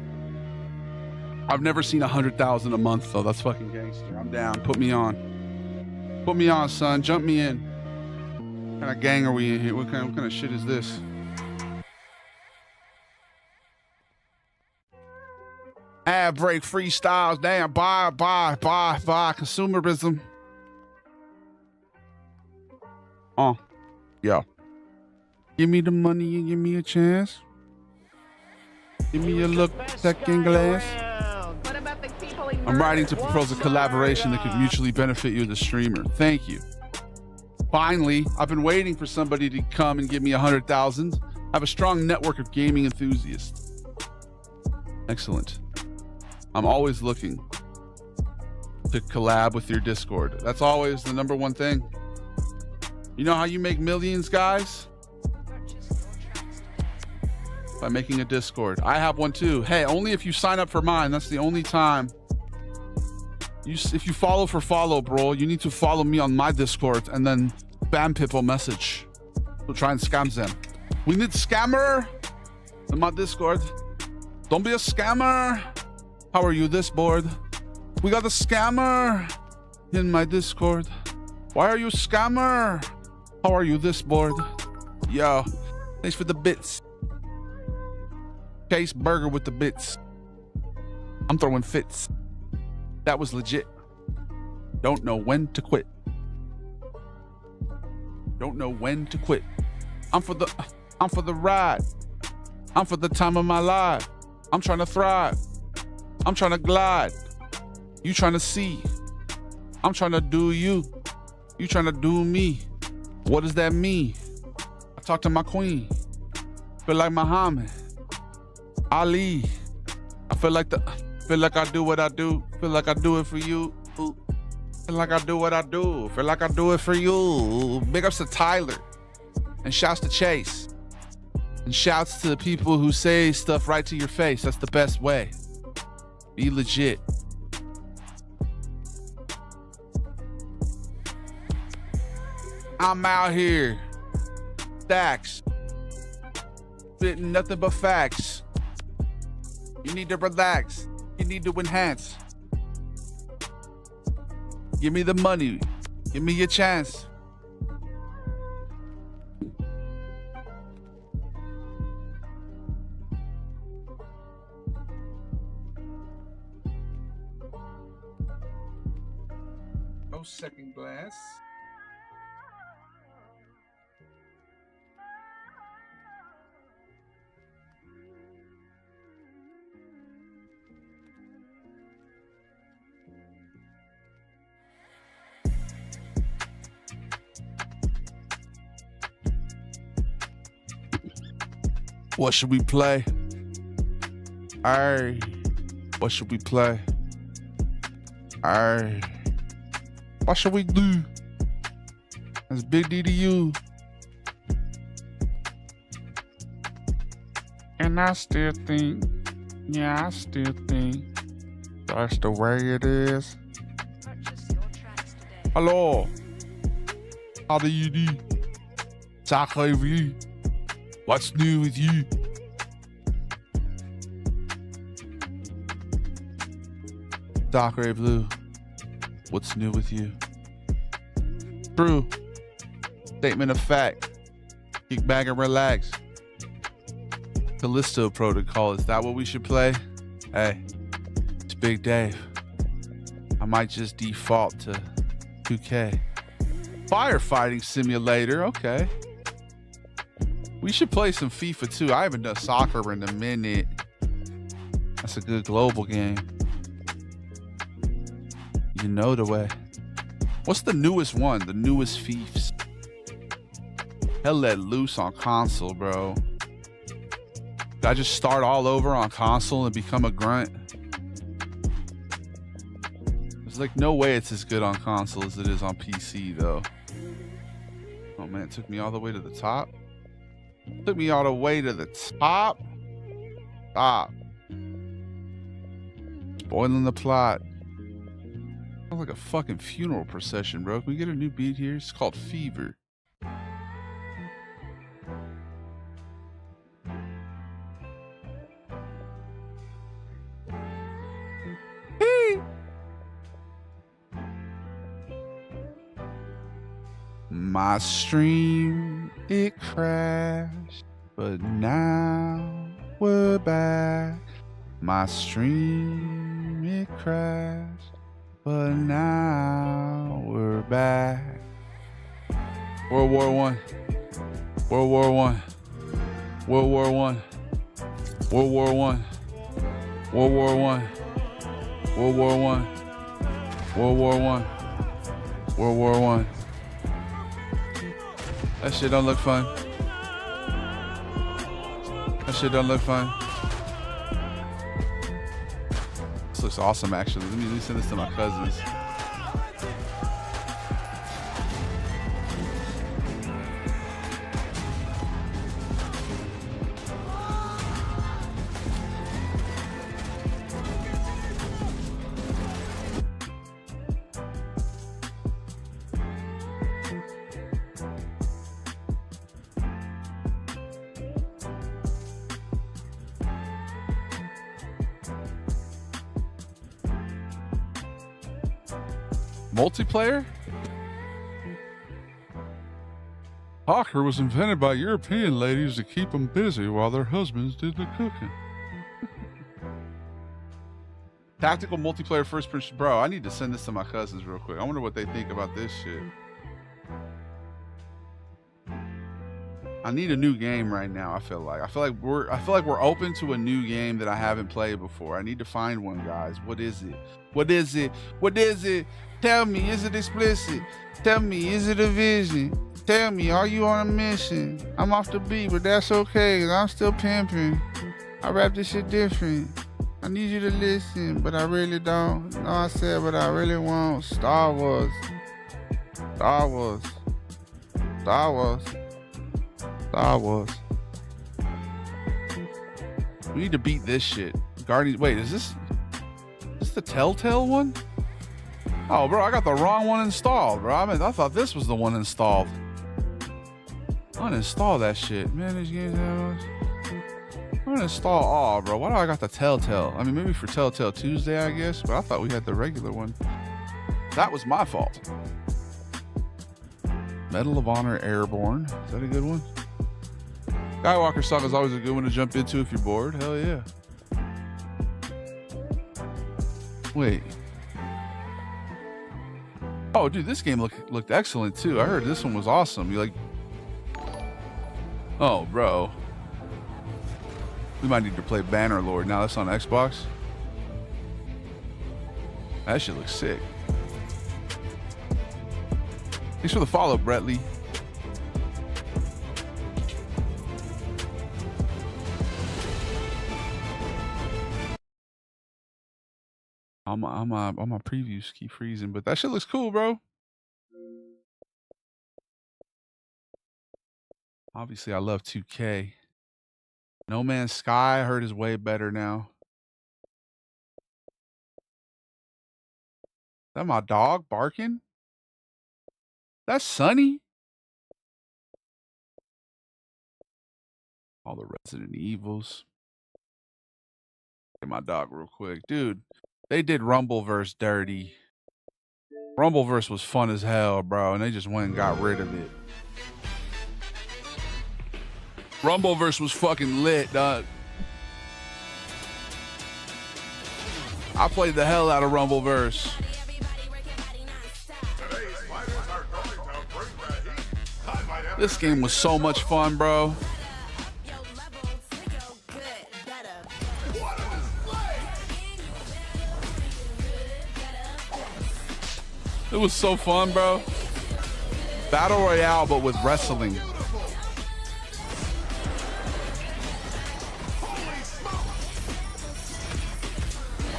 I've never seen 100,000 a month though. That's fucking gangster. I'm down. Put me on. Put me on, son. Jump me in. What kind of gang are we in here? What kind of shit is this? Ad break freestyles. Damn, buy. Consumerism. Yo. Give me the money and give me a chance. Give me a look, second glass. I'm writing to propose a collaboration that could mutually benefit you, the streamer. Thank you. Finally, I've been waiting for somebody to come and give me 100,000. I have a strong network of gaming enthusiasts. Excellent. I'm always looking to collab with your Discord. That's always the number one thing. You know how you make millions, guys? By making a Discord. I have one too. Hey, only if you sign up for mine. That's the only time. If you follow for follow, bro, you need to follow me on my Discord and then spam people message. We'll try and scam them. We need scammer in my Discord. Don't be a scammer. How are you this board? We got a scammer in my Discord. Why are you a scammer? How are you this board? Yo, thanks for the bits. Case burger with the bits. I'm throwing fits. That was legit. Don't know when to quit. Don't know when to quit. I'm for the ride. I'm for the time of my life. I'm trying to thrive. I'm trying to glide. You trying to see. I'm trying to do you. You trying to do me. What does that mean? I talk to my queen. Feel like Muhammad Ali. I feel like I do what I do. Feel like I do it for you. Ooh. Feel like I do what I do. Feel like I do it for you. Big ups to Tyler. And shouts to Chase. And shouts to the people who say stuff right to your face. That's the best way. Be legit. I'm out here. Stacks. Spitting nothing but facts. You need to relax. You need to enhance. Give me the money. Give me your chance. No second glass. What should we play? Aye. What should we play? Aye. What should we do? That's Big D to you. And I still think, that's the way it is. Hello. How do you do? Sacre bleu. What's new with you? Sacre bleu. What's new with you? True. Statement of fact. Kick back and relax. Callisto Protocol. Is that what we should play? Hey, it's Big Dave. I might just default to 2K. Firefighting simulator. Okay. We should play some FIFA too. I haven't done soccer in a minute. That's a good global game. You know the way. What's the newest one? The newest Fiefs? Hell let loose on console, bro. Did I just start all over on console and become a grunt? There's like no way it's as good on console as it is on PC though. Oh man, it took me all the way to the top. Took me all the way to the top. Stop. Spoiling the plot. Sounds like a fucking funeral procession, bro. Can we get a new beat here? It's called Fever. Hey. My stream, it crashed, but now we're back. My stream, it crashed, but now we're back. World War One. World War One. World War One. World War One. World War One. World War One. World War One. World War One. That shit don't look fun. That shit don't look fun. This looks awesome, actually. Let me send this to my cousins. Multiplayer? Hawker was invented by European ladies to keep them busy while their husbands did the cooking. Tactical multiplayer first person. Bro, I need to send this to my cousins real quick. I wonder what they think about this shit. I need a new game right now. I feel like we're open to a new game that I haven't played before. I need to find one, guys. What is it? What is it? What is it? Tell me, is it explicit? Tell me, is it a vision? Tell me, are you on a mission? I'm off the beat, but that's okay, 'cause I'm still pimping. I rap this shit different. I need you to listen, but I really don't. No, I said, but I really won't. Star Wars. Star Wars. Star Wars. Star Wars. We need to beat this shit. Guardians. Wait, is this the Telltale one? Oh, bro, I got the wrong one installed, bro. I thought this was the one installed. Uninstall that shit. Manage games. Uninstall all, bro. Why do I got the Telltale? I mean, maybe for Telltale Tuesday, I guess, but I thought we had the regular one. That was my fault. Medal of Honor Airborne. Is that a good one? Skywalker Saga is always a good one to jump into if you're bored. Hell yeah. Wait. Oh, dude, this game looked excellent too. I heard this one was awesome. You like? Oh, bro. We might need to play Bannerlord now. That's on Xbox. That shit looks sick. Thanks for the follow, Bretley. On my previews keep freezing, but that shit looks cool, bro. Obviously, I love 2K. No Man's Sky, I heard, is way better now. Is that my dog barking? That's Sunny. All the Resident Evils. Get my dog real quick. Dude, they did Rumbleverse dirty. Rumbleverse was fun as hell, bro, and they just went and got rid of it. Rumbleverse was fucking lit, dog. I played the hell out of Rumbleverse. This game was so much fun, bro. It was so fun, bro. Battle Royale, but with wrestling.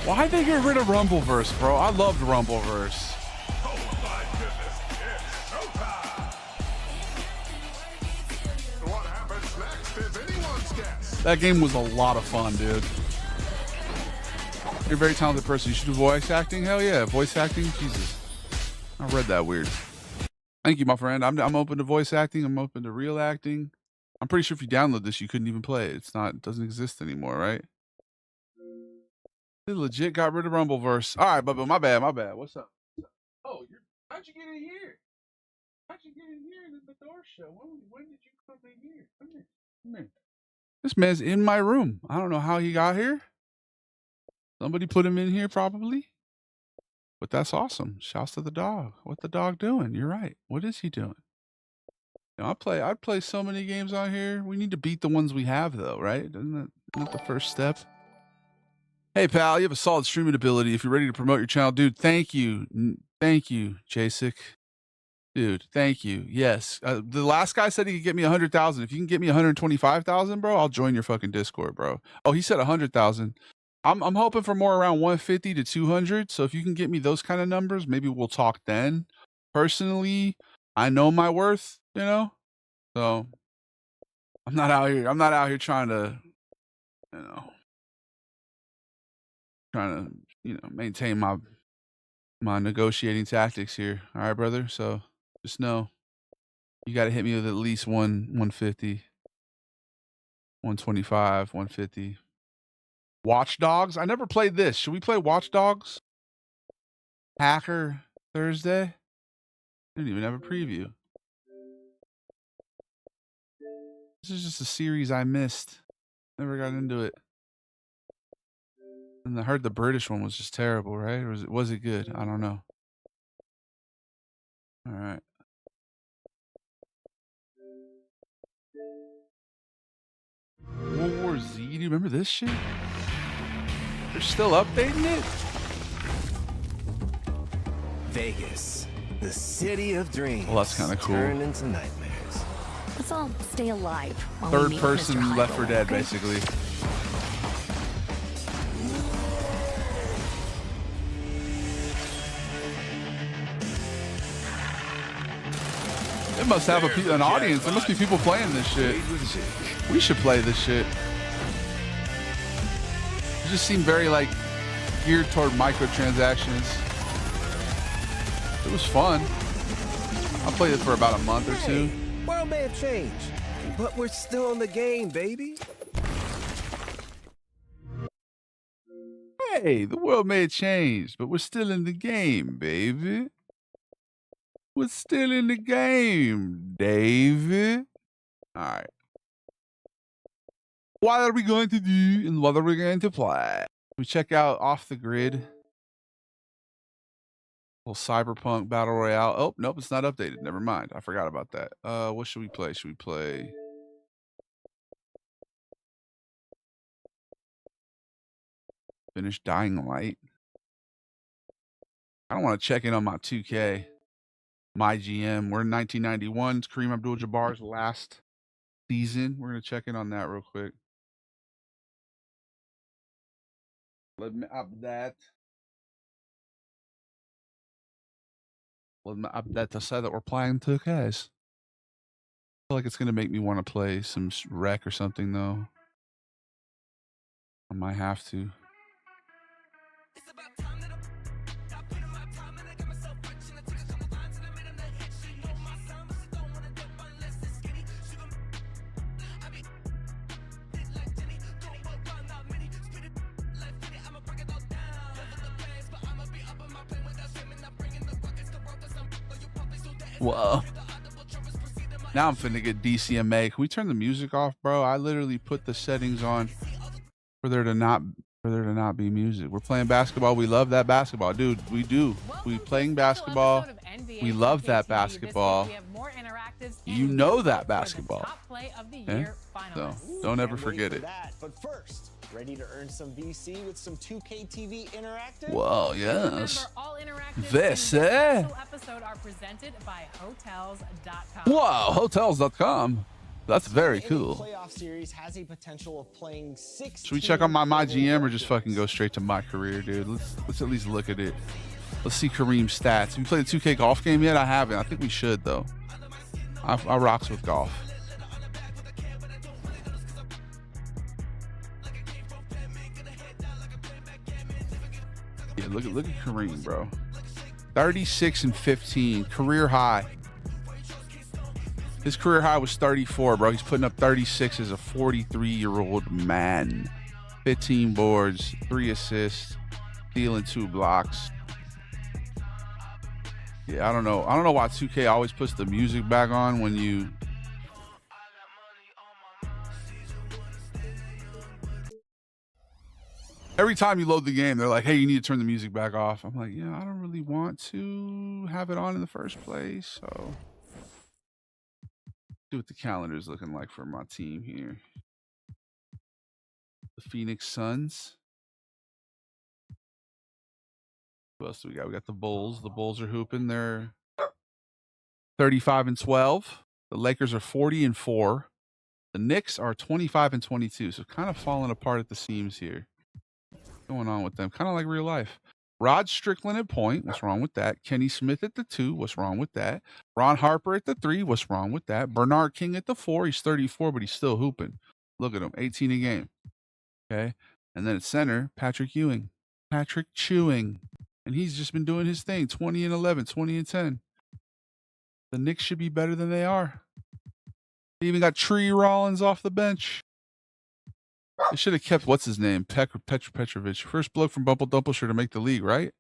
Why'd they get rid of Rumbleverse, bro? I loved Rumbleverse. That game was a lot of fun, dude. You're a very talented person. You should do voice acting? Hell yeah, voice acting? Jesus. I read that weird. Thank you, my friend. I'm open to voice acting. I'm open to real acting. I'm pretty sure if you download this, you couldn't even play it. It doesn't exist anymore, right? They legit got rid of Rumbleverse. All right, Bubba, my bad. What's up? Oh, how'd you get in here? How'd you get in here in the door show? When did you come in here? Come here. This man's in my room. I don't know how he got here. Somebody put him in here probably. But that's awesome. Shouts to the dog. What the dog doing? You're right. What is he doing? You know, I'd play so many games on here. We need to beat the ones we have though, right? Isn't that the first step? Hey pal, you have a solid streaming ability. If you're ready to promote your channel, dude, thank you. Thank you, Jasik. Dude, thank you. Yes. The last guy said he could get me 100,000. If you can get me 125,000, bro, I'll join your fucking Discord, bro. Oh, he said 100,000. I'm hoping for more around 150 to 200. So if you can get me those kind of numbers, maybe we'll talk then. Personally, I know my worth, you know? So I'm not out here trying to, you know, maintain my negotiating tactics here. All right, brother. So just know you got to hit me with at least 150, 125, 150. Watch Dogs? I never played this. Should we play Watch Dogs? Hacker Thursday? Didn't even have a preview. This is just a series I missed. Never got into it. And I heard the British one was just terrible, right? Or was it good? I don't know. All right. World War Z? Do you remember this shit? They're still updating it? Vegas, the city of dreams. Well, that's kind of cool. Turn into nightmares. Let's all stay alive. While Third we meet person Mr. Left 4 Dead, okay? basically. It must have an audience. There must be people playing this shit. We should play this shit. It just seemed very like geared toward microtransactions. It was fun. I played it for about a month or two. World may have changed, but we're still in the game, baby. Hey, the world may have changed, but we're still in the game, baby. We're still in the game, David. All right. What are we going to do and what are we going to play? We check out Off the Grid. Little Cyberpunk Battle Royale. Oh, nope, it's not updated. Never mind. I forgot about that. What should we play? Should we play... Finish Dying Light? I don't want to check in on my 2K. My GM. We're in 1991. It's Kareem Abdul-Jabbar's last season. We're going to check in on that real quick. Let me update. Let me update to say that we're playing 2Ks. I feel like it's going to make me want to play some rec or something, though. I might have to. Whoa. Now I'm finna get DCMA. Can we turn the music off, bro? I literally put the settings on for there to not be music. We're playing basketball. We love that basketball. Dude, we do. We playing basketball. We love that basketball. You know that basketball. Yeah? So don't ever forget it. But first, ready to earn some VC with some 2K TV Interactive? Whoa, yes. This, episode are presented by Hotels.com. Wow, Hotels.com. That's very cool. Playoff series has a potential of playing 6. Should we check on my GM or just fucking go straight to my career, dude? Let's at least look at it. Let's see Kareem's stats. Have you played the 2K golf game yet? I haven't. I think we should though. I rocks with golf. Yeah, look at Kareem, bro. 36 and 15, career high. His career high was 34, bro. He's putting up 36 as a 43-year-old man. 15 boards, 3 assists, stealing 2 blocks. Yeah, I don't know why 2K always puts the music back on when you... Every time you load the game, they're like, hey, you need to turn the music back off. I'm like, yeah, I don't really want to have it on in the first place. So, see what the calendar is looking like for my team here. The Phoenix Suns. Who else do we got? We got the Bulls. The Bulls are hooping. They're 35-12. The Lakers are 40-4. The Knicks are 25-22. So kind of falling apart at the seams here. What's going on with them? Kind of like real life. Rod Strickland at point. What's wrong with that? Kenny Smith at the 2. What's wrong with that? Ron Harper at the 3. What's wrong with that? Bernard King at the 4. He's 34, but he's still hooping. Look at him. 18 a game. Okay. And then at center, Patrick Ewing. Patrick Chewing. And he's just been doing his thing. 20-11, 20-10. The Knicks should be better than they are. They even got Tree Rollins off the bench. They should have kept, what's his name? Petrovic. First bloke from Bumble Dumpleshire to make the league, right?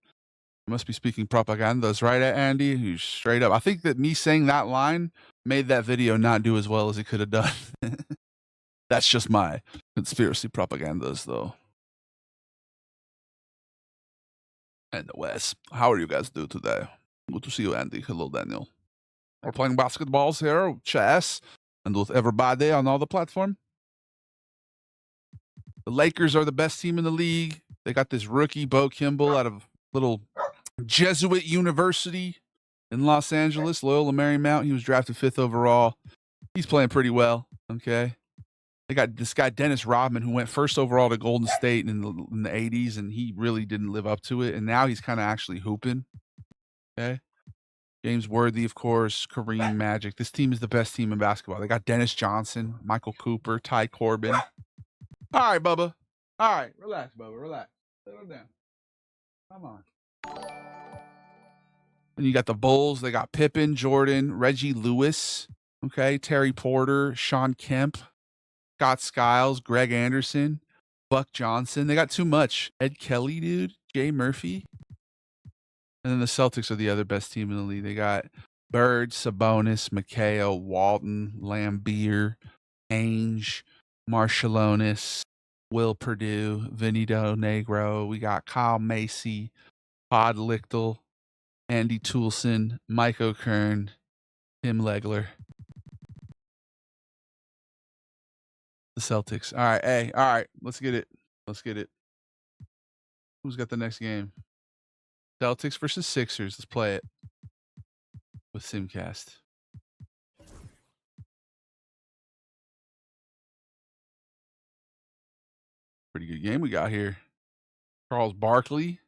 You must be speaking propagandas, right, Andy? Who's straight up. I think that me saying that line made that video not do as well as it could have done. That's just my conspiracy propagandas, though. And the West. How are you guys doing today? Good to see you, Andy. Hello, Daniel. We're playing basketballs here, chess, and with everybody on all the platform. The Lakers are the best team in the league. They got this rookie, Bo Kimball, out of little Jesuit University in Los Angeles, Loyola Marymount. He was drafted 5th overall. He's playing pretty well, okay? They got this guy, Dennis Rodman, who went 1st overall to Golden State in the 80s, and he really didn't live up to it. And now he's kind of actually hooping, okay? James Worthy, of course, Kareem, Magic. This team is the best team in basketball. They got Dennis Johnson, Michael Cooper, Ty Corbin. All right, Bubba. All right, relax, Bubba. Relax. Settle down. Come on. And you got the Bulls. They got Pippen, Jordan, Reggie Lewis, okay, Terry Porter, Sean Kemp, Scott Skiles, Greg Anderson, Buck Johnson. They got too much. Ed Kelly, dude. Jay Murphy. And then the Celtics are the other best team in the league. They got Bird, Sabonis, McHale, Walton, Lambeer, Ainge, Marshallonis, Will Perdue, Vinito Negro. We got Kyle Macy, Todd Lichtel, Andy Toulson, Mike O'Kern, Tim Legler. The Celtics. All right, hey, all right, let's get it. Let's get it. Who's got the next game? Celtics versus Sixers. Let's play it with Simcast. Pretty good game we got here. Charles Barkley.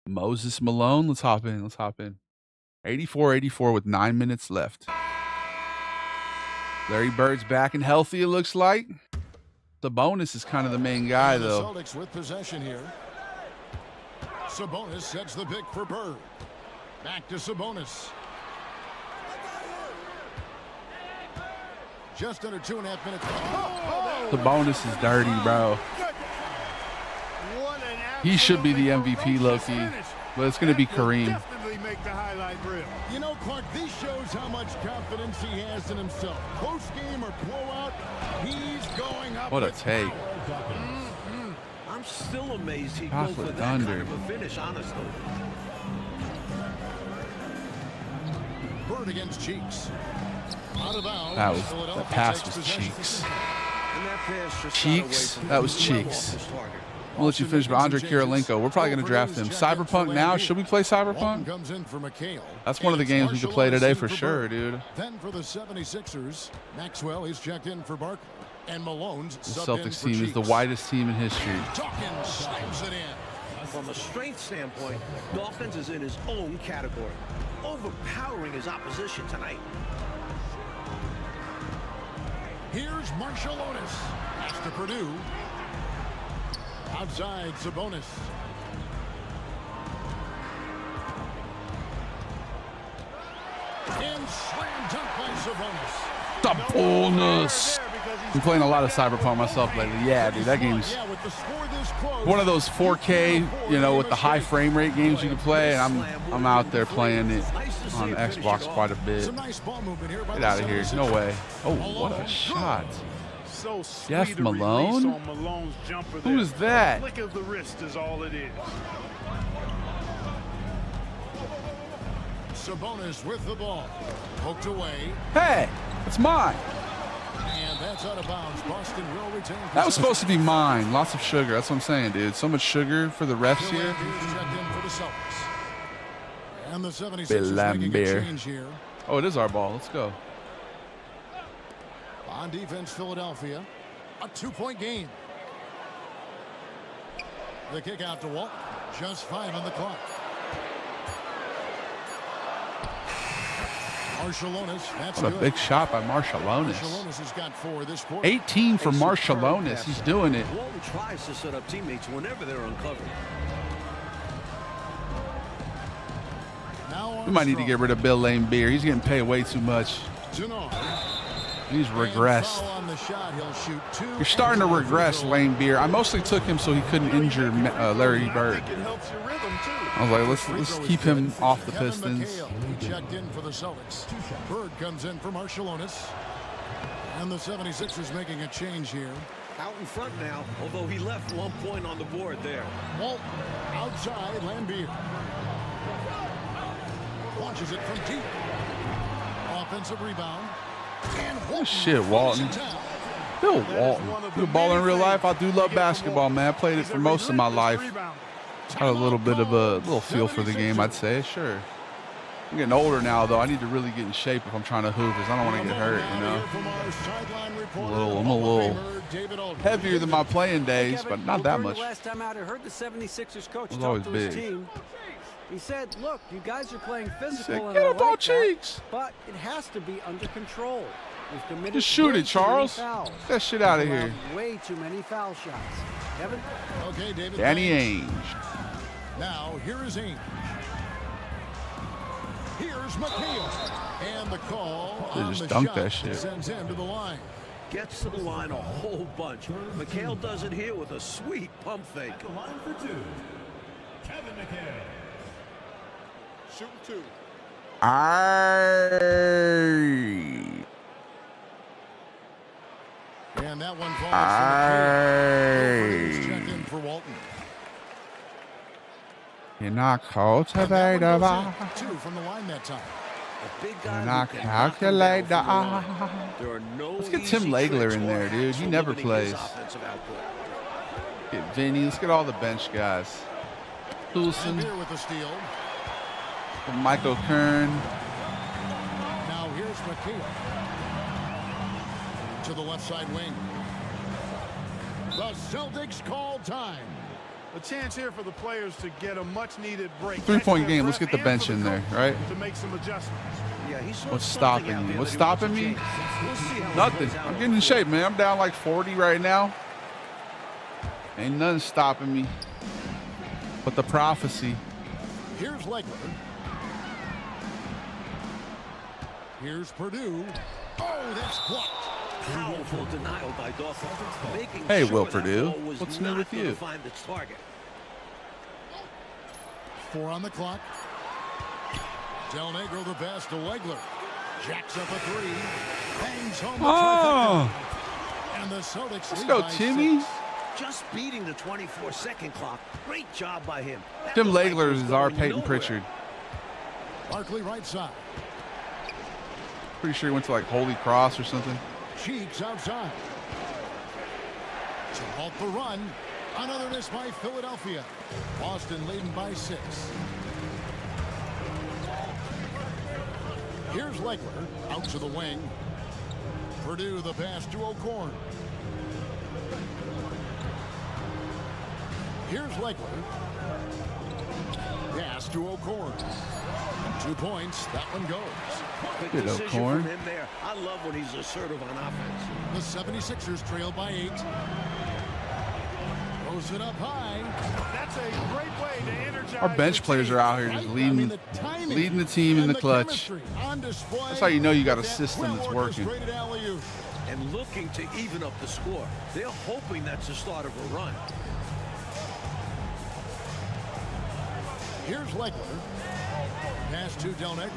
Moses Malone. Let's hop in. Let's hop in. 84-84 with 9 minutes left. Larry Bird's back and healthy, it looks like. Sabonis is kind of the main guy, though. Celtics with possession here. Sabonis sets the pick for Bird. Back to Sabonis. Just under 2.5 minutes. Sabonis is dirty, bro. He should be the MVP, low-key. But it's going to be Kareem. Make the highlight reel. You know, Clark, this shows how much confidence he has in himself. Post game or blowout, he's going up. What a take. I'm still amazed he Off goes for with that kind thunder. of a finish, honestly. Bird against Cheeks. Out of bounds. That pass was Cheeks. Cheeks? That was Cheeks. I'll let you finish, but Andre Kirilenko, we're probably going to draft him. Cyberpunk now? Should we play Cyberpunk? That's one of the games we could play today for sure, dude. Then for the 76ers, Maxwell is checked in for Barkley. And Malone's the Celtics team is the widest team in history. Dawkins slams it in. From a strength standpoint, Dawkins is in his own category, overpowering his opposition tonight. Here's Marshallonis. Pass to Perdue. Outside Sabonis. And slam dunk by Sabonis. Sabonis. I'm playing a lot of Cyberpunk myself lately. Yeah, dude, that game's one of those 4K, you know, with the high frame rate games you can play. And I'm out there playing it on Xbox quite a bit. Get out of here. No way. Oh, what a shot. so Jeff sweet a Malone? release on Malone's jumper there. Who is that? A flick of the wrist is all it is. Sabonis with the ball. Poked away. Hey, it's mine. And that's out of bounds. Boston will retain possession. That was supposed to be mine. Lots of sugar. That's what I'm saying, dude. So much sugar for the refs here. Checked in for the Celtics. And the 76ers making a change here. Oh, it is our ball. Let's go. On defense, Philadelphia. A 2-point game. The kick out to Walt. Just 5 on the clock. Marshallonis. That's What a good. big shot by Marshallonis. Marshallonis has got 4 this quarter. 18 for Marshallonis. He's doing it. Walton tries to set up teammates whenever they're uncovered. We might need to get rid of Bill Laimbeer. He's getting paid way too much. He's regressed. You're starting to regress, Laimbeer. I mostly took him so he couldn't injure Larry Bird. I was like, let's keep him off the Pistons. He checked in for the Celtics. Bird comes in for Marshallonis. And the 76ers making a change here. Out in front now, although he left 1 point on the board there. Walt outside, Laimbeer. Launches it from deep. Offensive rebound. Oh, shit, Walton. Bill Walton. You a baller in real life? I do love basketball, man. I played it for most of my life. Had a little bit of a little feel for the game, I'd say. Sure. I'm getting older now, though. I need to really get in shape if I'm trying to hoop, because I don't want to get hurt, you know. I'm a little heavier than my playing days, but not that much. Last time out, I heard the 76ers coach was always talk to his big. team. He said, look, you guys are playing physical, Said, and "Get I up on like that, cheeks." but it has to be under control. We've committed Just shoot way it, too many Charles. fouls. Get that shit out of We've here. allowed way too many foul shots. Kevin? Okay, David. Danny Ainge. Now, here is Ainge. Here's McHale. And the call They on just the dunked shot that shit. sends him to the line. Gets to the line a whole bunch. McHale does it here with a sweet pump fake. The line for 2. Kevin McHale. Shoot 2. And that one falls for McHale. Check in for Walton. You're not cultivated. 2 from the line that time. You're not calculated. Let's get Tim Legler in there, dude. He never plays. Get Vinny. Let's get all the bench guys. Coulson. With the steal. Michael Kern. Now here's McHale. To the left side wing. The Celtics call time. A chance here for the players to get a much-needed break. 3-point game. Let's get the bench in there, right? To make some adjustments. Yeah, he saw What's something stopping out you? there What's that he wants to stopping me? change. We'll see how Nothing. it plays out. I'm getting in shape, man. I'm down like 40 right now. Ain't nothing stopping me but the prophecy. Here's Legler. Here's Purdue. Oh, that's blocked. Powerful denial by Dawson. Making Hey, sure Will that Purdue. ball was What's new not with gonna you? Find its target. 4 on the clock. Del Negro the pass to Legler. Jacks up a 3. Bangs home the trifecta. And the Celtics Let's lead go, by Timmy. 6. Just beating the 24-second clock. Great job by him. That Tim looked like he Legler was is our going Peyton nowhere. Pritchard. Barkley right side. Pretty sure he went to like Holy Cross or something. Cheeks outside. To halt the run. Another miss by Philadelphia. Boston leading by 6. Here's Legler out to the wing. Purdue the pass to O'Corn. Here's Legler. Pass to O'Corn. 2 points. That one goes. Quick Good decision O'Corn. from him there. I love when he's assertive on offense. The 76ers trail by 8. Throws it up high. That's a great way to energize. Our bench players are out here just leading the team in the clutch. That's how you know you got a system that's working. And looking to even up the score. They're hoping that's the start of a run. Here's Legler. Pass to Del Negro.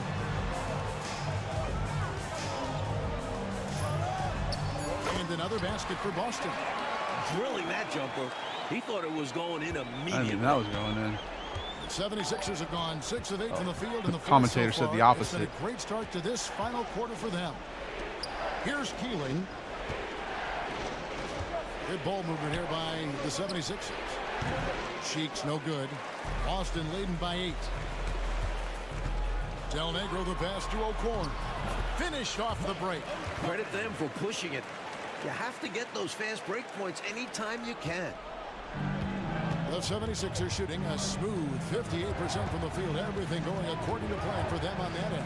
And another basket for Boston. Drilling that jumper. He thought it was going in I immediately. think that was going in. The 76ers have gone 6 of 8 from the field. And the commentator said the opposite. It's been a great start to this final quarter for them. Here's Keeling. Good ball movement here by the 76ers. Cheeks no good. Boston leading by 8. Del Negro the pass to O'Korn. Finished off the break. Credit them for pushing it. You have to get those fast break points anytime you can. The 76ers shooting a smooth 58% from the field. Everything going according to plan for them on that end.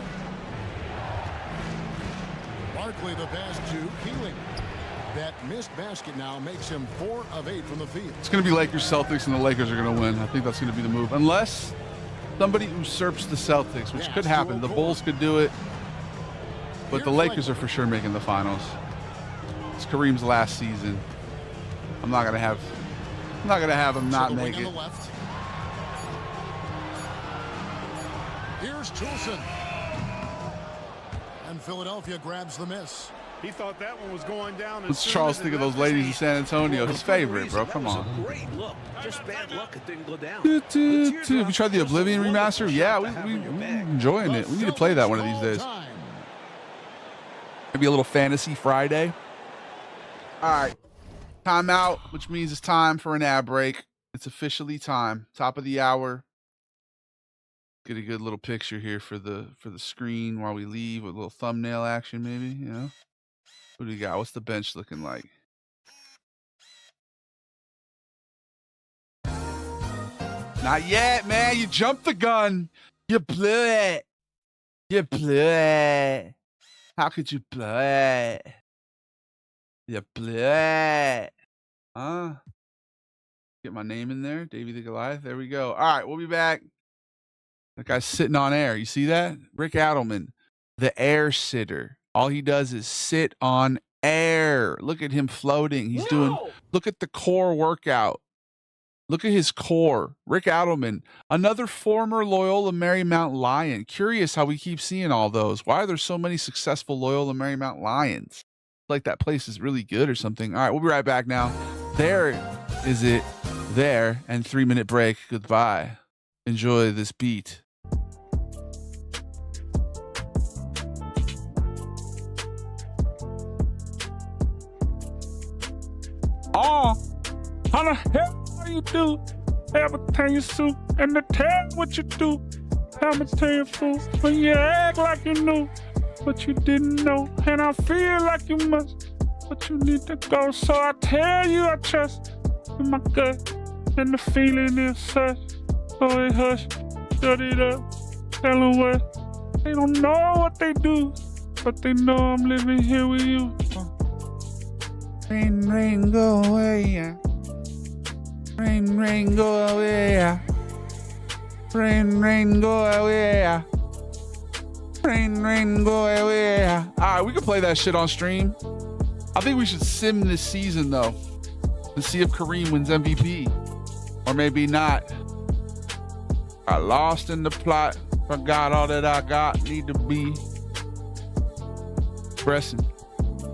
Barkley the pass to Keeling. That missed basket now makes him 4 of 8 from the field. It's going to be Lakers Celtics, and the Lakers are going to win. I think that's going to be the move, unless somebody usurps the Celtics, which could happen. The Bulls could do it, but the Lakers are for sure making the finals. It's Kareem's last season. I'm not gonna have him not make it. Here's Toulson. And Philadelphia grabs the miss. He thought that one was going down. What's Charles think of those ladies in San Antonio? His favorite, bro. Come on. Great look. Just bad luck it didn't go down. Have you tried the Oblivion remaster? Yeah, we're enjoying it. We need to play that one of these days. Maybe a little fantasy Friday. All right. Timeout, which means it's time for an ad break. It's officially time. Top of the hour. Get a good little picture here for the screen while we leave with a little thumbnail action, maybe, you know. What do we got? What's the bench looking like? Not yet, man. You jumped the gun. You blew it. You blew it. How could you blow it? You blew it. Huh? Get my name in there. Davey the Goliath. There we go. All right, we'll be back. That guy's sitting on air. You see that? Rick Adelman, the air sitter. All he does is sit on air. Look at him floating. He's doing, look at the core workout. Look at his core. Rick Adelman, another former Loyola Marymount Lion. Curious how we keep seeing all those. Why are there so many successful Loyola Marymount Lions? Like that place is really good or something. All right, we'll be right back now. There is it. There. And 3-minute break. Goodbye. Enjoy this beat. Oh, how the hell are you do? Everything you suit and to tell what you do. I'ma tell you, fool, when you act like you knew, but you didn't know. And I feel like you must, but you need to go. So I tell you I trust in my gut, and the feeling is such. So they hush, shut it up, tell them what. They don't know what they do, but they know I'm living here with you. Rain, rain, go away. Rain, rain, go away. Rain, rain, go away. Rain, rain, go away. All right, we can play that shit on stream. I think we should sim this season, though, and see if Kareem wins MVP. Or maybe not. I lost in the plot. Forgot all that I got. Need to be expressing.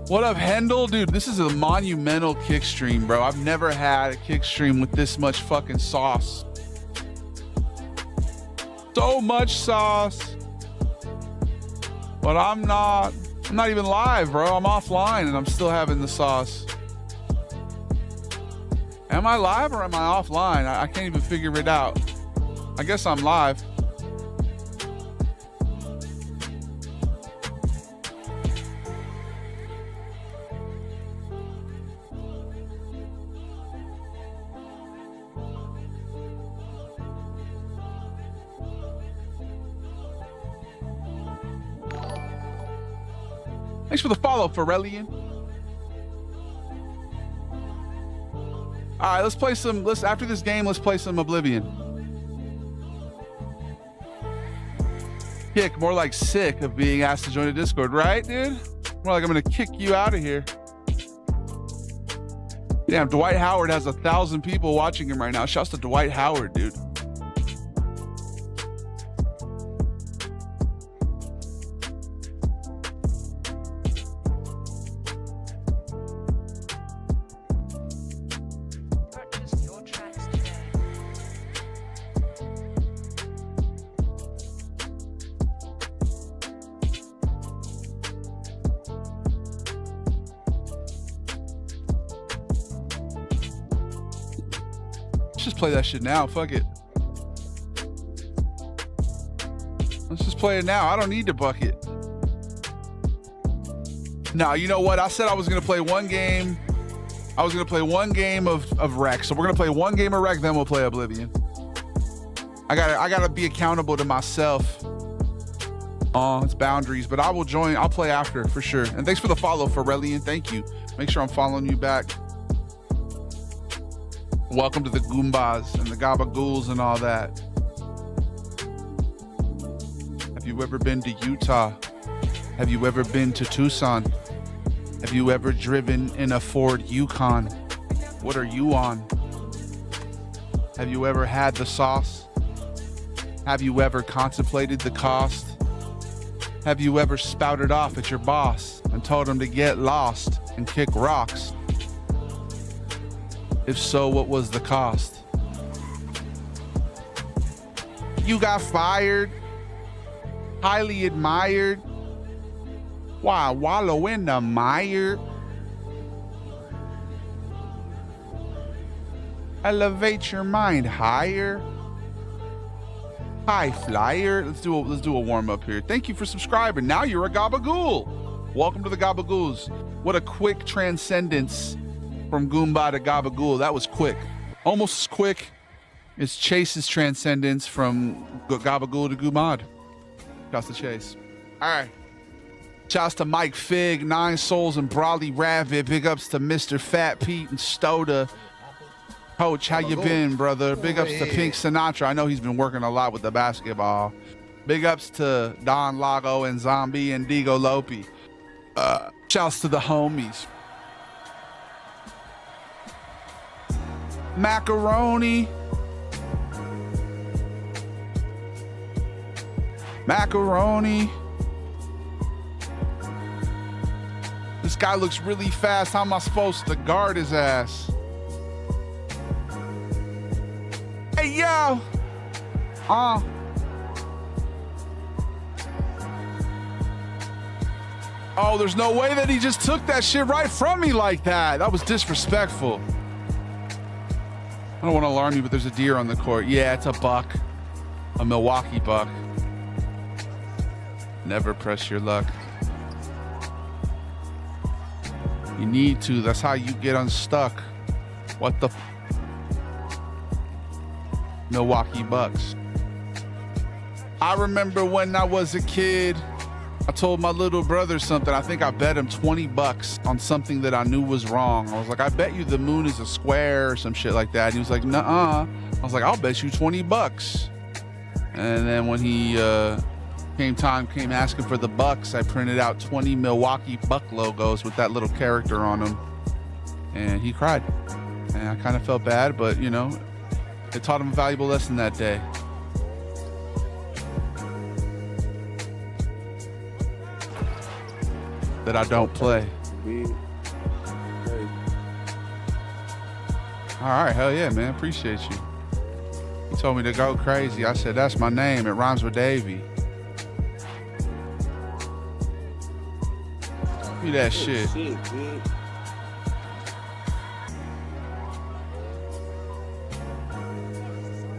What up, Hendel? Dude, this is a monumental kick stream, bro. I've never had a kick stream with this much fucking sauce. So much sauce. But I'm not even live, bro. I'm offline and I'm still having the sauce. Am I live or am I offline? I can't even figure it out. I guess I'm live. Thanks for the follow, Pharrellian. All right, let's play some. After this game, let's play some Oblivion. Kick, more like sick of being asked to join a Discord, right, dude? More like I'm gonna kick you out of here. Damn, Dwight Howard has 1,000 people watching him right now. Shouts to Dwight Howard, dude. just play that shit now. Fuck it. Let's just play it now. I don't need to bucket. Now, you know what? I said I was going to play one game. I was going to play one game of Wreck. So we're going to play one game of Wreck, then we'll play Oblivion. I gotta be accountable to myself. It's boundaries, but I will join. I'll play after for sure. And thanks for the follow, Pharrellian. Thank you. Make sure I'm following you back. Welcome to the Goombas and the Gabagools and all that. Have you ever been to Utah? Have you ever been to Tucson? Have you ever driven in a Ford Yukon? What are you on? Have you ever had the sauce? Have you ever contemplated the cost? Have you ever spouted off at your boss and told him to get lost and kick rocks? If so, what was the cost? You got fired, highly admired. Why wallow in the mire? Elevate your mind higher. High flyer. Let's do a warm up here. Thank you for subscribing. Now you're a Gabagool. Welcome to the Gabagools. What a quick transcendence from Goomba to Gabagool. That was quick. Almost as quick as Chase's transcendence from Gabagool to Goomad. Shouts to Chase. All right. Shouts to Mike Fig, Nine Souls, and Brawley Rabbit. Big ups to Mr. Fat Pete and Stoda. Coach, how you been, brother? Big ups to Pink Sinatra. I know he's been working a lot with the basketball. Big ups to Don Lago and Zombie and Digo Lopi. Shouts to the homies. Macaroni. Macaroni. This guy looks really fast. How am I supposed to guard his ass? Hey, yo. Oh, there's no way that he just took that shit right from me like that. That was disrespectful. I don't want to alarm you, but there's a deer on the court. Yeah, it's a buck. A Milwaukee buck. Never press your luck. You need to. That's how you get unstuck. What the... Milwaukee Bucks. I remember when I was a kid, I told my little brother something. I think I bet him $20 on something that I knew was wrong. I was like, I bet you the moon is a square or some shit like that. And he was like, nuh-uh. I was like, I'll bet you $20. And then when he came asking for the bucks, I printed out 20 Milwaukee Buck logos with that little character on them. And he cried. And I kind of felt bad, but you know, it taught him a valuable lesson that day. That I don't play. All right, hell yeah, man. Appreciate you. He told me to go crazy. I said, that's my name. It rhymes with Davey. Be that shit.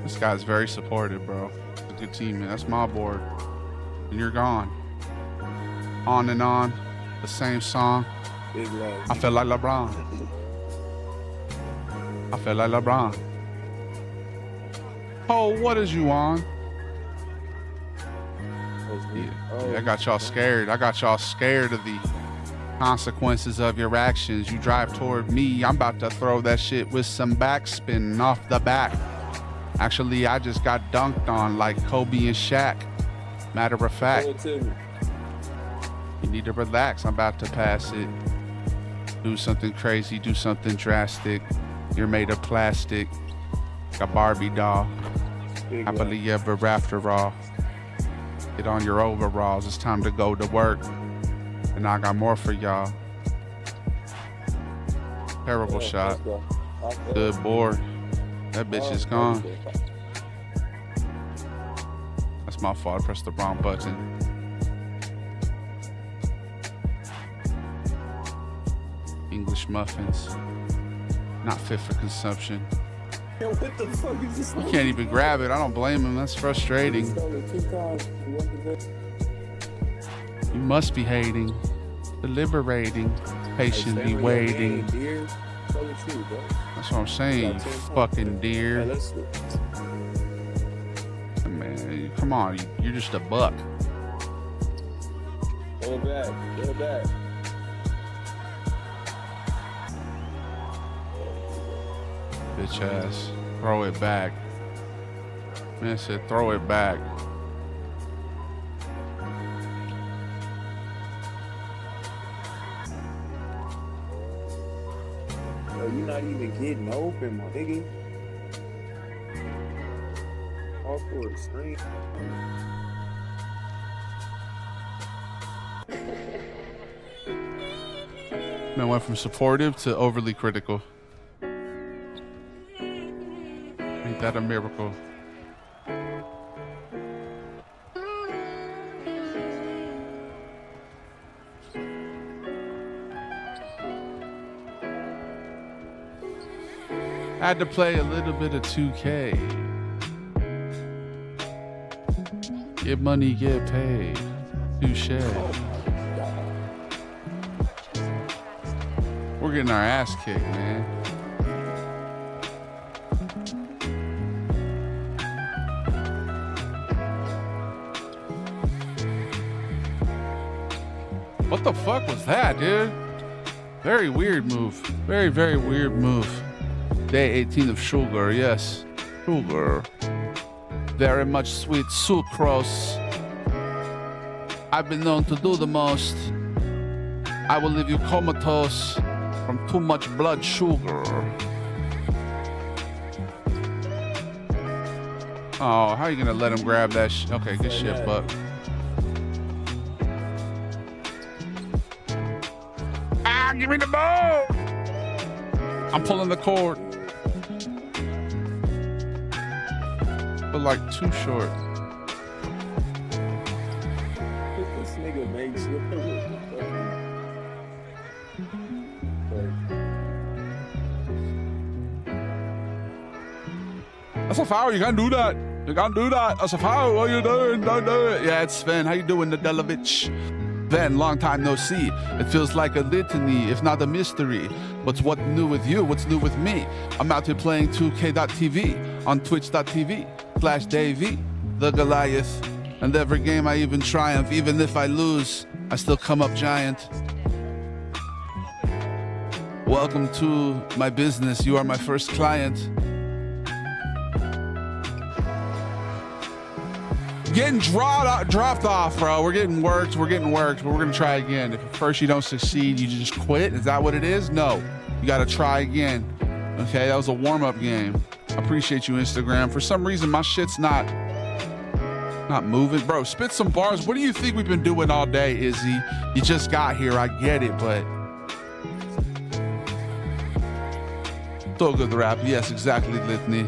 This guy's very supportive, bro. It's a good team, man. That's my board. And you're gone. On and on. The same song. I feel like LeBron. I feel like LeBron. Oh, what is you on? Yeah, I got y'all scared. I got y'all scared of the consequences of your actions. You drive toward me. I'm about to throw that shit with some backspin off the back. Actually, I just got dunked on like Kobe and Shaq. Matter of fact. You need to relax. I'm about to pass it. Do something crazy. Do something drastic. You're made of plastic. Like a Barbie doll. Happily ever after all. Get on your overalls. It's time to go to work. And I got more for y'all. Terrible shot. Good board. That bitch is gone. That's my fault. I pressed the wrong button. English muffins. Not fit for consumption. Yo, what the fuck is this? You can't even grab it. I don't blame him. That's frustrating. You must be hating, deliberating, patiently waiting. That's what I'm saying, you fucking deer. Man, come on, you're just a buck. Go back, go back. Bitch ass, throw it back. Man said, throw it back. You're not even getting open, my nigga. All for the screen. Man went from supportive to overly critical. Ain't that a miracle? Had to play a little bit of 2K. Get money, get paid. Touche. We're getting our ass kicked, man. What the fuck was that, dude? Very weird move. Very, very weird move. Day 18 of sugar, yes. Sugar. Very much sweet sucrose. I've been known to do the most. I will leave you comatose from too much blood sugar. Oh, how are you gonna let him grab that shit? Okay, good shit, Buck. Ah, give me the ball! I'm pulling the cord. But like too short. This nigga makes you. That's a foul. You can't do that. You can't do that. That's a foul. What are you doing? Don't do it. Yeah, it's Sven. How you doing, Nadelovich? Sven, long time no see. It feels like a litany, if not a mystery. What's what new with you? What's new with me? I'm out here playing 2K.tv on Twitch.tv/Davey, the Goliath. And every game I even triumph. Even if I lose, I still come up giant. Welcome to my business. You are my first client. Getting dropped off, bro. We're getting worked, but we're gonna try again. If at first you don't succeed, you just quit. Is that what it is? No, you gotta try again. Okay, that was a warm-up game. I appreciate you, Instagram. For some reason, my shit's not moving. Bro, spit some bars. What do you think we've been doing all day, Izzy? You just got here, I get it, but so good rap. Yes, exactly, Litany.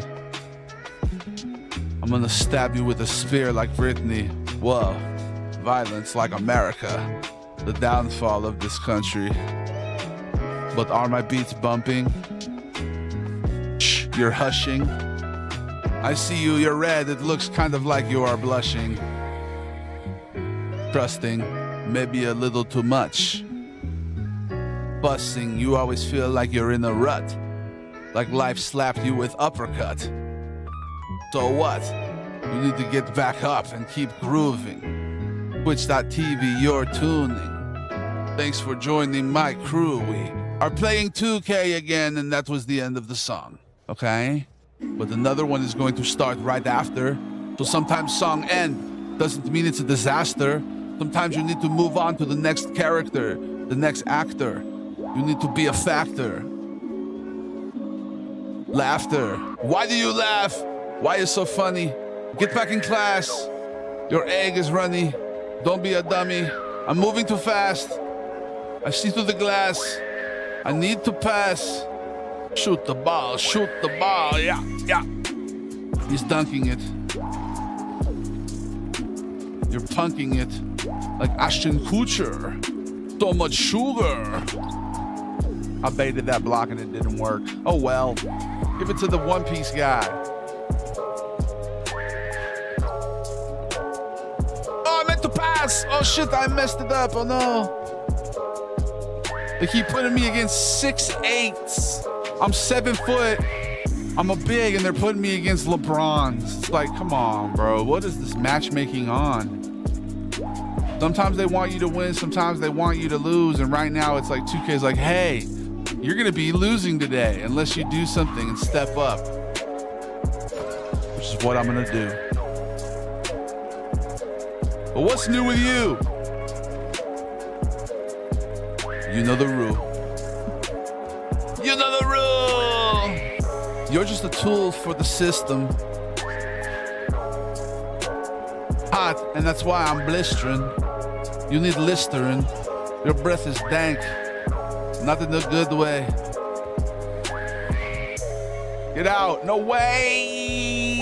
I'm gonna stab you with a spear like Britney. Whoa. Violence like America. The downfall of this country. But are my beats bumping? Shh, you're hushing. I see you, you're red. It looks kind of like you are blushing. Trusting, maybe a little too much. Busting, you always feel like you're in a rut. Like life slapped you with uppercut. So what? You need to get back up and keep grooving. Twitch.tv, you're tuning. Thanks for joining my crew. We are playing 2K again, and that was the end of the song. Okay? But another one is going to start right after. So sometimes song end doesn't mean it's a disaster. Sometimes you need to move on to the next character, the next actor. You need to be a factor. Laughter. Why do you laugh? Why is so funny? Get back in class. Your egg is runny. Don't be a dummy. I'm moving too fast. I see through the glass. I need to pass. Shoot the ball, shoot the ball. Yeah, yeah. He's dunking it. You're punking it like Ashton Kutcher. So much sugar. I baited that block and it didn't work. Oh well. Give it to the One Piece guy. Oh, I meant to pass. Oh shit, I messed it up. Oh no. They keep putting me against 6'8". I'm 7 foot. I'm a big and they're putting me against LeBrons. It's like, come on, bro. What is this matchmaking on? Sometimes they want you to win, sometimes they want you to lose, and right now it's like 2K's like, hey, you're gonna be losing today unless you do something and step up. Which is what I'm gonna do. But what's new with you? You know the rule. You know the rule! You're just a tool for the system. Hot, and that's why I'm blistering. You need Listerine. Your breath is dank. Not in a good way. Get out. No way.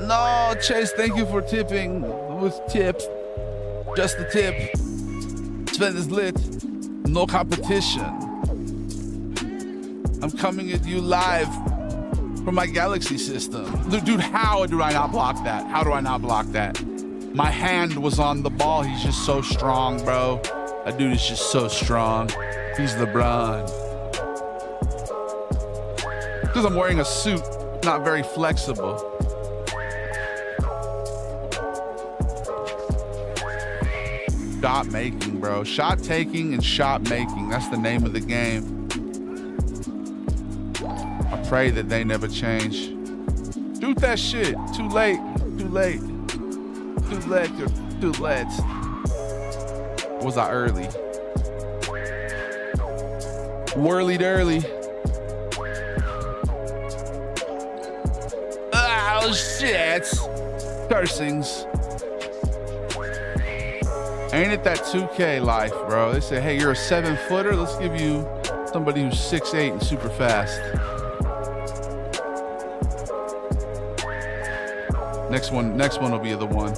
No, Chase, thank you for tipping with tip. Just the tip. Sven is lit. No competition. I'm coming at you live from my galaxy system. Dude, how do I not block that? How do I not block that? My hand was on the ball. He's just so strong, bro. That dude is just so strong. He's LeBron. Because I'm wearing a suit, not very flexible. Shot making, bro. Shot taking and shot making. That's the name of the game. Pray that they never change. Shoot that shit. Too late. Too late. Too late. Too late. Was I early? Whirly early. Oh shit. Cursings. Ain't it that 2K life, bro? They say, hey, you're a 7-footer. Let's give you somebody who's 6'8" and super fast. Next one will be the one.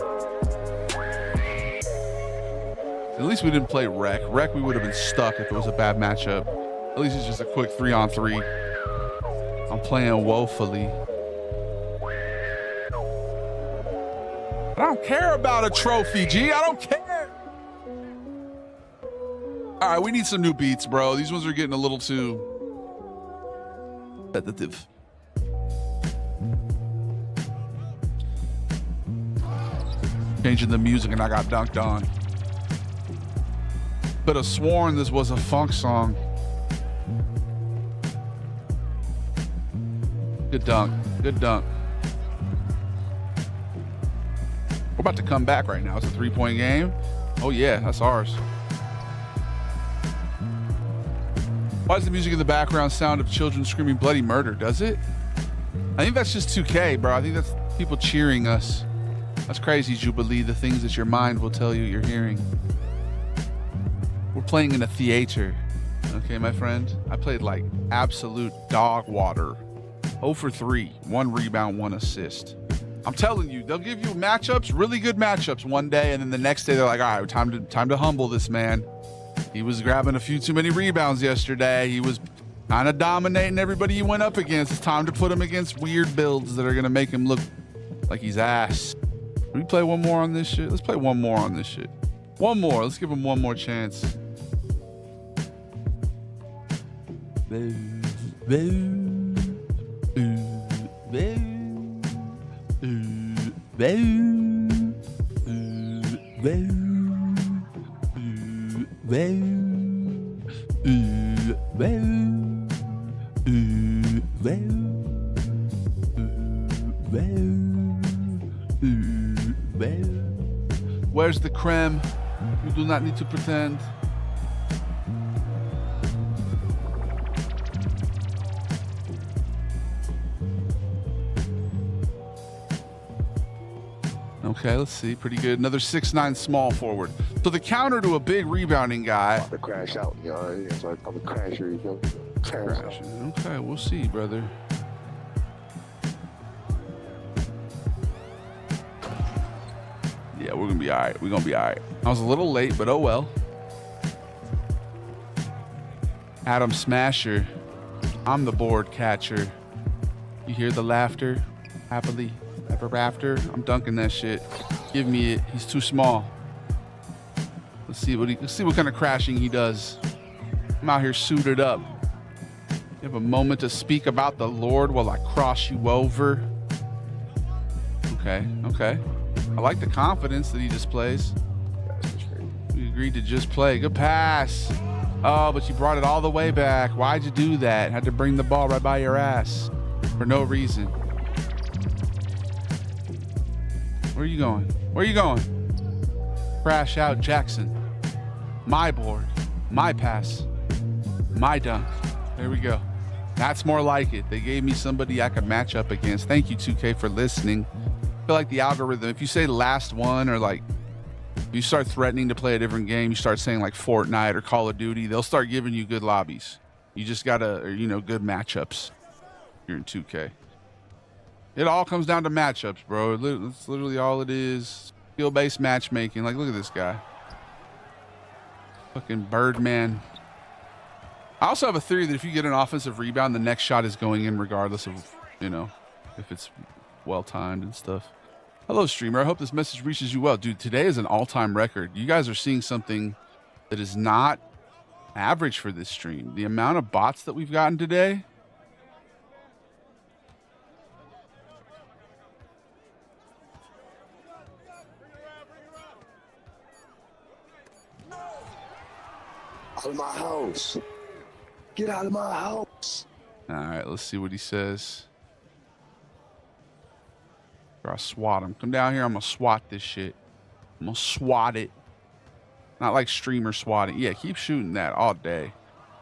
At least we didn't play Wreck. Wreck, we would have been stuck if it was a bad matchup. At least it's just a quick 3-on-3. I'm playing woefully. I don't care about a trophy, G. I don't care. All right, we need some new beats, bro. These ones are getting a little too repetitive. Changing the music and I got dunked on. Could have sworn this was a funk song. Good dunk. Good dunk. We're about to come back right now. It's a 3-point game. Oh yeah, that's ours. Why does the music in the background sound of children screaming bloody murder? Does it? I think that's just 2K, bro. I think that's people cheering us. That's crazy, Jubilee, the things that your mind will tell you you're hearing. We're playing in a theater. Okay, my friend? I played like absolute dog water. 0 for 3, 1 rebound, 1 assist. I'm telling you, they'll give you matchups, really good matchups one day, and then the next day they're like, all right, time to humble this man. He was grabbing a few too many rebounds yesterday. He was kind of dominating everybody he went up against. It's time to put him against weird builds that are going to make him look like he's ass. Can we play one more on this shit? Let's play one more on this shit. One more. Let's give him one more chance. Where's the creme? You do not need to pretend. Okay, let's see. Pretty good. Another 6'9" small forward. So the counter to a big rebounding guy. About to crash out, y'all. It's like I'm a crasher, you know. Crashing. Okay, we'll see, brother. Yeah, Yeah, we're gonna be all right. We're gonna be all right. I was a little late, but oh well. Adam Smasher, I'm the board catcher. You hear the laughter? Happily ever after? I'm dunking that shit. Give me it. He's too small. Let's see what kind of crashing he does. I'm out here suited up. You have a moment to speak about the Lord while I cross you over. Okay. I like the confidence that he displays. We agreed to just play. Good pass. Oh, but you brought it all the way back. Why'd you do that? Had to bring the ball right by your ass for no reason. Where are you going? Where are you going? Crash out Jackson. My board. My pass. My dunk. There we go. That's more like it. They gave me somebody I could match up against. Thank you, 2K, for listening. I feel like the algorithm, if you say last one or like you start threatening to play a different game, you start saying like Fortnite or Call of Duty, they'll start giving you good lobbies. You just gotta, good matchups. You're in 2K. It all comes down to matchups, bro. That's literally all it is. Skill-based matchmaking. Like, look at this guy. Fucking Birdman. I also have a theory that if you get an offensive rebound, the next shot is going in regardless of, if it's well-timed and stuff. Hello, streamer. I hope this message reaches you well. Dude, today is an all-time record. You guys are seeing something that is not average for this stream. The amount of bots that we've gotten today. Out of my house. Get out of my house. All right, let's see what he says. Or I'll swat him. Come down here. I'm going to swat this shit. I'm going to swat it. Not like streamer swatting. Yeah, keep shooting that all day.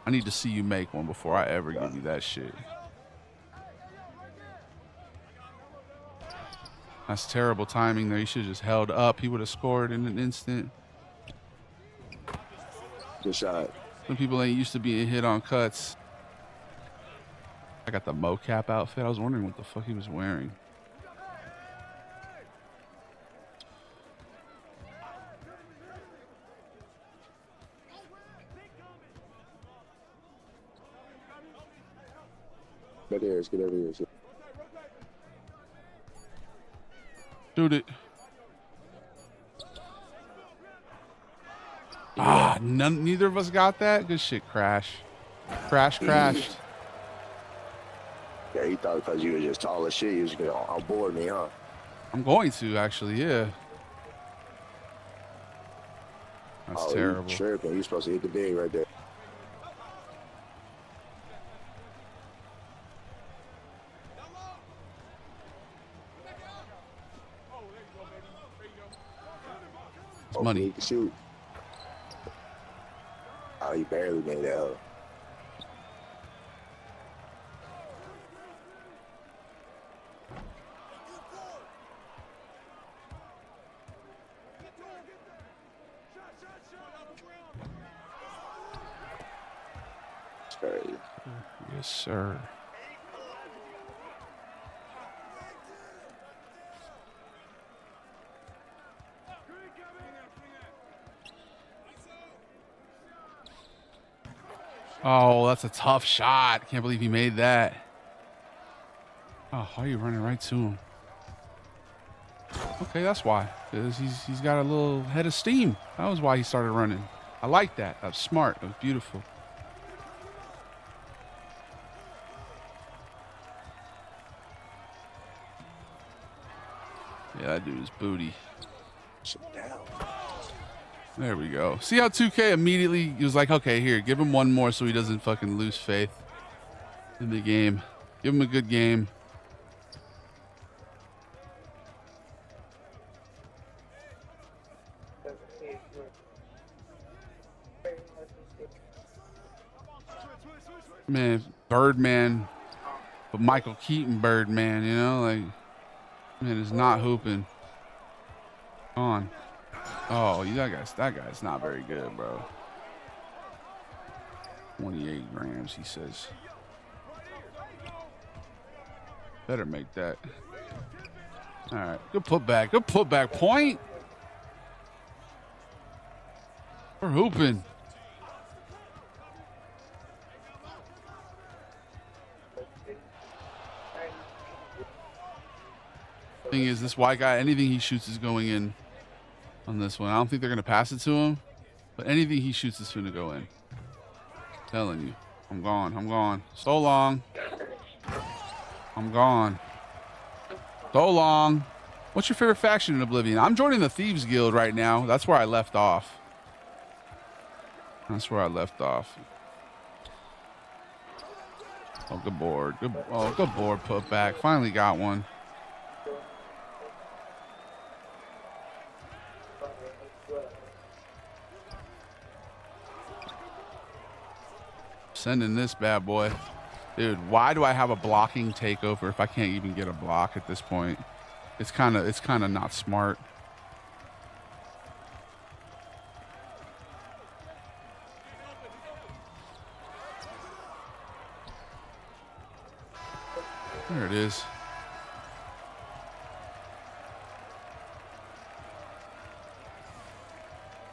I need to see you make one before I ever give you that shit. That's terrible timing there. You should have just held up. He would have scored in an instant. Good shot. Some people ain't used to being hit on cuts. I got the mocap outfit. I was wondering what the fuck he was wearing. Get over here. Shoot it. Neither of us got that. Good shit, Crash. Crashed. Yeah, he thought because you were just tall as shit, he was going to outboard me, huh? I'm going to, actually, yeah. That's terrible. You tripping. You're supposed to hit the big right there. It's money. He can shoot. Oh, he barely made that up. It's crazy. Yes, sir. Oh, that's a tough shot. Can't believe he made that. Oh, why are you running right to him? Okay, that's why. Because he's got a little head of steam. That was why he started running. I like that. That was smart. That was beautiful. Yeah, that dude is booty. Sit down. There we go. See how 2K immediately he was like, okay, here, give him one more so he doesn't fucking lose faith in the game. Give him a good game. Man, Birdman, but Michael Keaton Birdman, like, man, is not hooping. Come on. Oh, that guy's not very good, bro. 28 grams, he says. Better make that. All right, good putback point. We're hooping. Thing is, this white guy, anything he shoots is going in on this one. I don't think they're going to pass it to him, but anything he shoots is going to go in. I'm telling you. I'm gone. I'm gone. So long. I'm gone. So long. What's your favorite faction in Oblivion? I'm joining the Thieves Guild right now. That's where I left off. That's where I left off. Oh, good board. Good. Oh, good board put back. Finally got one. Sending this bad boy. Dude, why do I have a blocking takeover if I can't even get a block at this point? It's kind of not smart. There it is.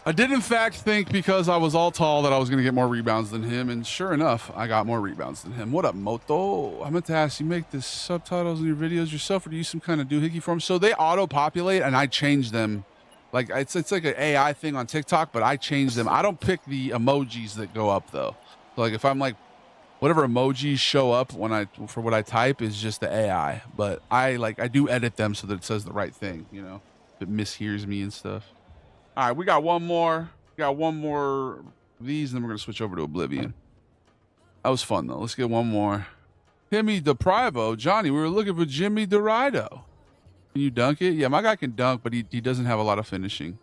I did in fact think because I was all tall that I was going to get more rebounds than him, and sure enough, I got more rebounds than him. What up, Moto? I meant to ask, you make the subtitles in your videos yourself, or do you use some kind of doohickey for them? So they auto-populate, and I change them. Like it's like an AI thing on TikTok, but I change them. I don't pick the emojis that go up though. So like if I'm like, whatever emojis show up for what I type is just the AI, but I do edit them so that it says the right thing, you know, if it mishears me and stuff. All right, we got one more. We got one more of these, and then we're going to switch over to Oblivion. That was fun, though. Let's get one more. Jimmy DePrivo. Johnny, we were looking for Jimmy DeRido. Can you dunk it? Yeah, my guy can dunk, but he doesn't have a lot of finishing.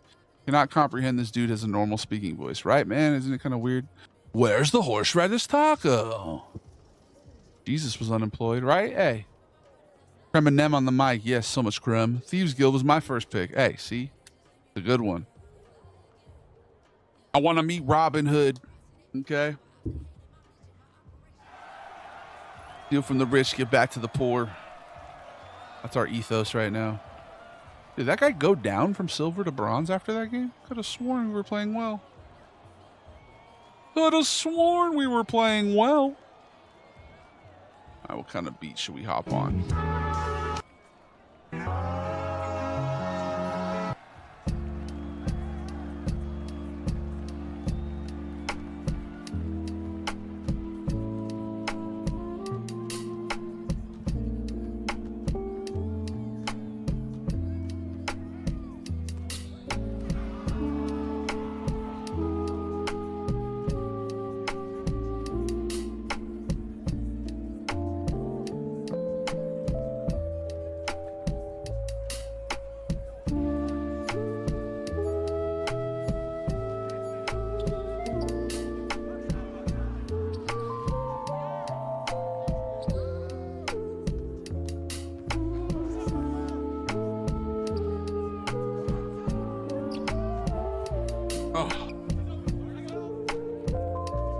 Cannot comprehend this dude has a normal speaking voice, right, man? Isn't it kind of weird? Where's the horseradish taco? Jesus was unemployed, right? Hey. Creme and Nem on the mic. Yes, so much creme. Thieves Guild was my first pick. Hey, see? It's a good one. I want to meet Robin Hood. Okay. Steal from the rich, give back to the poor. That's our ethos right now. Did that guy go down from silver to bronze after that game? Could have sworn we were playing well. Could have sworn we were playing well. All right, what kind of beat should we hop on?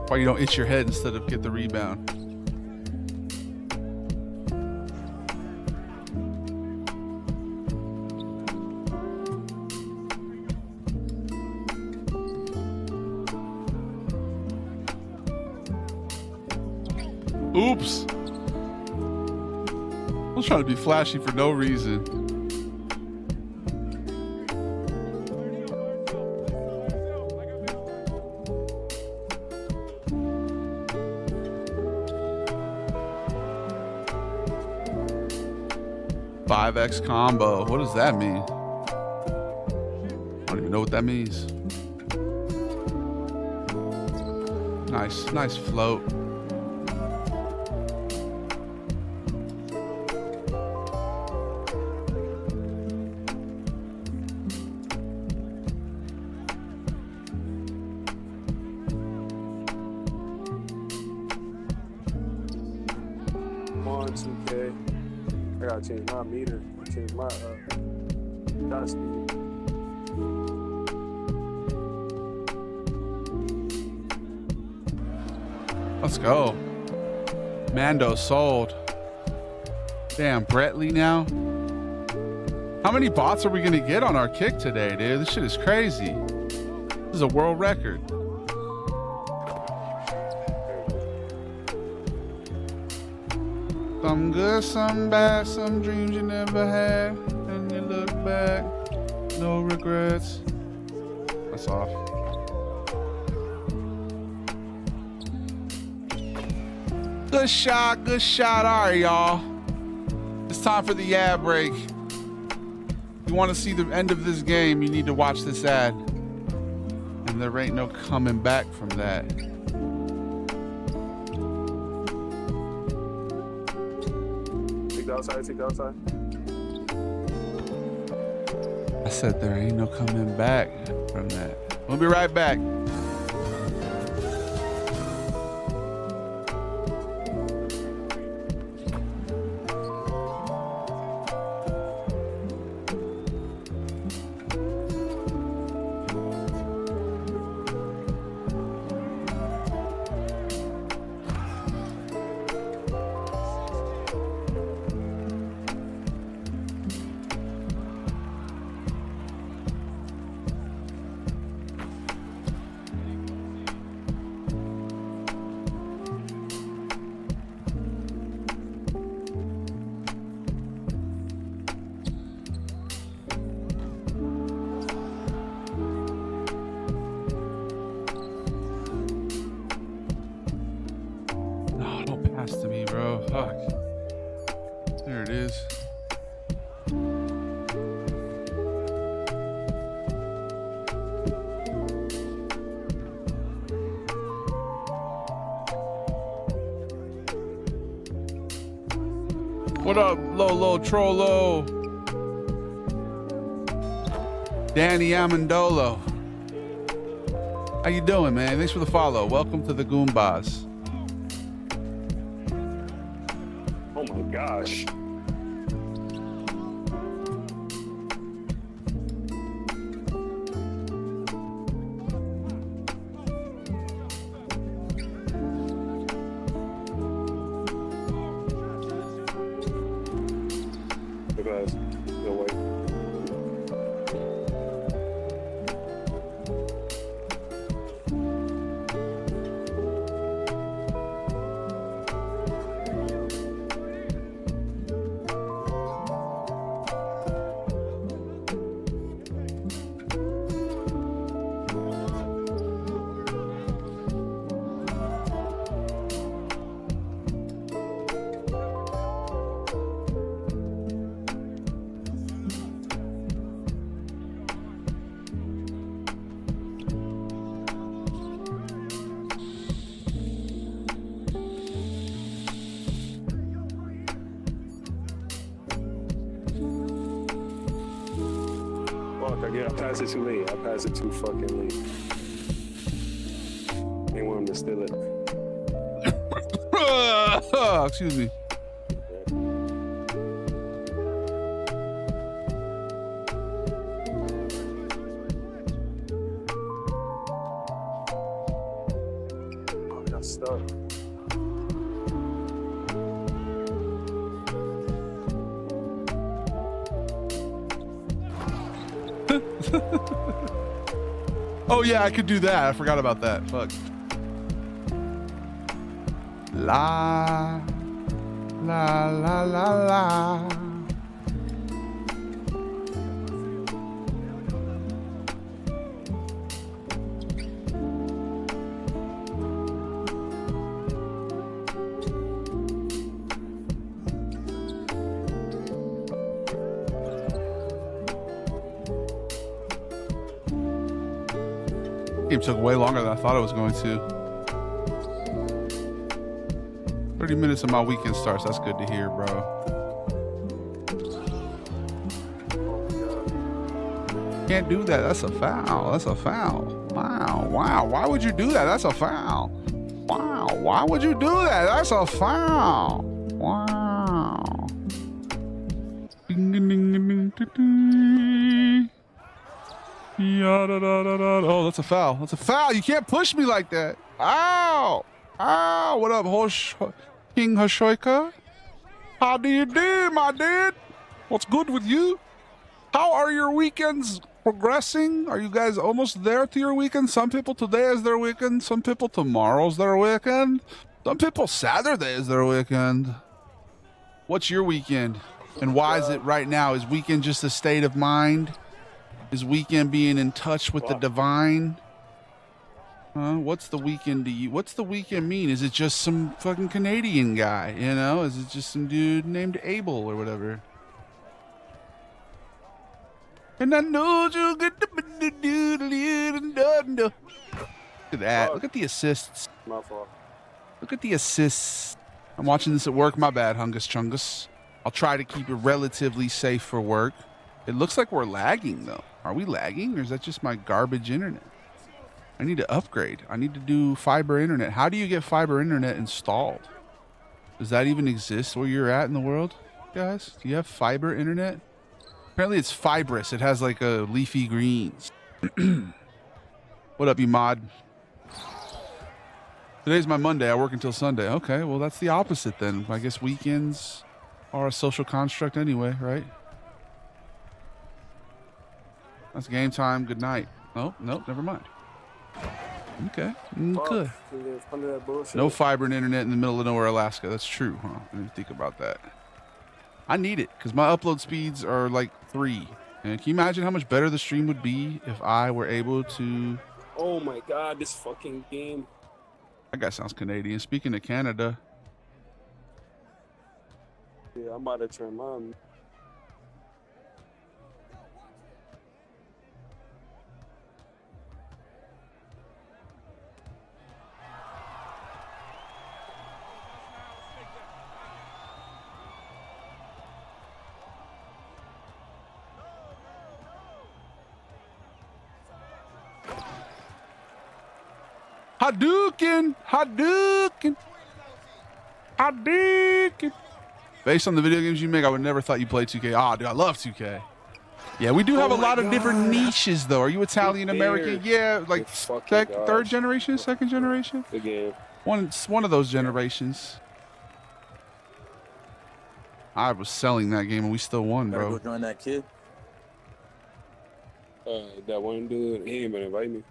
Why you don't itch your head instead of get the rebound? Oops. I was trying to be flashy for no reason. X combo. What does that mean? I don't even know what that means. Nice float. Come on, 2K. I gotta change my meter. Change my dot speed. Let's go. Mando sold. Damn, Brettley now. How many bots are we gonna get on our kick today, dude? This shit is crazy. This This is a world record. Some good, some bad, some dreams you never had, and you look back, no regrets. That's off. Good shot, good shot. All right, y'all. It's time for the ad break. If you want to see the end of this game, you need to watch this ad. And there ain't no coming back from that. Take the outside, take the outside. I said there ain't no coming back from that. We'll be right back. To me, bro. Fuck. There it is. What up, Lolo Trollo? Danny Amendola. How you doing, man? Thanks for the follow. Welcome to the Goombas. Oh my gosh. Hey guys, no way. Yeah, I passed it too late. I passed it too fucking late. They want him to steal it. Excuse me. Oh, I got stuck. Oh yeah, I could do that. I forgot about that. Fuck. La la la la la. Game took way longer than I thought it was going to. 30 minutes of my weekend starts. That's good to hear, bro. Can't do that. That's a foul. That's a foul. Wow. Wow. Why would you do that? That's a foul. Wow. Why would you do that? That's a foul. Wow. Ding, ding, ding, ding, ding, ding, ding. Oh, that's a foul. That's a foul. You can't push me like that. Ow. Ow. What up, King Hashoika? How do you do, my dude? What's good with you? How are your weekends progressing? Are you guys almost there to your weekend? Some people today is their weekend. Some people tomorrow's their weekend. Some people Saturday is their weekend. What's your weekend? And why is it right now? Is weekend just a state of mind? Is weekend being in touch with the divine? What's the weekend to you? What's the weekend mean? Is it just some fucking Canadian guy, you know? Is it just some dude named Abel or whatever? And I know you get the look at that. Look at the assists. My fault. Look at the assists. I'm watching this at work. My bad, Hungus Chungus. I'll try to keep it relatively safe for work. It looks like we're lagging, though. Are we lagging, or is that just my garbage internet? I need to upgrade. I need to do fiber internet. How do you get fiber internet installed? Does that even exist where you're at in the world, guys? Do you have fiber internet? Apparently it's fibrous. It has like a leafy greens. What up, you mod? Today's my Monday. I work until Sunday. Okay, well, that's the opposite then. I guess weekends are a social construct anyway, right? That's game time. Good night. Oh, nope, never mind. Okay, good. No fiber and internet in the middle of nowhere, Alaska. That's true, huh? I didn't think about that. I need it because my upload speeds are like 3. And can you imagine how much better the stream would be if I were able to... Oh my god, this fucking game. That guy sounds Canadian. Speaking of Canada. Yeah, I'm about to turn mine. Hadouken! Hadouken! Hadouken! Based on the video games you make, I would never thought you played 2K. Ah, dude, I love 2K. Yeah, we do have a lot of different niches, though. Are you Italian American? Yeah, like third generation, second generation? One of those generations. I was selling that game and we still won, bro. Go join that kid. That one dude, he ain't been invite me.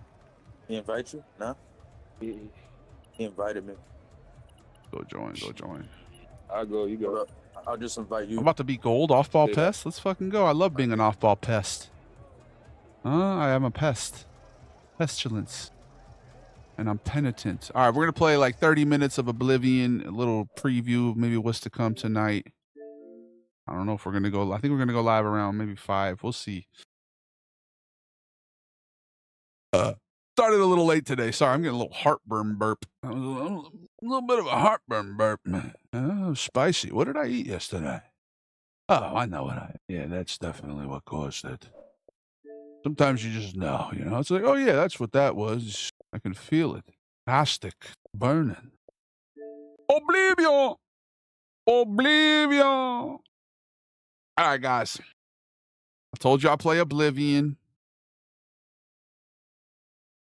He invite you? No? He invited me. Go join, go join. I'll go, you go. I'll just invite you. I'm about to be gold, off-ball pest. Let's fucking go. I love being an off-ball pest. I am a pest. Pestilence. And I'm penitent. All right, we're going to play like 30 minutes of Oblivion, a little preview of maybe what's to come tonight. I don't know if we're going to go. I think we're going to go live around maybe 5. We'll see. Started a little late today. Sorry, I'm getting a little heartburn burp. A little bit of a heartburn burp. Oh, spicy. What did I eat yesterday? Oh, I know what yeah, that's definitely what caused it. Sometimes you just know, you know. It's like, oh, yeah, that's what that was. I can feel it. Plastic. Burning. Oblivion! Oblivion! All right, guys. I told you I play Oblivion.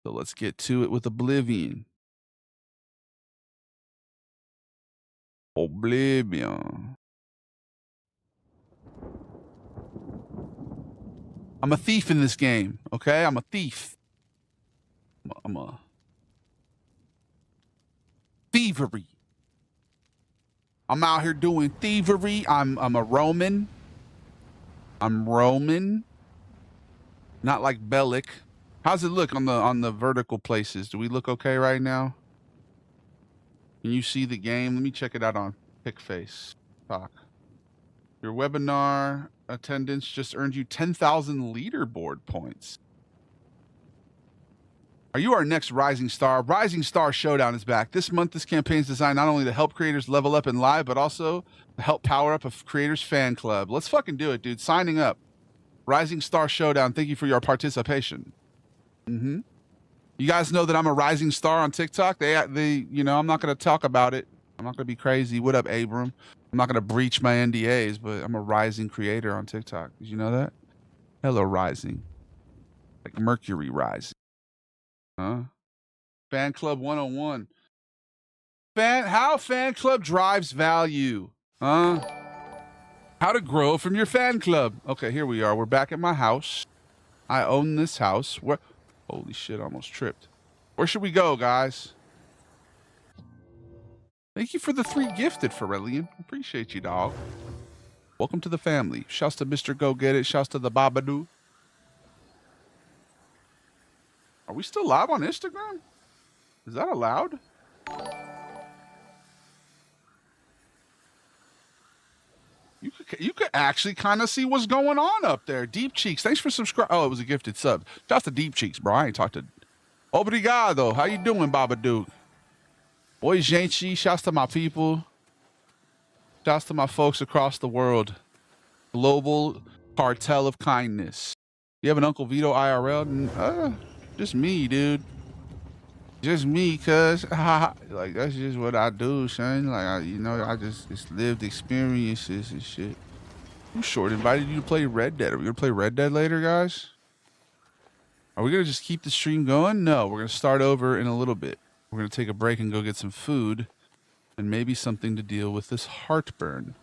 So let's get to it with Oblivion. Oblivion. I'm a thief in this game, okay? I'm a thief. I'm a thievery. I'm out here doing thievery. I'm a Roman. I'm Roman. Not like Bellic. How's it look on the vertical places? Do we look okay right now? Can you see the game? Let me check it out on PickFace. Talk. Your webinar attendance just earned you 10,000 leaderboard points. Are you our next Rising Star? Rising Star Showdown is back. This month, this campaign is designed not only to help creators level up in live, but also to help power up a creators fan club. Let's fucking do it, dude. Signing up. Rising Star Showdown. Thank you for your participation. You guys know that I'm a rising star on TikTok. They, you know, I'm not going to talk about it. I'm not going to be crazy. What up, Abram? I'm not going to breach my NDAs, but I'm a rising creator on TikTok. Did you know that? Hello, rising. Like Mercury rising. Huh? Fan Club 101. How Fan Club drives value. Huh? How to grow from your fan club. Okay, here we are. We're back at my house. I own this house. Where? Holy shit, I almost tripped. Where should we go, guys? Thank you for the 3 gifted, Pharrellian. Appreciate you, dog. Welcome to the family. Shouts to Mr. Go Get It. Shouts to the Babadoo. Are we still live on Instagram? Is that allowed? You could actually kind of see what's going on up there. Deep Cheeks, thanks for subscribing. Oh, it was a gifted sub. Shouts to Deep Cheeks, bro. I ain't talked to. Obrigado. How you doing, Babadook? Oi, gente. Shouts to my people. Shouts to my folks across the world. Global cartel of kindness. You have an Uncle Vito IRL? Just me, dude. Just me, cuz. Like, that's just what I do, son. Like, I just lived experiences and shit. Who short invited you to play Red Dead? Are we going to play Red Dead later, guys? Are we going to just keep the stream going? No, we're going to start over in a little bit. We're going to take a break and go get some food and maybe something to deal with this heartburn.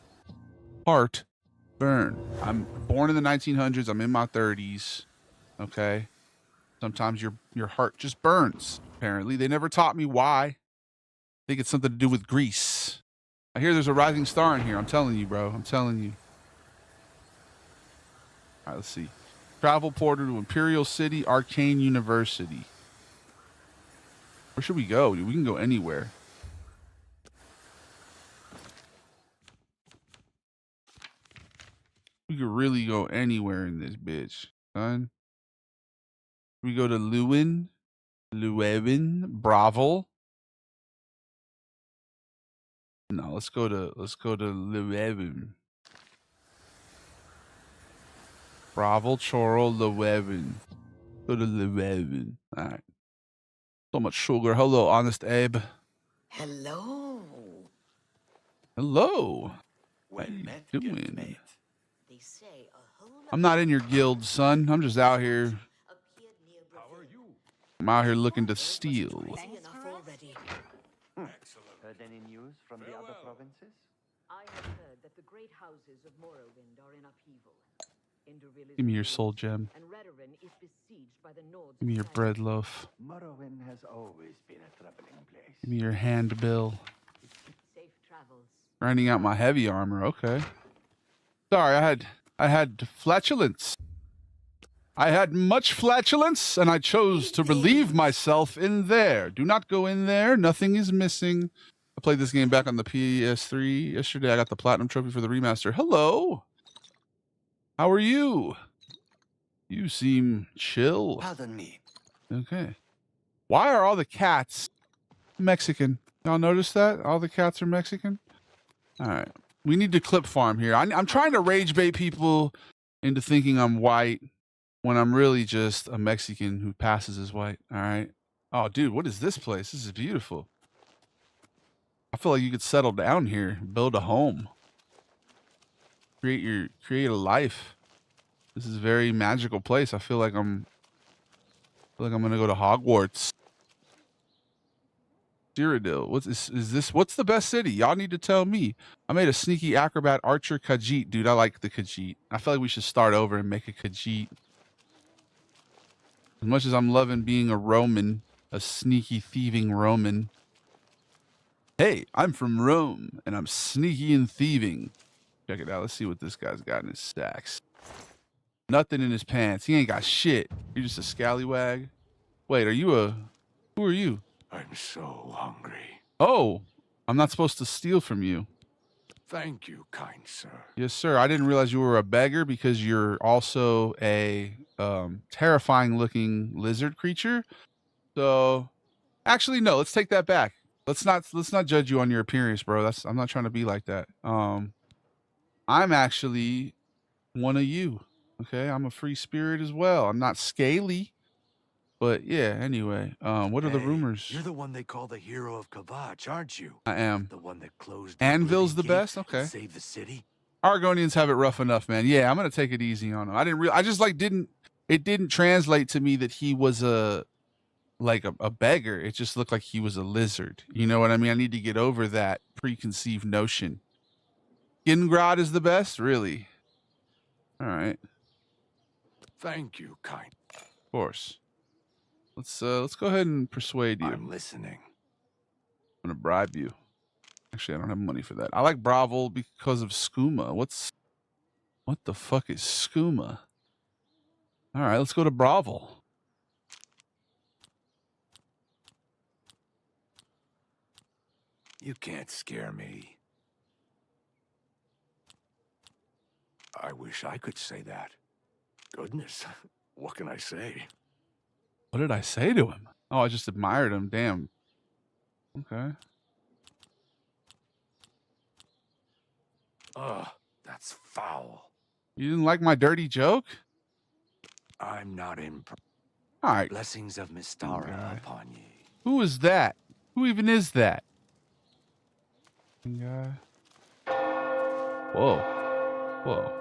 Heartburn. I'm born in the 1900s. I'm in my 30s. Okay. Sometimes your heart just burns. Apparently, they never taught me why. I think it's something to do with grease. I hear there's a rising star in here. I'm telling you, bro. I'm telling you. All right, let's see. Travel portal to Imperial City, Arcane University. Where should we go? We can go anywhere. We could really go anywhere in this bitch, son. We go to Lewin, Bravo. No, let's go to Leuven. Bravo, Choro, Leuven. Go to Leuven. All right. So much sugar. Hello, Honest Abe. Hello. Hello. Well met, How you doing? mate. They say a whole I'm not in your guild, son. I'm just out here. I'm out here looking to steal. Heard any news from the other provinces? I have heard that the great houses of Morrowind are in upheaval. Give me your soul gem. And Redoran is besieged by the Nords. Give me your bread loaf. Morrowind has always been a troubling place. Give me your hand bill. Safe travels. Grinding out my heavy armor. Okay. Sorry, I had flatulence. I had much flatulence, and I chose to relieve myself in there. Do not go in there. Nothing is missing. I played this game back on the PS3 yesterday. I got the platinum trophy for the remaster. Hello. How are you? You seem chill. Pardon me. Okay. Why are all the cats Mexican? Y'all notice that? All the cats are Mexican? All right. We need to clip farm here. I'm trying to rage bait people into thinking I'm white when I'm really just a Mexican who passes as white. All right. Oh, dude, what is this place? This is beautiful. I feel like you could settle down here, build a home, create a life. This is a very magical place. I feel like I'm gonna go to Hogwarts. Cyrodiil. Is this? What's the best city? Y'all need to tell me. I made a sneaky acrobat archer Khajiit, dude. I like the Khajiit. I feel like we should start over and make a Khajiit. As much as I'm loving being a Roman, a sneaky thieving Roman. Hey, I'm from Rome, and I'm sneaky and thieving. Check it out. Let's see what this guy's got in his stacks. Nothing in his pants. He ain't got shit. You're just a scallywag. Wait, who are you? I'm so hungry. Oh, I'm not supposed to steal from you. Thank you, kind sir. Yes, sir. I didn't realize you were a beggar because you're also a terrifying looking lizard creature. So actually, no, let's take that back. Let's not judge you on your appearance, bro. I'm not trying to be like that. I'm actually one of you. Okay, I'm a free spirit as well. I'm not scaly. But yeah, anyway, what are the rumors? You're the one they call the hero of Kavach, aren't you? I am. The one that closed Anvil's the best? Okay. Save the city? Argonians have it rough enough, man. Yeah, I'm gonna take it easy on him. It didn't translate to me that he was a beggar. It just looked like he was a lizard. You know what I mean? I need to get over that preconceived notion. Ingrad is the best? Really? All right. Thank you, kind. Of course. Let's go ahead and persuade you. I'm listening. I'm gonna bribe you. Actually, I don't have money for that. I like Bravo because of skooma. What the fuck is skooma? All right, let's go to Bravo. You can't scare me. I wish I could say that. Goodness, what can I say? What did I say to him? Oh, I just admired him. Damn. Okay. Ugh, that's foul. You didn't like my dirty joke? I'm not in. All right. Blessings of Mystara upon ye. Who is that? Who even is that? Guy. Whoa. Whoa.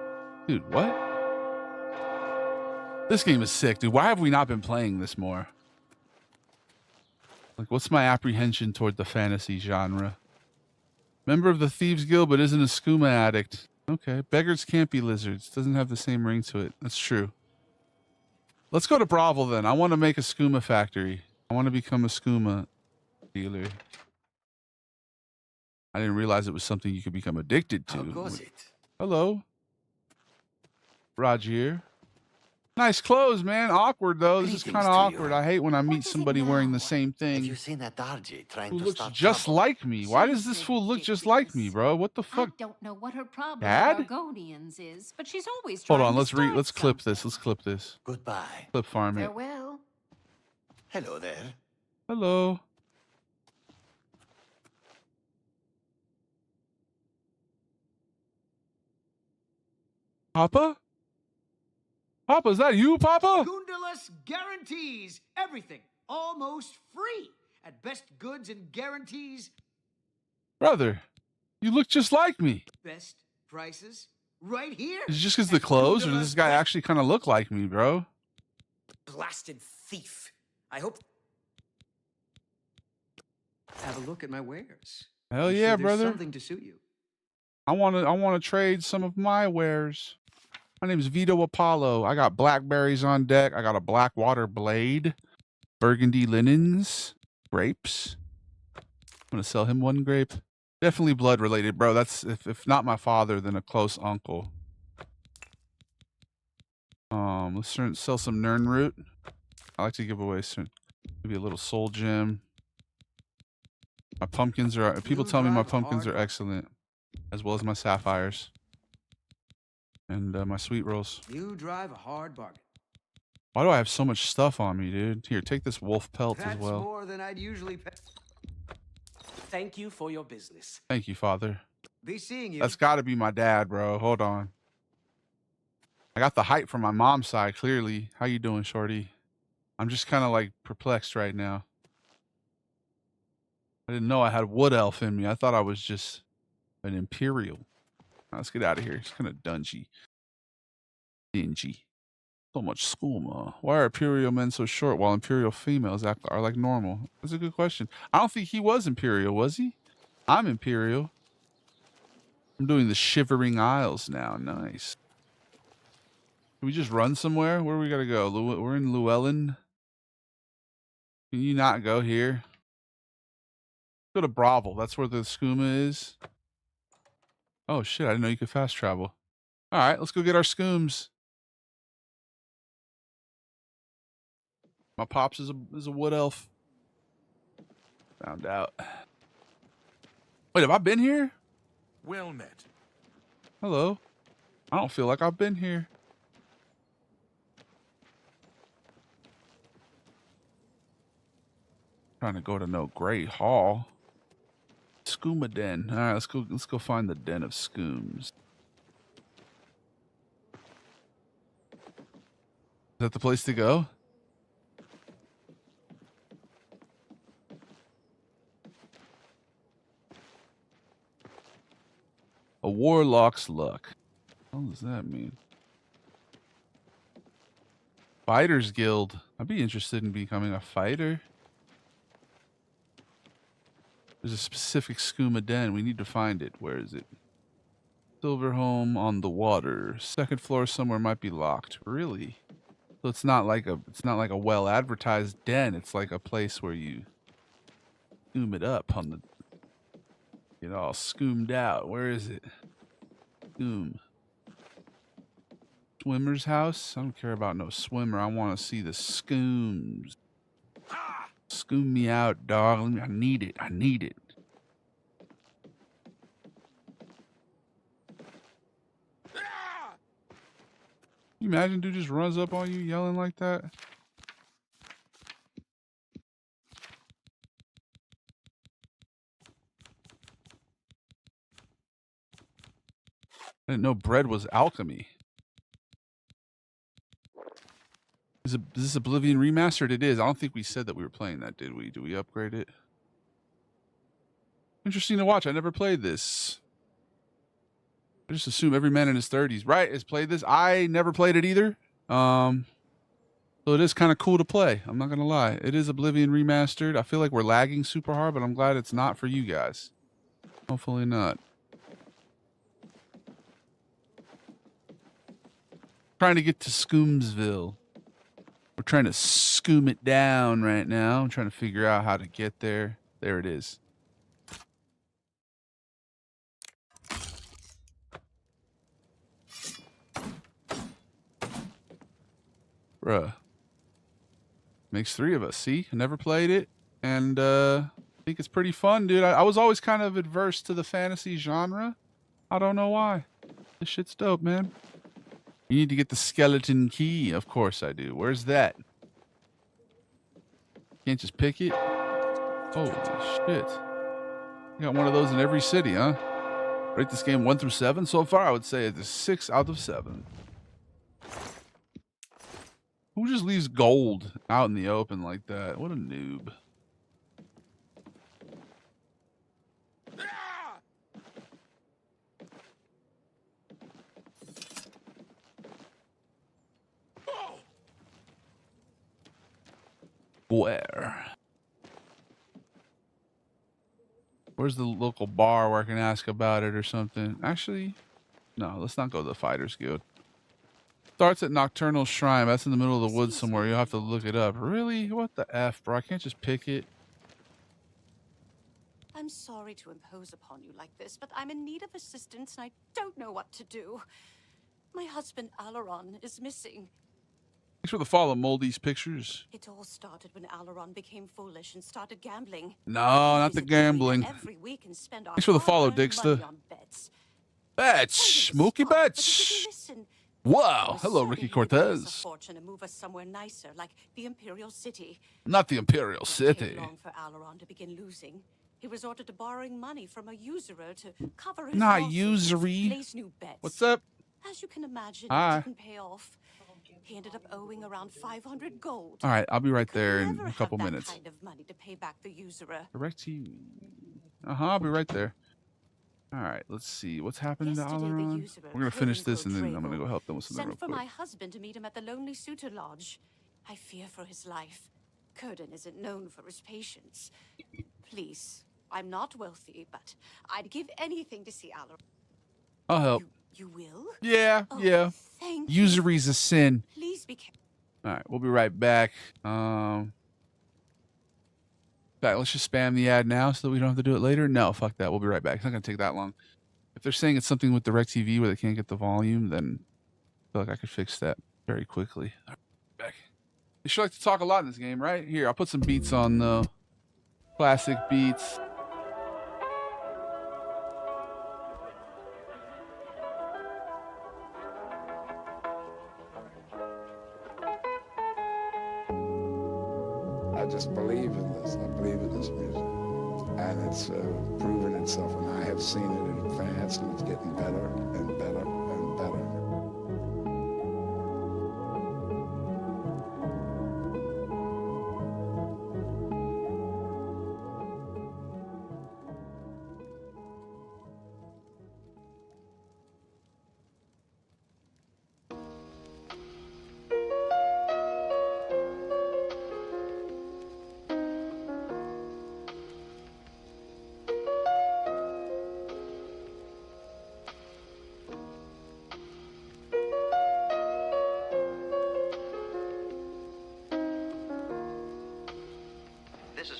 Dude, what? This game is sick, dude. Why have we not been playing this more? Like, what's my apprehension toward the fantasy genre? Member of the Thieves Guild, but isn't a skooma addict. Okay. Beggars can't be lizards. Doesn't have the same ring to it. That's true. Let's go to Bravo then. I want to make a skooma factory. I want to become a skooma dealer. I didn't realize it was something you could become addicted to. How goes it? Hello. Roger. Nice clothes, man. Awkward, though. This is kind of awkward. I hate when I meet somebody wearing the same thing. Have you seen that RJ trying Who to looks start just trouble? like me. Why does this fool look just like me, bro? What the fuck? I don't know what her problem Dad? with Argonians is, but she's always Hold trying on. to Let's clip this. Let's clip this. Goodbye. Clip farm it. Farewell. Hello there. Hello. Papa? Papa, is that you, Papa? Goondalus guarantees everything almost free at best goods and guarantees Brother, you look just like me. best prices right here. Is it just because the clothes, or does this guy actually kind of look like me, bro? Blasted thief. I hope. Have a look at my wares. Hell I'm yeah, sure there's brother. Something to suit you. I want to trade some of my wares. My name's Vito Apollo. I got blackberries on deck. I got a black water blade, burgundy linens, grapes. I'm gonna sell him one grape. Definitely blood related, bro. That's if not my father, then a close uncle. Let's sell some Nern root. I like to give away some, maybe a little soul gem. My pumpkins are. People tell me my pumpkins are excellent, as well as my sapphires. And my sweet rolls. You drive a hard bargain. Why do I have so much stuff on me, dude? Here, take this wolf pelt That's as well. more than I'd usually pay. Thank you for your business. Thank you, Father. Be seeing you. That's got to be my dad, bro. Hold on. I got the height from my mom's side, clearly. How you doing, shorty? I'm just kind of like perplexed right now. I didn't know I had wood elf in me. I thought I was just an imperial. Now, let's get out of here. It's kind of dingy. So much skooma. Why are imperial men so short while imperial females are like normal? That's a good question. I don't think he was imperial, was he? I'm imperial. I'm doing the Shivering Isles now. Nice. Can we just run somewhere? Where do we gotta go? We're in Llewellyn. Can you not go here? Go to Bravo. That's where the skooma is. Oh shit, I didn't know you could fast travel. All right, let's go get our skooms. My pops is a wood elf. Found out. Wait, have I been here? Well met. Hello. I don't feel like I've been here. Trying to go to no Great Hall. Skooma Den. All right, let's go find the den of skooms. Is that the place to go? A warlock's luck. What does that mean? Fighters Guild. I'd be interested in becoming a fighter. There's a specific skooma den. We need to find it. Where is it? Silver Home on the water. Second floor somewhere might be locked. Really? So it's not like a well advertised den. It's like a place where you scoom it up on the, you know, all scoomed out. Where is it? Scoom. Swimmer's house? I don't care about no swimmer. I want to see the scooms. Scoom me out, dog. I need it. I need it. Can you imagine dude just runs up on you yelling like that? I didn't know bread was alchemy. Is this Oblivion Remastered? It is. I don't think we said that we were playing that, did we? Did we upgrade it? Interesting to watch. I never played this. I just assume every man in his 30s, right, has played this. I never played it either. So it is kind of cool to play. I'm not going to lie. It is Oblivion Remastered. I feel like we're lagging super hard, but I'm glad it's not for you guys. Hopefully not. Trying to get to Scoomsville. We're trying to scoom it down right now. I'm trying to figure out how to get there. There it is. Bruh. Makes 3 of us. See? I never played it. And I think it's pretty fun, dude. I was always kind of adverse to the fantasy genre. I don't know why. This shit's dope, man. You need to get the skeleton key. Of course I do. Where's that? Can't just pick it? Holy shit. You got one of those in every city, huh? Rate this game 1 through 7 so far. I would say it's a 6 out of 7. Who just leaves gold out in the open like that? What a noob. Where? Where's the local bar where I can ask about it or something? Actually, no, let's not go to the Fighters Guild. Starts at Nocturnal Shrine. That's in the middle of the woods somewhere. You'll have to look it up. Really? What the F, bro? I can't just pick it. I'm sorry to impose upon you like this, but I'm in need of assistance and I don't know what to do. My husband, Alaron, is missing. Thanks for the follow, Moldy's Pictures. It all started when Alaron became foolish and started gambling. No, not the gambling. Every week and spend our Thanks for the follow, hard-earned Dixter. money on bets. Betch! Mookie Betch! Wow. Hello, Ricky Cortez. A fortune and move us somewhere nicer, like the Imperial City. Not the Imperial It City. came long for Alaron to begin losing. He resorted to borrowing money from a usurer to cover his Not losses, usury. place new bets. What's up? As you can imagine, Hi. it didn't pay off. He ended up owing around 500 gold. All right, I'll be right there in Never a couple have that minutes. kind of money to pay back the usurer. Direct TV. I'll be right there. All right, let's see. What's happening to Yesterday, the Alaron? usurer, We're going to finish Craven this, and then I'm going to go help them with something real sent for quick. my husband to meet him at the Lonely Suitor Lodge. I fear for his life. Curden isn't known for his patience. Please, I'm not wealthy, but I'd give anything to see Alaron. I'll help. You will? Yeah, Oh, yeah. thank you. Usury's a sin. Please be careful. All right, we'll be right back. Let's just spam the ad now so that we don't have to do it later. No, fuck that. We'll be right back. It's not going to take that long. If they're saying it's something with DirecTV where they can't get the volume, then I feel like I could fix that very quickly. All right, back. They sure like to talk a lot in this game, right? Here, I'll put some beats on the classic beats. I just believe in this. I believe in this music. And it's proven itself. And I have seen it advance, and it's getting better and better and better.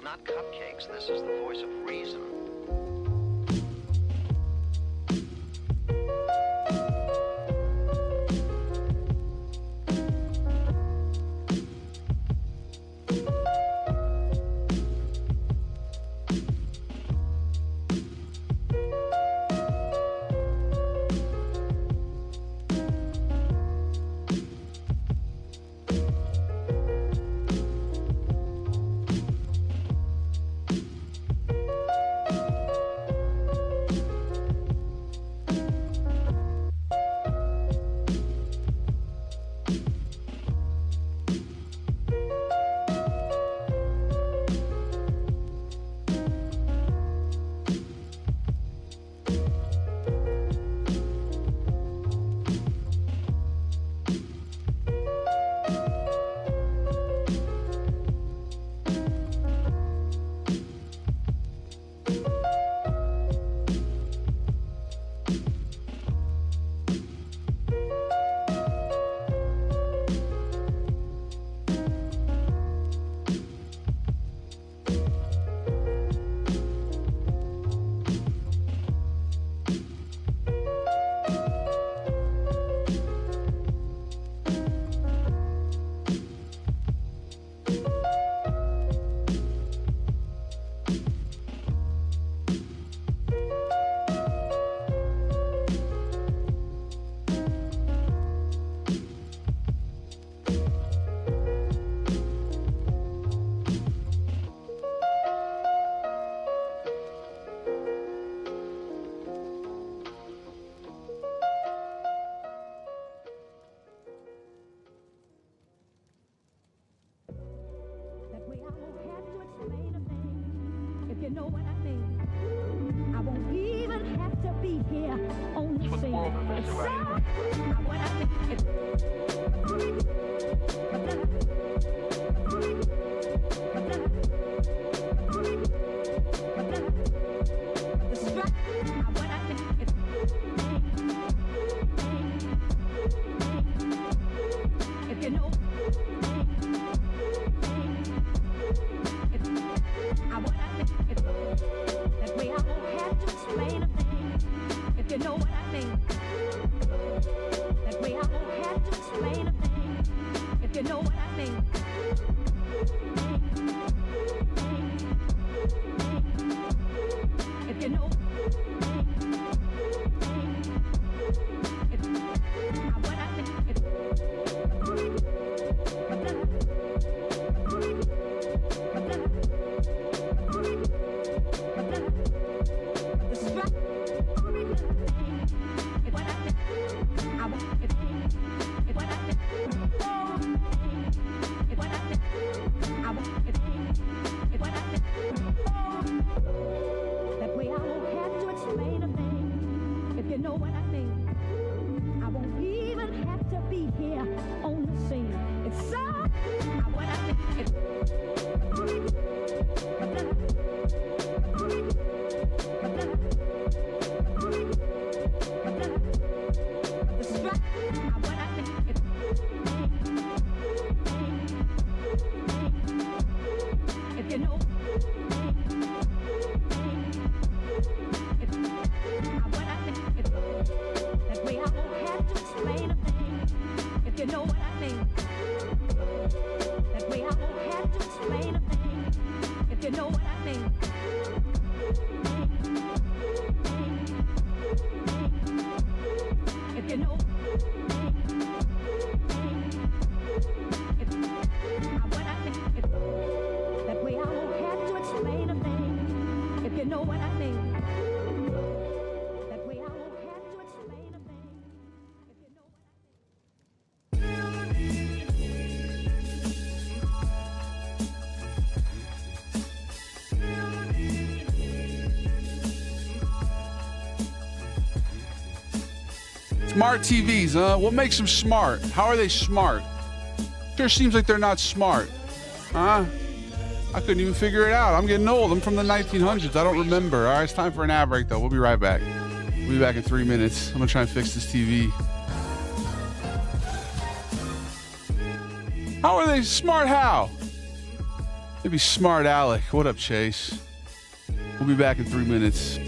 not cupcakes. This is the voice of reason. Smart TVs, huh? What makes them smart? How are they smart? Sure seems like they're not smart. Huh? I couldn't even figure it out. I'm getting old. I'm from the 1900s. I don't remember. All right, it's time for an ad break, though. We'll be right back. We'll be back in 3 minutes. I'm going to try and fix this TV. How are they smart? How? Maybe Smart Alec. What up, Chase? We'll be back in 3 minutes.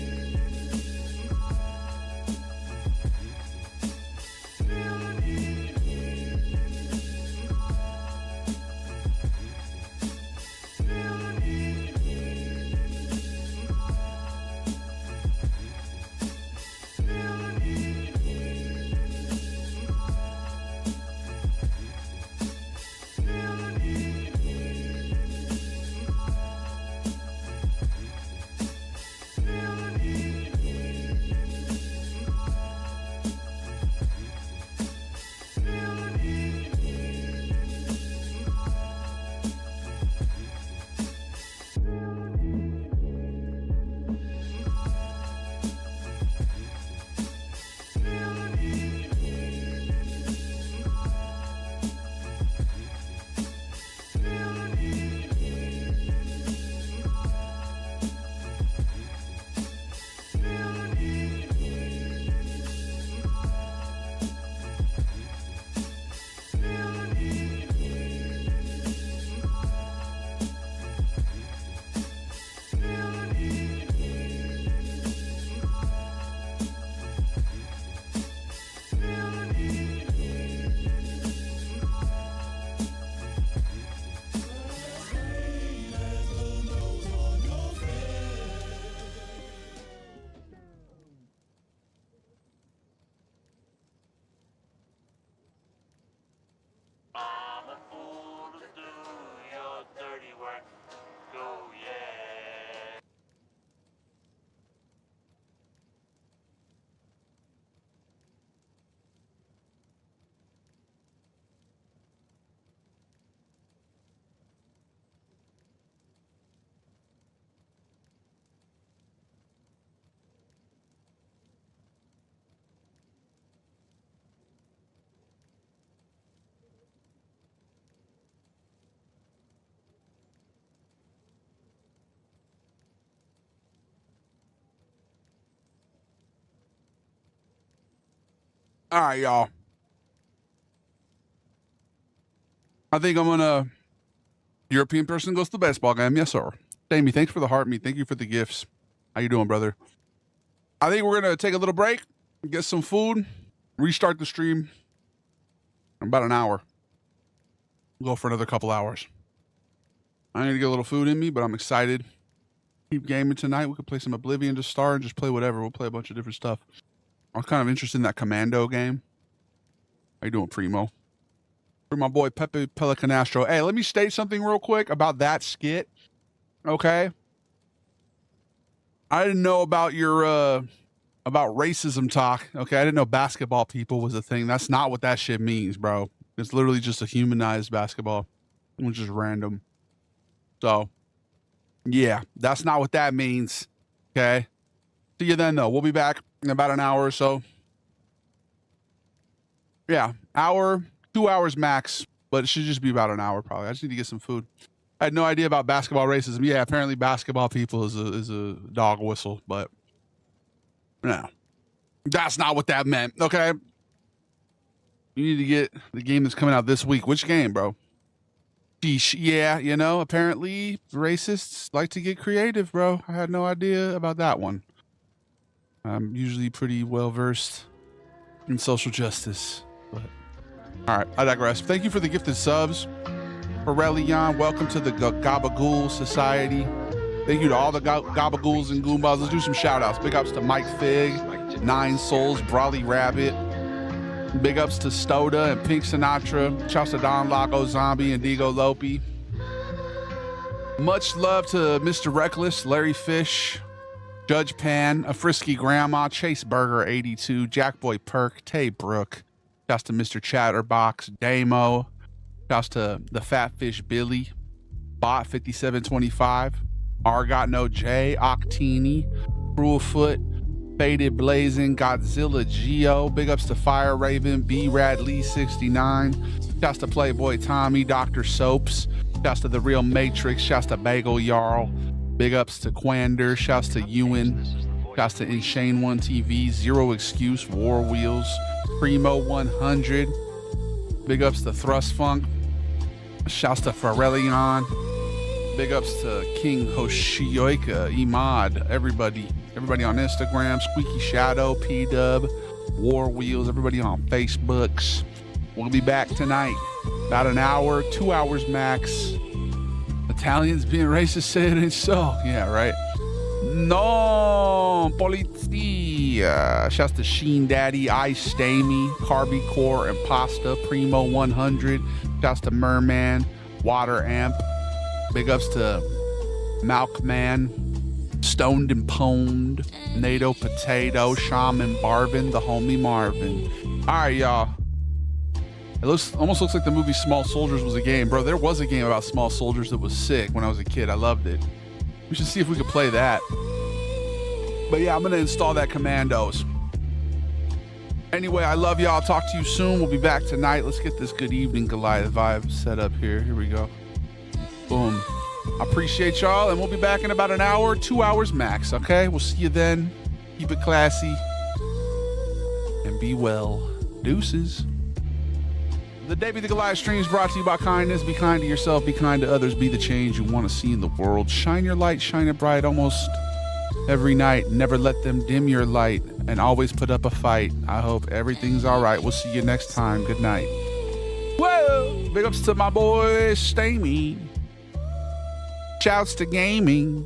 All right, y'all. I think I'm gonna European person goes to the baseball game. Yes, sir. Jamie, thanks for the heart meat. Thank you for the gifts. How you doing, brother? I think we're gonna take a little break, get some food, restart the stream in about an hour. We'll go for another couple hours. I need to get a little food in me, but I'm excited. Keep gaming tonight. We could play some Oblivion to start and just play whatever. We'll play a bunch of different stuff. I'm kind of interested in that Commando game. How you doing, Primo? For my boy Pepe Pelicanastro. Hey, let me state something real quick about that skit. Okay? I didn't know about your about racism talk. Okay, I didn't know basketball people was a thing. That's not what that shit means, bro. It's literally just a humanized basketball, which is random. So, yeah, that's not what that means. Okay? See you then, though. We'll be back in about an hour or so. Yeah, hour, 2 hours max, but it should just be about an hour probably. I just need to get some food. I had no idea about basketball racism. Yeah, apparently basketball people is a dog whistle, but no, that's not what that meant. Okay, you need to get the game that's coming out this week. Which game, bro? Sheesh. Yeah, you know, apparently racists like to get creative, bro. I had no idea about that one. I'm usually pretty well versed in social justice, but all right, I digress. Thank you for the gifted subs. Aurelion, welcome to the Gabagool Society. Thank you to all the Gabagools and Goombas. Let's do some shout outs. Big ups to Mike Fig, Nine Souls, Brawly Rabbit. Big ups to Stoda and Pink Sinatra. Shouts to Don Lago Zombie and Digo Lopi. Much love to Mr. Reckless, Larry Fish, Judge Pan, A Frisky Grandma, Chase Burger 82, Jackboy Perk, Tay Brook. Shouts to Mr. Chatterbox, Damo. Shouts to the Fat Fish Billy, Bot 5725, Argot No J, Octini, Cruelfoot, Faded Blazing, Godzilla Geo. Big ups to Fire Raven, B Rad Lee 69. Shouts to Playboy Tommy, Dr. Soaps. Shouts to The Real Matrix. Shouts to Bagel Jarl. Big ups to Quander. Shouts to Ewan. Shouts to Inshane 1 TV, Zero Excuse, War Wheels, Primo 100. Big ups to Thrust Funk. Shouts to Pharrellion. Big ups to King Hoshioka, Imad, everybody on Instagram, Squeaky Shadow, P-Dub, War Wheels, everybody on Facebooks. We'll be back tonight, about an hour, 2 hours max. Italians being racist, say it ain't so. Yeah, right. No, polizia. Shouts to Sheen Daddy, Ice Stamy, Carby Core, Impasta, Primo 100. Shouts to Merman, Water Amp. Big ups to Malkman, Stoned and Pwned, NATO Potato, Shaman Barvin, the homie Marvin. All right, y'all. It almost looks like the movie Small Soldiers was a game. Bro, there was a game about small soldiers that was sick when I was a kid. I loved it. We should see if we could play that. But yeah, I'm going to install that Commandos. Anyway, I love y'all. I'll talk to you soon. We'll be back tonight. Let's get this good evening Goliath vibe set up here. Here we go. Boom. I appreciate y'all, and we'll be back in about an hour, 2 hours max, okay? We'll see you then. Keep it classy. And be well. Deuces. The Davey the Goliath stream is brought to you by kindness. Be kind to yourself. Be kind to others. Be the change you want to see in the world. Shine your light. Shine it bright almost every night. Never let them dim your light. And always put up a fight. I hope everything's all right. We'll see you next time. Good night. Whoa! Big ups to my boy Stamy. Shouts to gaming.